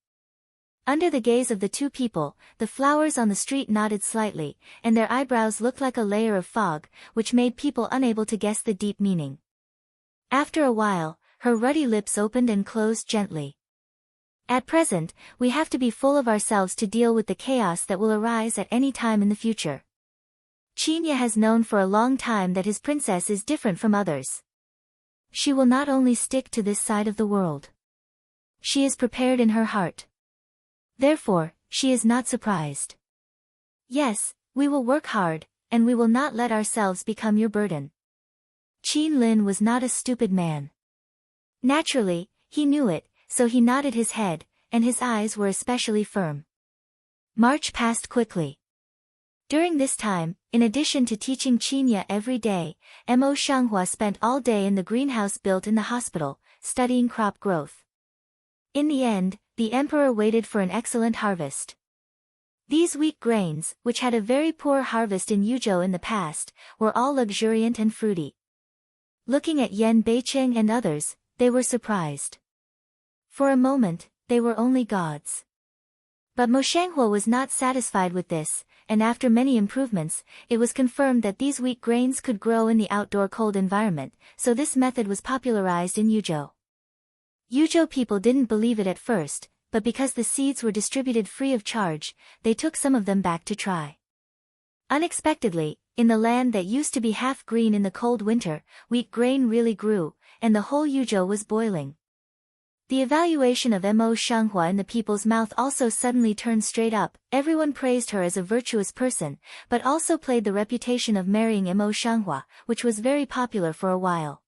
Under the gaze of the two people, the flowers on the street nodded slightly, and their eyebrows looked like a layer of fog, which made people unable to guess the deep meaning. After a while, her ruddy lips opened and closed gently. At present, we have to be full of ourselves to deal with the chaos that will arise at any time in the future. Qinya has known for a long time that his princess is different from others. She will not only stick to this side of the world. She is prepared in her heart. Therefore, she is not surprised. Yes, we will work hard, and we will not let ourselves become your burden. Qin Lin was not a stupid man. Naturally, he knew it, so he nodded his head, and his eyes were especially firm. March passed quickly. During this time, in addition to teaching Qinya every day, Mo Shanghua spent all day in the greenhouse built in the hospital, studying crop growth. In the end, the emperor waited for an excellent harvest. These wheat grains, which had a very poor harvest in Yuzhou in the past, were all luxuriant and fruity. Looking at Yan Beicheng and others, they were surprised. For a moment, they were only gods. But Mo Shanghua was not satisfied with this, and after many improvements, it was confirmed that these wheat grains could grow in the outdoor cold environment, so this method was popularized in Yuzhou. Yuzhou people didn't believe it at first, but because the seeds were distributed free of charge, they took some of them back to try. Unexpectedly, in the land that used to be half green in the cold winter, wheat grain really grew, and the whole Yuzhou was boiling. The evaluation of Mo Shanghua in the people's mouth also suddenly turned straight up. Everyone praised her as a virtuous person, but also played the reputation of marrying Mo Shanghua, which was very popular for a while.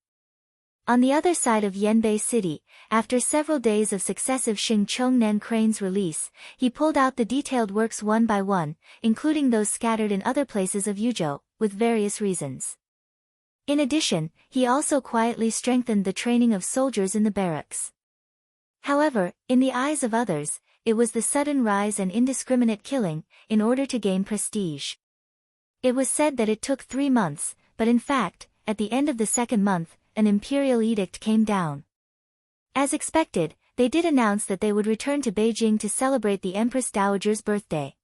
On the other side of Yanbei City, after several days of successive Xing Chongnen cranes release, he pulled out the detailed works one by one, including those scattered in other places of Yuzhou, with various reasons. In addition, he also quietly strengthened the training of soldiers in the barracks. However, in the eyes of others, it was the sudden rise and indiscriminate killing, in order to gain prestige. It was said that it took 3 months, but in fact, at the end of the second month, an imperial edict came down. As expected, they did announce that they would return to Beijing to celebrate the Empress Dowager's birthday.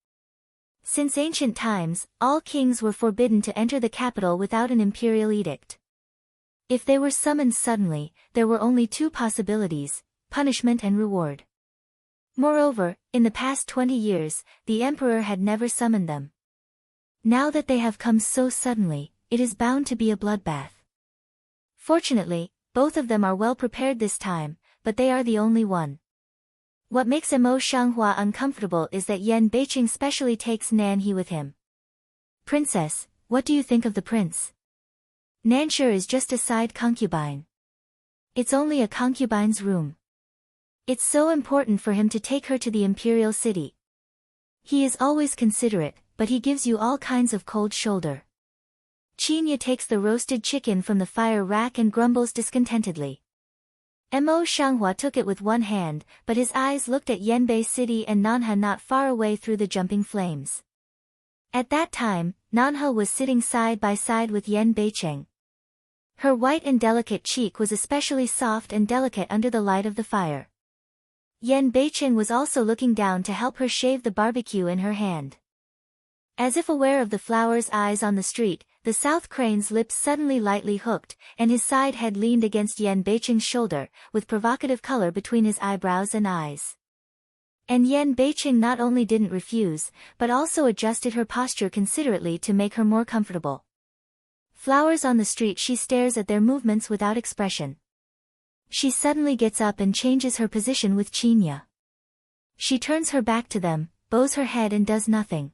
Since ancient times, all kings were forbidden to enter the capital without an imperial edict. If they were summoned suddenly, there were only two possibilities: punishment and reward. Moreover, in the past 20 years, the emperor had never summoned them. Now that they have come so suddenly, it is bound to be a bloodbath. Fortunately, both of them are well prepared this time, but they are the only one. What makes Mo Shanghua uncomfortable is that Yan Beiqing specially takes Nan He with him. Princess, what do you think of the prince? Nansher is just a side concubine. It's only a concubine's room. It's so important for him to take her to the imperial city. He is always considerate, but he gives you all kinds of cold shoulder. Qinya takes the roasted chicken from the fire rack and grumbles discontentedly. Mo Shanghua took it with one hand, but his eyes looked at Yanbei City and Nanha not far away through the jumping flames. At that time, Nanha was sitting side by side with Yan Beicheng. Her white and delicate cheek was especially soft and delicate under the light of the fire. Yan Beicheng was also looking down to help her shave the barbecue in her hand. As if aware of the flower's eyes on the street, the South Crane's lips suddenly lightly hooked, and his side head leaned against Yan Beicheng's shoulder, with provocative color between his eyebrows and eyes. And Yan Beicheng not only didn't refuse, but also adjusted her posture considerately to make her more comfortable. Flowers on the street, she stares at their movements without expression. She suddenly gets up and changes her position with Qinya. She turns her back to them, bows her head and does nothing.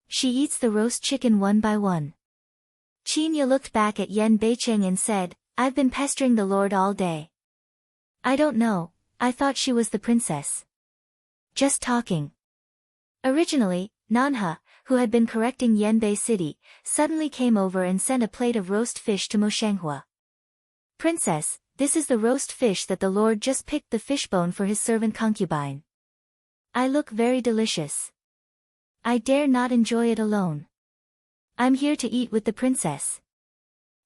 She eats the roast chicken one by one. Qinya looked back at Yan Beicheng and said, "I've been pestering the lord all day." "I don't know, I thought she was the princess." "Just talking." Originally, Nanha, who had been correcting Yanbei City, suddenly came over and sent a plate of roast fish to Mo Shanghua. "Princess, this is the roast fish that the lord just picked the fishbone for his servant concubine. I look very delicious. I dare not enjoy it alone. I'm here to eat with the princess."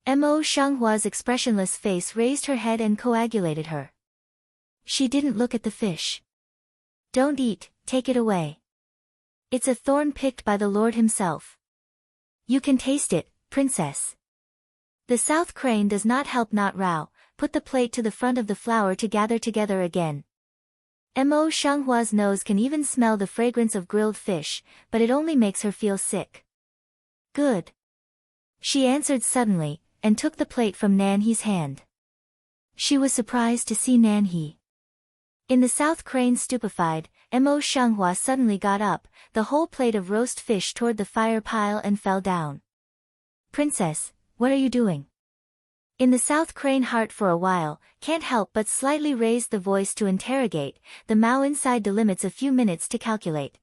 Mo Shanghua's expressionless face raised her head and coagulated her. She didn't look at the fish. "Don't eat, take it away. It's a thorn picked by the lord himself. You can taste it, princess." The South Crane does not help not Rao, put the plate to the front of the flower to gather together again. Mo Shanghua's nose can even smell the fragrance of grilled fish, but it only makes her feel sick. "Good," she answered suddenly, and took the plate from Nan He's hand. She was surprised to see Nan He. In the South Crane stupefied, Mo Shanghua suddenly got up, the whole plate of roast fish toward the fire pile and fell down. "Princess, what are you doing?" In the South Crane heart for a while, can't help but slightly raised the voice to interrogate, the Mao inside delimits a few minutes to calculate.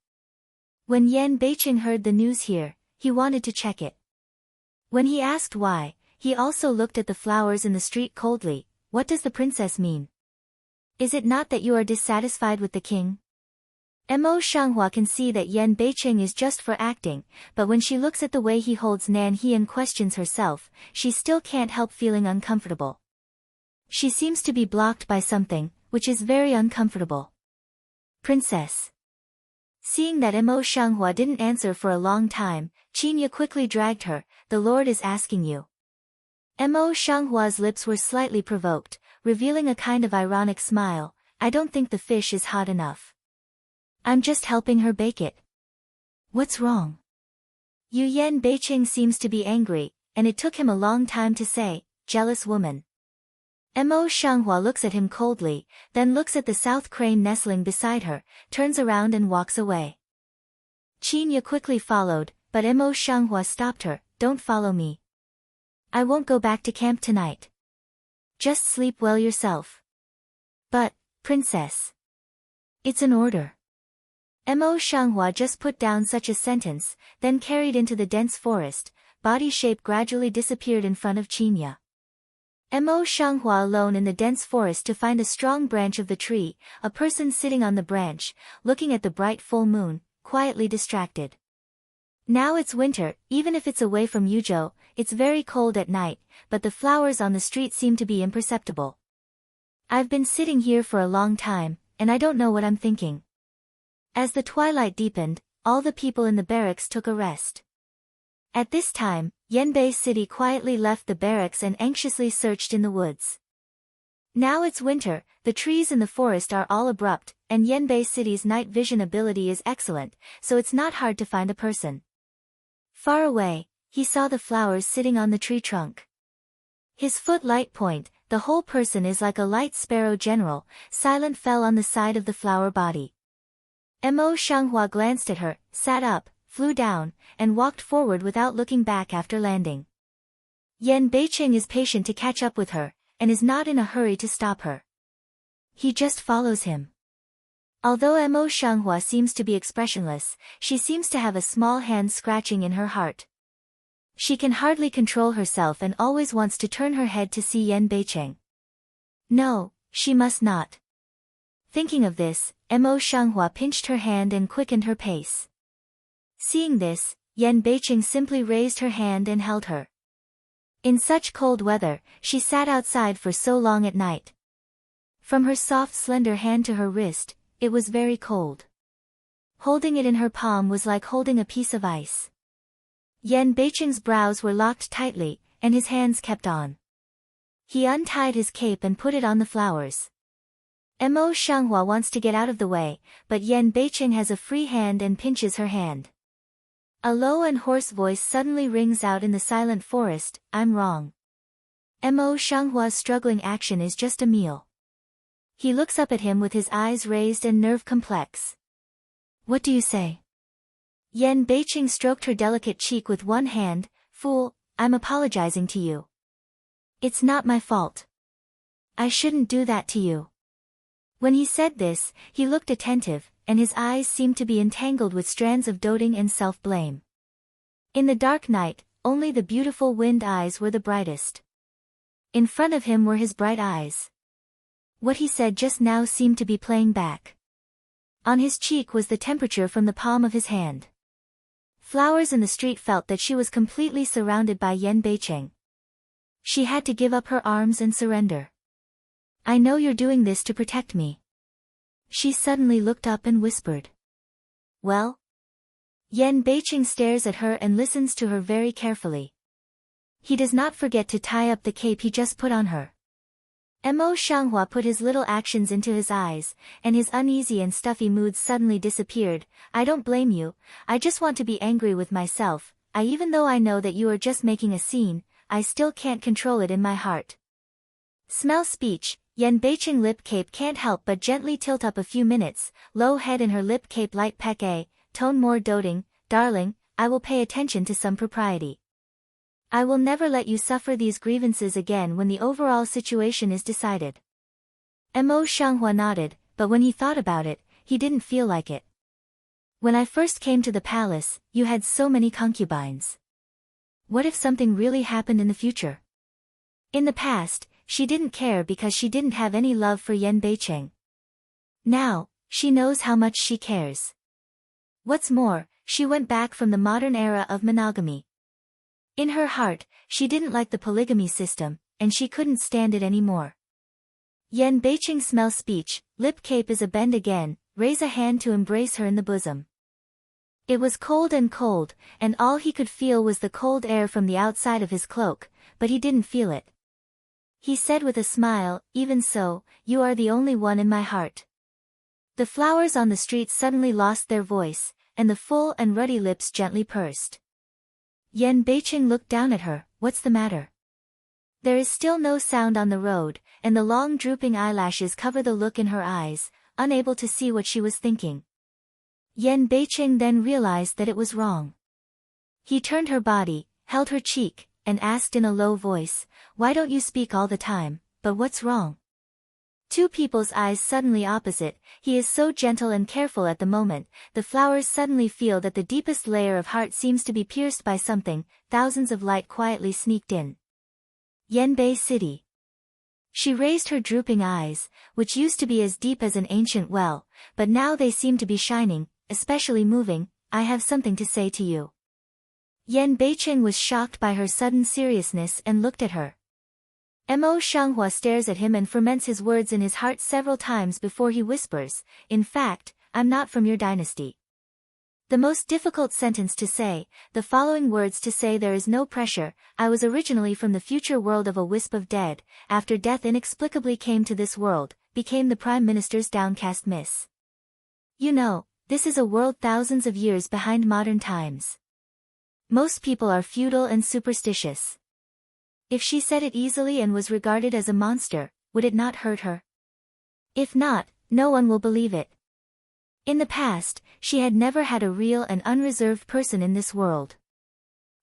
When Yan Beicheng heard the news here, he wanted to check it. When he asked why, he also looked at the flowers in the street coldly. "What does the princess mean? Is it not that you are dissatisfied with the king?" Mo Shanghua can see that Yan Beicheng is just for acting, but when she looks at the way he holds Nan He and questions herself, she still can't help feeling uncomfortable. She seems to be blocked by something, which is very uncomfortable. "Princess." Seeing that Mo Shanghua didn't answer for a long time, Qinya quickly dragged her. "The lord is asking you." Mo Shanghua's lips were slightly provoked, revealing a kind of ironic smile. "I don't think the fish is hot enough. I'm just helping her bake it." "What's wrong?" Yu Yan Beicheng seems to be angry, and it took him a long time to say, "Jealous woman." Mo Shanghua looks at him coldly, then looks at the South Crane nestling beside her, turns around and walks away. Qinya quickly followed, but Mo Shanghua stopped her. "Don't follow me. I won't go back to camp tonight. Just sleep well yourself." "But, princess." "It's an order." Mo Shanghua just put down such a sentence, then carried into the dense forest, body shape gradually disappeared in front of Qinya. Mo Shanghua alone in the dense forest to find a strong branch of the tree, a person sitting on the branch, looking at the bright full moon, quietly distracted. Now it's winter, even if it's away from Yuzhou, it's very cold at night, but the flowers on the street seem to be imperceptible. I've been sitting here for a long time, and I don't know what I'm thinking. As the twilight deepened, all the people in the barracks took a rest. At this time, Yanbei City quietly left the barracks and anxiously searched in the woods. Now it's winter, the trees in the forest are all abrupt, and Yanbei City's night vision ability is excellent, so it's not hard to find a person. Far away, he saw the flowers sitting on the tree trunk. His foot light point, the whole person is like a light sparrow general, silent fell on the side of the flower body. Mo Shanghua glanced at her, sat up, flew down, and walked forward without looking back after landing. Yan Beiqing is patient to catch up with her, and is not in a hurry to stop her. He just follows him. Although Mo Shanghua seems to be expressionless, she seems to have a small hand scratching in her heart. She can hardly control herself and always wants to turn her head to see Yan Beiqing. No, she must not. Thinking of this, Mo Shanghua pinched her hand and quickened her pace. Seeing this, Yan Beiqing simply raised her hand and held her. In such cold weather, she sat outside for so long at night. From her soft slender hand to her wrist, it was very cold. Holding it in her palm was like holding a piece of ice. Yan Beiqing's brows were locked tightly, and his hands kept on. He untied his cape and put it on the flowers. Mo Shanghua wants to get out of the way, but Yan Beiqing has a free hand and pinches her hand. A low and hoarse voice suddenly rings out in the silent forest, "I'm wrong." Mo Shanghua's struggling action is just a meal. He looks up at him with his eyes raised and nerve complex. "What do you say?" Yan Beiqing stroked her delicate cheek with one hand. "Fool, I'm apologizing to you. It's not my fault. I shouldn't do that to you." When he said this, he looked attentive, and his eyes seemed to be entangled with strands of doting and self-blame. In the dark night, only the beautiful wind eyes were the brightest. In front of him were his bright eyes. What he said just now seemed to be playing back. On his cheek was the temperature from the palm of his hand. Flowers in the street felt that she was completely surrounded by Yan Beiqing. She had to give up her arms and surrender. "I know you're doing this to protect me." She suddenly looked up and whispered. "Well?" Yan Beiqing stares at her and listens to her very carefully. He does not forget to tie up the cape he just put on her. Mo Shanghua put his little actions into his eyes, and his uneasy and stuffy mood suddenly disappeared. "I don't blame you, I just want to be angry with myself. Even though I know that you are just making a scene, I still can't control it in my heart." Smell speech, Yan Beiqing lip cape can't help but gently tilt up a few minutes, low head in her lip cape light peck a, tone more doting. "Darling, I will pay attention to some propriety. I will never let you suffer these grievances again when the overall situation is decided." Mo Shanghua nodded, but when he thought about it, he didn't feel like it. "When I first came to the palace, you had so many concubines. What if something really happened in the future?" In the past, she didn't care because she didn't have any love for Yan Beiqing. Now, she knows how much she cares. What's more, she went back from the modern era of monogamy. In her heart, she didn't like the polygamy system, and she couldn't stand it anymore. Yan Beiqing smell speech, lip cape is a bend again, raise a hand to embrace her in the bosom. It was cold, and all he could feel was the cold air from the outside of his cloak, but he didn't feel it. He said with a smile, "Even so, you are the only one in my heart." The flowers on the street suddenly lost their voice, and the full and ruddy lips gently pursed. Yan Beiqing looked down at her. "What's the matter?" There is still no sound on the road, and the long drooping eyelashes cover the look in her eyes, unable to see what she was thinking. Yan Beiqing then realized that it was wrong. He turned her body, held her cheek, and asked in a low voice, "Why don't you speak all the time, but what's wrong?" Two people's eyes suddenly opposite, he is so gentle and careful at the moment, the flowers suddenly feel that the deepest layer of heart seems to be pierced by something, thousands of light quietly sneaked in. Yanbei City. She raised her drooping eyes, which used to be as deep as an ancient well, but now they seem to be shining, especially moving. "I have something to say to you." Yan Beicheng was shocked by her sudden seriousness and looked at her. Mo Shanghua stares at him and ferments his words in his heart several times before he whispers, "In fact, I'm not from your dynasty." The most difficult sentence to say, the following words to say: "There is no pressure, I was originally from the future world of a wisp of dead, after death inexplicably came to this world, became the Prime Minister's downcast miss. You know, this is a world thousands of years behind modern times. Most people are feudal and superstitious. If she said it easily and was regarded as a monster, would it not hurt her? If not, no one will believe it." In the past, she had never had a real and unreserved person in this world.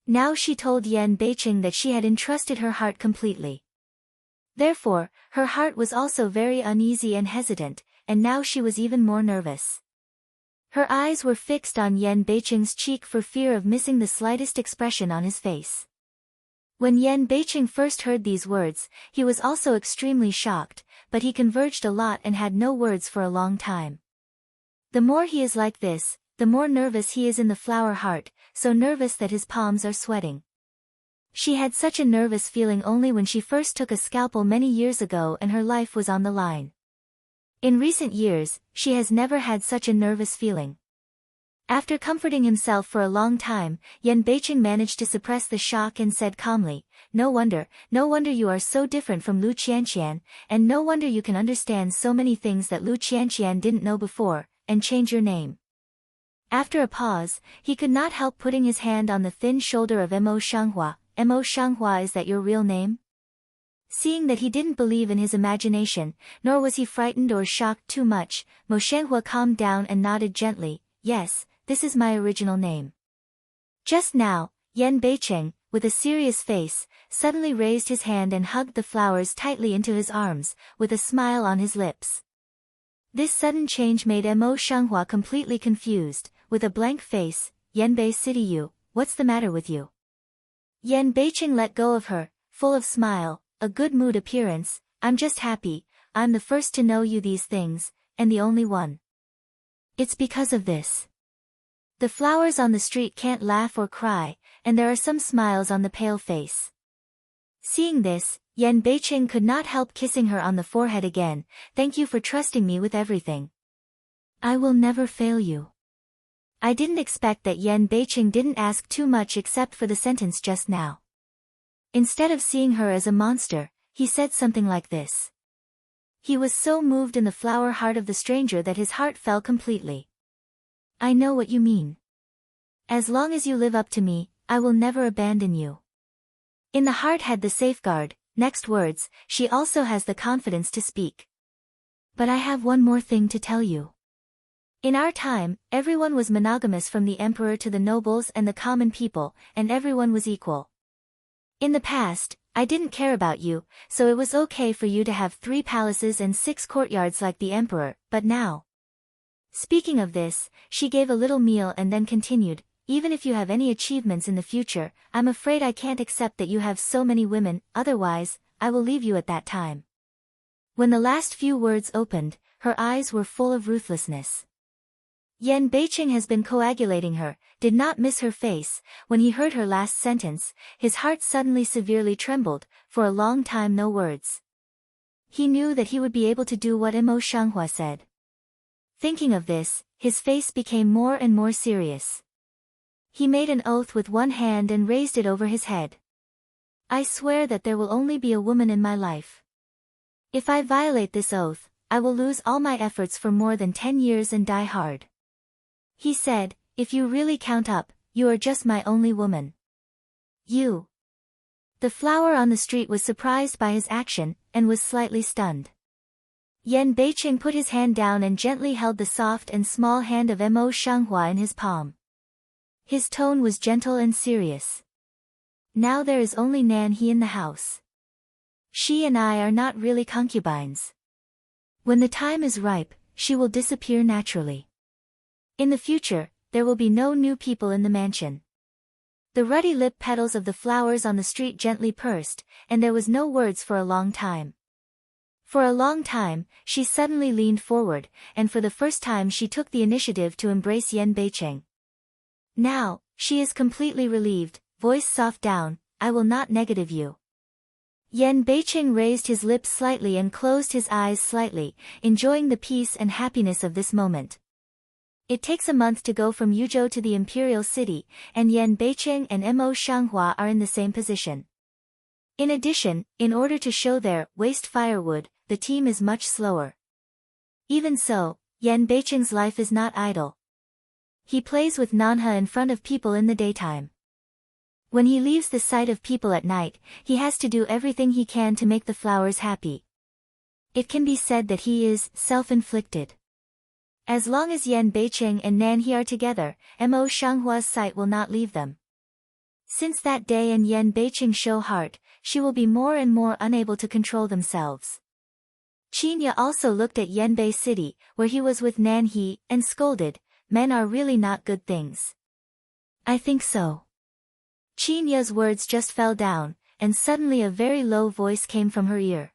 Now she told Yan Beicheng that she had entrusted her heart completely. Therefore, her heart was also very uneasy and hesitant, and now she was even more nervous. Her eyes were fixed on Yan Beicheng's cheek for fear of missing the slightest expression on his face. When Yan Beicheng first heard these words, he was also extremely shocked, but he converged a lot and had no words for a long time. The more he is like this, the more nervous he is in the flower heart, so nervous that his palms are sweating. She had such a nervous feeling only when she first took a scalpel many years ago and her life was on the line. In recent years, she has never had such a nervous feeling. After comforting himself for a long time, Yan Beicheng managed to suppress the shock and said calmly, no wonder you are so different from Lu Qianqian, and no wonder you can understand so many things that Lu Qianqian didn't know before, and change your name." After a pause, he could not help putting his hand on the thin shoulder of Mo Shanghua. "Mo Shanghua, is that your real name?" Seeing that he didn't believe in his imagination, nor was he frightened or shocked too much, Mo Shanghua calmed down and nodded gently, "Yes, this is my original name." Just now, Yan Beicheng, with a serious face, suddenly raised his hand and hugged the flowers tightly into his arms, with a smile on his lips. This sudden change made Mo Shanghua completely confused. With a blank face, "Yan Bei City, you, what's the matter with you?" Yan Beicheng let go of her, full of smile, a good mood appearance, "I'm just happy, I'm the first to know you these things, and the only one. It's because of this. The flowers on the street can't laugh or cry, and there are some smiles on the pale face." Seeing this, Yan Beicheng could not help kissing her on the forehead again. "Thank you for trusting me with everything. I will never fail you." I didn't expect that. Yan Beicheng didn't ask too much except for the sentence just now. Instead of seeing her as a monster, he said something like this. He was so moved in the flower heart of the stranger that his heart fell completely. "I know what you mean. As long as you live up to me, I will never abandon you." In the heart had the safeguard. Next words, she also has the confidence to speak. "But I have one more thing to tell you. In our time, everyone was monogamous from the emperor to the nobles and the common people, and everyone was equal. In the past, I didn't care about you, so it was okay for you to have 3 palaces and 6 courtyards like the emperor, but now." Speaking of this, she gave a little meal and then continued, "Even if you have any achievements in the future, I'm afraid I can't accept that you have so many women, otherwise, I will leave you at that time." When the last few words opened, her eyes were full of ruthlessness. Yan Beicheng has been coagulating her, did not miss her face. When he heard her last sentence, his heart suddenly severely trembled. For a long time no words. He knew that he would be able to do what Mo Shanghua said. Thinking of this, his face became more and more serious. He made an oath with one hand and raised it over his head. "I swear that there will only be a woman in my life. If I violate this oath, I will lose all my efforts for more than 10 years and die hard." He said, "If you really count up, you are just my only woman. You." The flower on the street was surprised by his action, and was slightly stunned. Yan Beicheng put his hand down and gently held the soft and small hand of Mo Shanghua in his palm. His tone was gentle and serious. "Now there is only Nan He in the house. She and I are not really concubines. When the time is ripe, she will disappear naturally. In the future, there will be no new people in the mansion." The ruddy lip petals of the flowers on the street gently pursed, and there was no words for a long time. For a long time, she suddenly leaned forward, and for the first time she took the initiative to embrace Yan Beicheng. "Now, She is completely relieved, voice soft down, I will not negative you. Yan Beiqing raised his lips slightly and closed his eyes slightly, enjoying the peace and happiness of this moment. It takes a month to go from Yuzhou to the imperial city, and Yan Beiqing and Mo Shanghua are in the same position. In addition, in order to show their waste firewood, the team is much slower. Even so, Yan Beiqing's life is not idle. He plays with Nanha in front of people in the daytime. When he leaves the sight of people at night, he has to do everything he can to make the flowers happy. It can be said that he is self-inflicted. As long as Yan Beiqing and Nanhe are together, Mo Shanghua's sight will not leave them. Since that day and Yan Beiqing show heart, she will be more and more unable to control themselves. Qinya also looked at Yanbei City, where he was with Nanhe, and scolded, men are really not good things. I think so. Qinya's words just fell down, and suddenly a very low voice came from her ear.